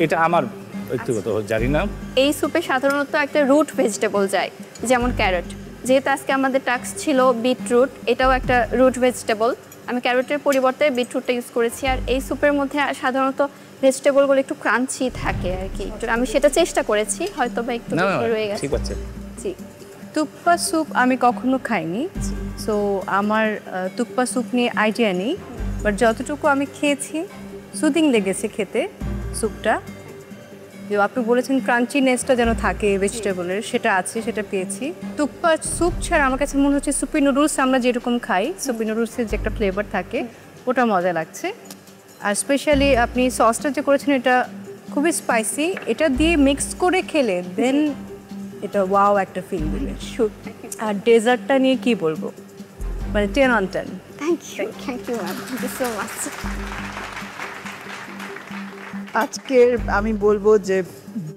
S21: এটা আমার ব্যক্তিগত জানি না।
S19: এই স্যুপে সাধারণত একটা রুট ভেজিটেবল যায়, যেমন ক্যারট। যেহেতু আজকে আমাদের টাস্ক ছিল বিটরুট, এটাও একটা রুট ভেজিটেবল। আমি ক্যারটের পরিবর্তে বিটরুটটা ইউজ করেছি। আর এই স্যুপের মধ্যে সাধারণত ভেজিটেবলগুলো একটু ক্রাঞ্চি থাকে আর কি, আমি সেটা চেষ্টা করেছি, হয়তো বা একটু রয়ে গেছে।
S21: ঠিক আছে।
S19: জি,
S14: তুপ্পা স্যুপ আমি কখনো খাইনি, সো আমার তুপ্পা স্যুপ নিয়ে আইডিয়া নেই, বাট যতটুকু আমি খেয়েছি সুদিং লেগেছে খেতে স্যুপটা। যে আপনি বলেছেন ক্রাঞ্চিনেসটা যেন থাকে ভেজিটেবলের, সেটা আছে, সেটা পেয়েছি। তুপ্পা স্যুপ ছাড়া আমার কাছে মনে হচ্ছে সুপি নুডলস আমরা যেরকম খাই, সুপি নুডলসের যে একটা ফ্লেভার থাকে ওটা মজা লাগছে। আর স্পেশালি আপনি সসটা যে করেছেন এটা খুবই স্পাইসি, এটা দিয়ে মিক্স করে খেলে দেন এটা ওয়াও একটা ফিল দিলে। আর ডেজার্টটা নিয়ে কি বলবো, মানে 10 on 10।
S19: Thank you ma'am, thank you so much.
S15: আজকের আমি বলবো যে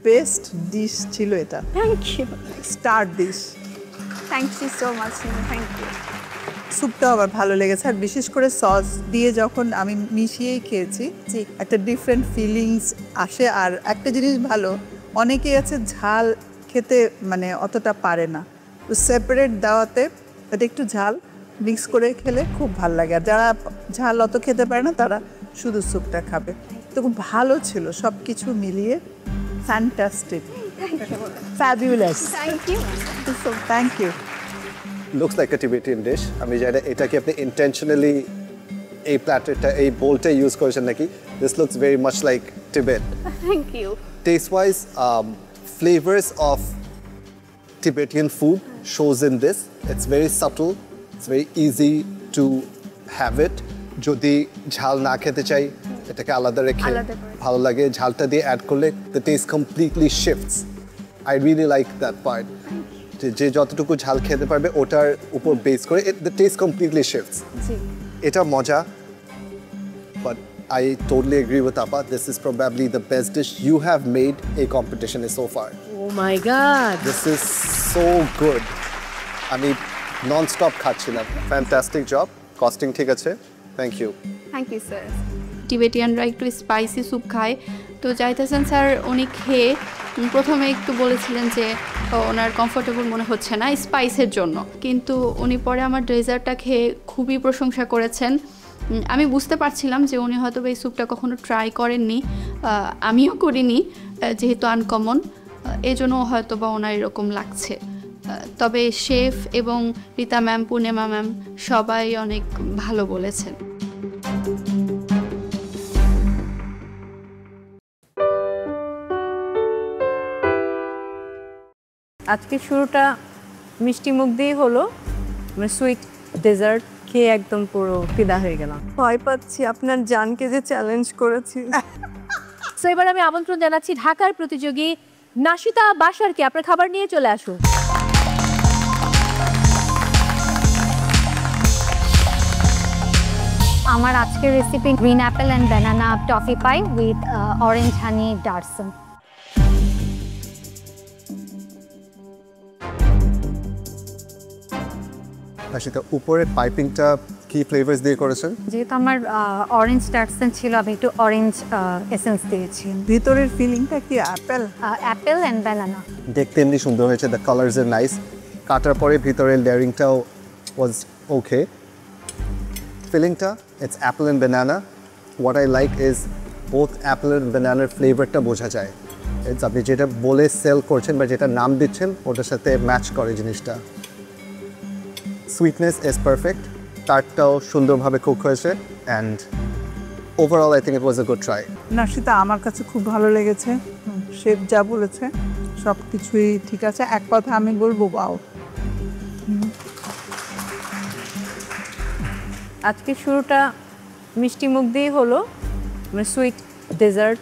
S15: বেস্ট ডিশ ছিল এটা।
S19: Thank you.
S15: Star dish.
S19: Thank you so much, thank you.
S15: স্যুপটাও আবার ভালো লেগেছে, আর বিশেষ করে সস দিয়ে যখন আমি মিশিয়েই খেয়েছি একটা ডিফারেন্ট ফিলিংস আসে। আর একটা জিনিস ভালো, অনেকেই আছে ঝাল খেতে মানে অতটা পারে না, তো সেপারেট দেওয়াতে এটা একটু ঝাল মিক্স করে খেলে খুব ভালো লাগে। আর যারা ঝাল অত খেতে পারে না তারা শুধু স্যুপটা খাবে। তো খুব ভালো ছিল সব কিছু মিলিয়ে, fantastic, fabulous.
S19: Thank you.
S15: So thank you.
S16: Looks like a Tibetan dish. আমি জানি এটাকে আপনি ইন্টেনশনালি এই প্ল্যাটারটা এই বোলটা ইউজ করেছেন নাকি? This looks very much like Tibet.
S19: Thank you.
S16: Taste wise, flavors of Tibetan food shows in this. It's very subtle, it's very easy to have it. যদি ঝাল না খেতে চাই এটাকে আলাদা রেখে ভালো লাগে, ঝালটা দিয়ে অ্যাড করলে the taste completely shifts. I really like that part. যে যতটুকু ঝাল খেতে পারবে ওটার উপর বেস করে the taste completely shifts. এটা মজা, but I totally agree with Appa. This is probably the best dish you have made a competition so far.
S17: Oh my God.
S16: This is so good. I mean, non-stop খাচ্ছিলাম. Fantastic job. Costing ঠিক আছে. Thank you.
S19: Thank you sir.
S10: টিবেটিয়ানরা একটু spicy soup খায়, তো Zahid sir উনি খেয়ে প্রথমে একটু বলেছিলেন যে ওনার কমফোর্টেবল মনে হচ্ছে না স্পাইসের জন্য, কিন্তু উনি পরে আমার ডেজার্টটা খেয়ে খুবই প্রশংসা করেছেন। আমি বুঝতে পারছিলাম যে উনি হয়তো এই স্যুপটা কখনো ট্রাই করেননি, আমিও করিনি যেহেতু আনকমন, এই জন্য হয়তো বা ওনার এরকম লাগছে। তবে শেফ এবং রীতা ম্যাম, পূর্ণিমা ম্যাম সবাই অনেক ভালো বলেছেন।
S14: আজকে শুরুটা মিষ্টি মুখ দিয়ে হলো, মানে সুইট ডেজার্ট খেয়ে একদম পুরো ফিদা হয়ে গেলাম।
S15: ভয় পাচ্ছি আপনার জানকে যে চ্যালেঞ্জ করেছি।
S18: সো এবার আমি আমন্ত্রণ জানাচ্ছি ঢাকার প্রতিযোগী নাশিতা বাশারকে, আপনার খাবার নিয়ে চলে আসুন।
S19: আমার আজকের recipe green apple and banana toffee pie with orange honey ডার্সন।
S16: আশিকা, উপরের পাইপিংটা কি ফ্লেভারস দিয়ে করেছেন?
S19: যেহেতু আমার অরেঞ্জ ডার্সন ছিল, আমি একটু অরেঞ্জ এসেন্স দিয়েছি।
S15: ভিতরের ফিলিংটা কি অ্যাপেল?
S19: Apple and banana.
S16: দেখতে এমনি সুন্দর হয়েছে, দ্য কালার্স আর নাইস। কাটার পরে ভিতরের লেয়ারিংটাও ওয়াজ ওকে। ফিলিংটা it's apple and banana. What I like is both apple and ব্যানানার ফ্লেভারটা বোঝা যায়। ইটস আপনি যেটা বলে সেল করছেন বা যেটা নাম দিচ্ছেন ওটার সাথে ম্যাচ করে জিনিসটা। সুইটনেস ইজ পারফেক্ট, টার্টটাও সুন্দরভাবে কুক হয়েছে, and overall I think it was a good try.
S15: নাশিতা, আমার কাছে খুব ভালো লেগেছে, শেফ যা বলেছে সব কিছুই ঠিক আছে। এক কথা আমি বলবো ওয়াও।
S14: আজকে শুরুটা মিষ্টি মুখ দিয়ে হলো, মানে সুইট ডেজার্ট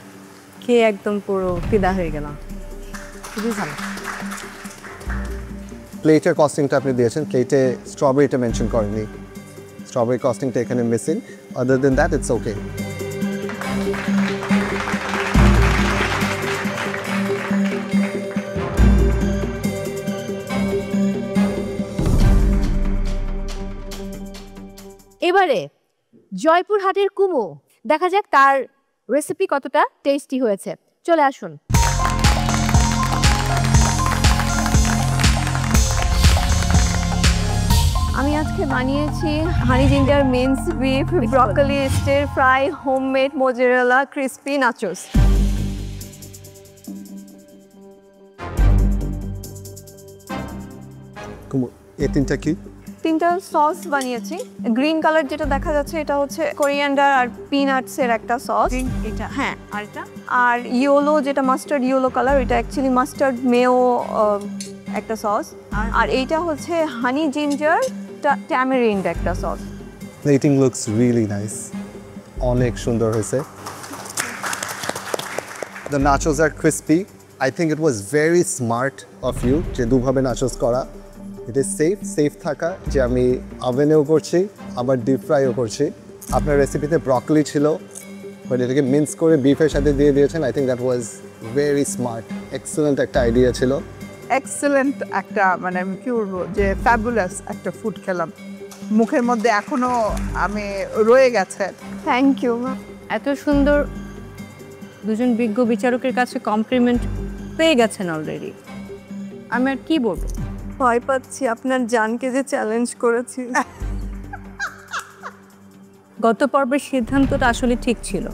S14: খেয়ে একদম পুরো ফিদা হয়ে গেলাম, খুবই ভালো।
S16: প্লেটের কস্টিংটা আপনি দিয়েছেন, প্লেটে স্ট্রবেরিটা মেনশন করেননি। স্ট্রবেরি কস্টিংটা এখানে missing, other than that it's okay.
S18: এবারে জয়পুরহাটের কুমু, দেখা যাক তার রেসিপি কতটা টেস্টি হয়েছে। চলে আসুন।
S19: আমি আজকে বানিয়েছি honey ginger mince beef, broccoli stir fry, homemade mozzarella crispy nachos.
S16: এই তিনটা কি?
S19: তিনটা সস বানিয়েছি। গ্রিন কালার যেটা দেখা যাচ্ছে এটা হচ্ছে কোরিয়ান্ডার আর পিনাটসের একটা সস।
S15: এটা
S19: হ্যাঁ, আর ইয়েলো যেটা মাস্টার্ড ইয়েলো কালার, এটা অ্যাকচুয়ালি মাস্টার্ড মেও একটা সস। আর এইটা হচ্ছে হানি জিঞ্জার ট্যামারিন্ড একটা sauce.
S16: Plating looks really nice, অনেক সুন্দর হয়েছে। The nachos are crispy. I think it was very smart of you যে দুভাবে নাচোস করা। ইট ইজ সেফ থাকা যে আমি ওভেনেও করছি আবার ডিপ ফ্রাইও করছি। আপনার রেসিপিতে ব্রকলি ছিল, বাট এটাকে মিন্স করে বিফের সাথে দিয়ে দিয়েছেন। I think that was very smart, excellent একটা আইডিয়া ছিল।
S15: এক্সেলেন্ট একটা, মানে আমি কি বলবো যে ফ্যাবুলাস একটা ফুড খেলাম, মুখের মধ্যে এখনো আমি রয়ে গেছে।
S19: Thank you.
S14: এত সুন্দর দুজন বিজ্ঞ বিচারকের কাছে কমপ্লিমেন্ট পেয়ে গেছেন অলরেডি, আমি আর কি বলবো।
S15: ভয় পাচ্ছি আপনার জানকে যে চ্যালেঞ্জ করেছি।
S14: গত পর্বের সিদ্ধান্তটা আসলে ঠিক ছিল।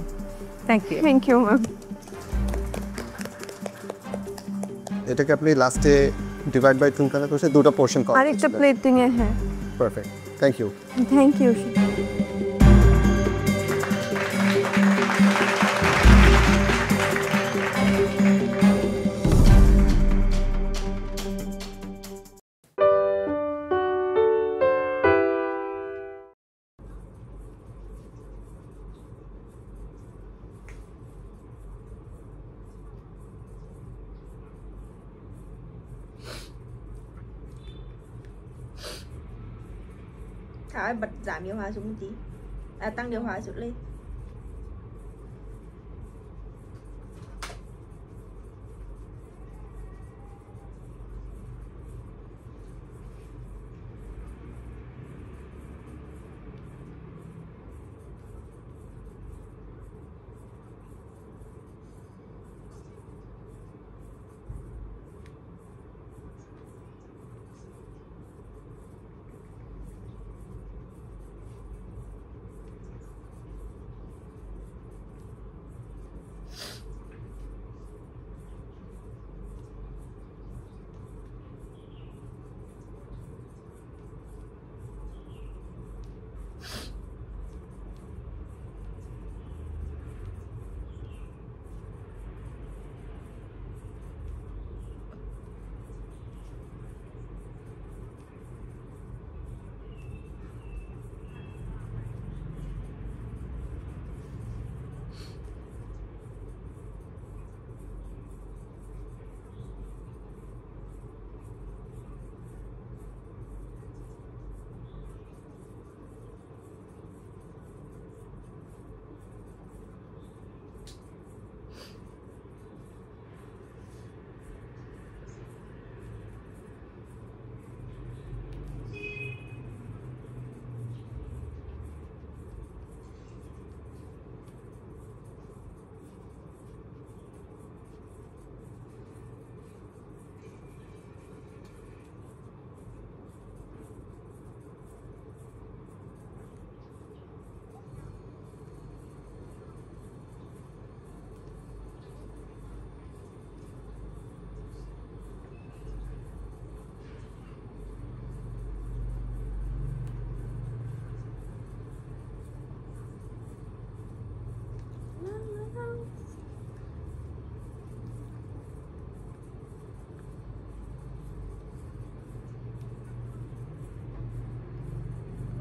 S14: Thank you ma'am.
S16: এটাকে আপনি লাস্টে ডিভাইড বাই 2 করে দুটো পোরশন করেন।
S19: আরেকটা প্লেটিং এ হ্যাঁ।
S16: Perfect, thank you.
S19: Thank you.
S5: Thảo ơi, bật giảm điều hòa xuống một tí. Tăng điều hòa xuống lên.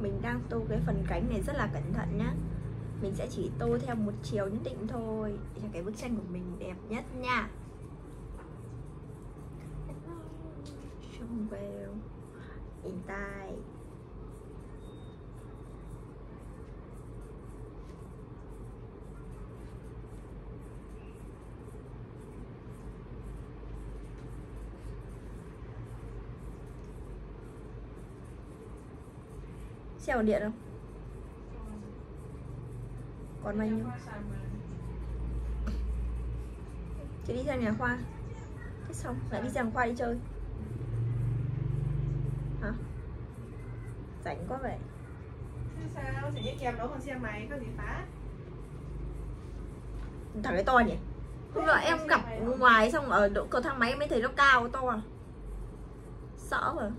S5: Mình đang tô cái phần cánh này rất là cẩn thận nhá. Mình sẽ chỉ tô theo một chiều nhất định thôi để cho cái bức tranh của mình đẹp nhất nha. Trông vào in tai. Xe còn điện không? Còn bao nhiêu? Chị đi sang nhà Khoa. Thế xong lại đi sang Khoa đi chơi. Hả? Rảnh quá vậy.
S22: Sao? Sẽ đi kèm đó bằng xe máy có gì phá?
S5: Thằng cái to nhỉ? Hôm nọ em gặp ngoài xong ở độ cầu thang máy em mới thấy nó cao to à. Sợ rồi.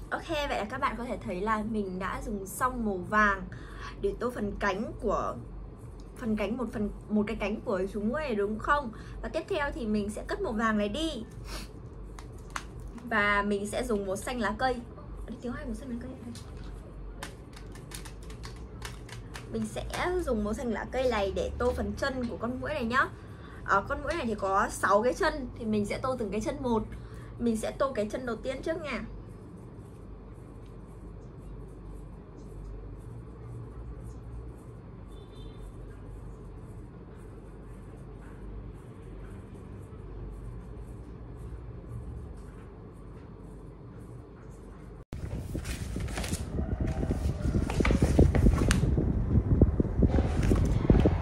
S5: Ok, vậy là các bạn có thể thấy là mình đã dùng xong màu vàng để tô phần cánh của một cái cánh của chú muỗi này đúng không? Và tiếp theo thì mình sẽ cất màu vàng này đi. Và mình sẽ dùng màu xanh lá cây. thiếu 2 màu xanh lá cây. Mình sẽ dùng màu xanh lá cây này để tô phần chân của con muỗi này nhá. Con muỗi này thì có 6 cái chân, thì mình sẽ tô từng cái chân một. Mình sẽ tô cái chân đầu tiên trước nha.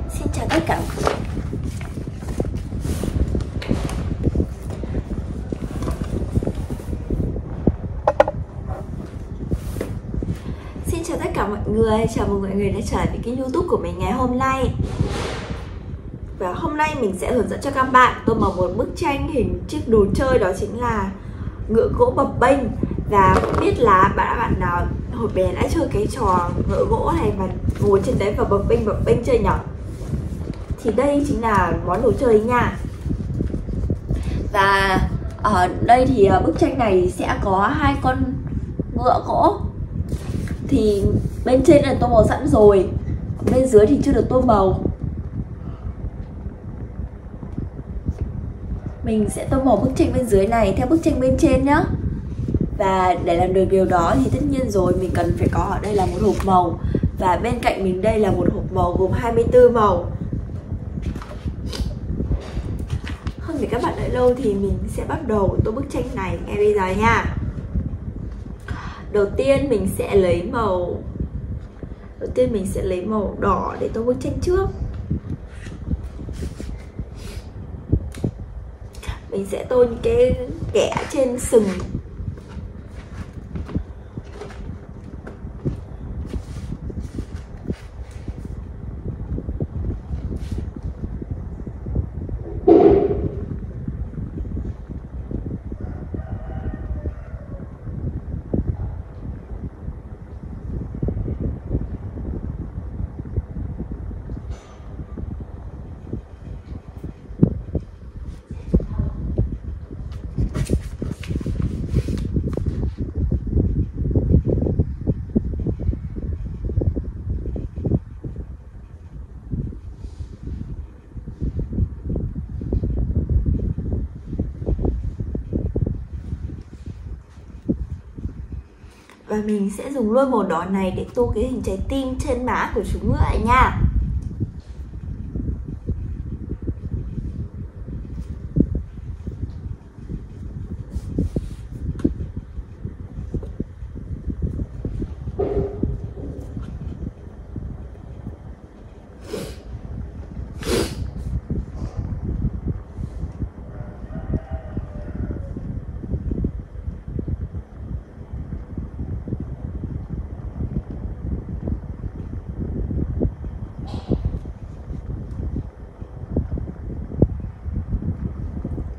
S5: Xin chào tất cả. Xin chào tất cả mọi người, chào mừng mọi người đã trở lại với kênh YouTube của mình ngày hôm nay. Và hôm nay mình sẽ hướng dẫn cho các bạn tô màu một bức tranh hình chiếc đồ chơi, đó chính là ngựa gỗ bập bênh. Và không biết là bạn nào hồi bé đã chơi cái trò ngựa gỗ này và ngồi trên đấy và bập bênh chơi nhỉ? Thì đây chính là món đồ chơi nha. Và ở đây thì bức tranh này sẽ có 2 con ngựa gỗ. Thì bên trên là tô màu sẵn rồi, bên dưới thì chưa được tô màu. Mình sẽ tô màu bức tranh bên dưới này theo bức tranh bên trên nhá. Và để làm được điều đó thì tất nhiên rồi mình cần phải có ở đây là một hộp màu. Và bên cạnh mình đây là một hộp màu gồm 24 màu. Không để các bạn đợi lâu thì mình sẽ bắt đầu tô bức tranh này ngay bây giờ nha. Đầu tiên mình sẽ lấy màu đỏ để tô bức tranh trước. Mình sẽ tô những cái kẽ trên sừng. Và mình sẽ dùng luôn màu đỏ này để tô cái hình trái tim trên má của chú ngựa nha.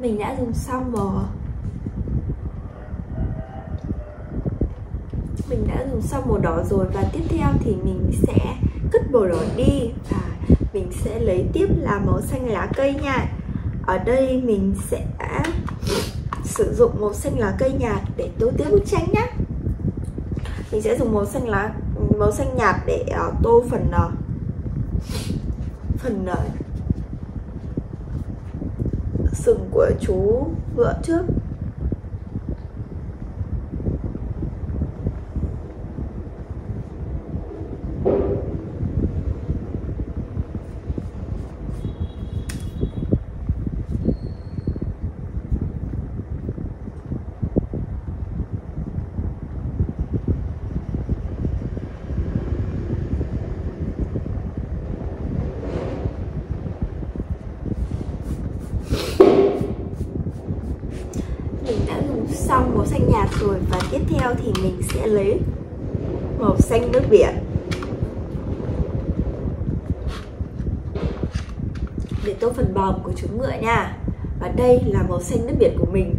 S5: Mình đã dùng xong màu đỏ rồi. Và tiếp theo thì mình sẽ cất màu đỏ đi và mình sẽ lấy tiếp là màu xanh lá cây nha. Ở đây mình sẽ sử dụng màu xanh lá cây nhạt để tô tiếp bức tranh nhé. Mình sẽ dùng màu xanh nhạt để tô phần sừng của chú ngựa trước. Xong màu xanh nhạt rồi và tiếp theo thì mình sẽ lấy màu xanh nước biển để tô phần bờm của chú ngựa nha. Và đây là màu xanh nước biển của mình.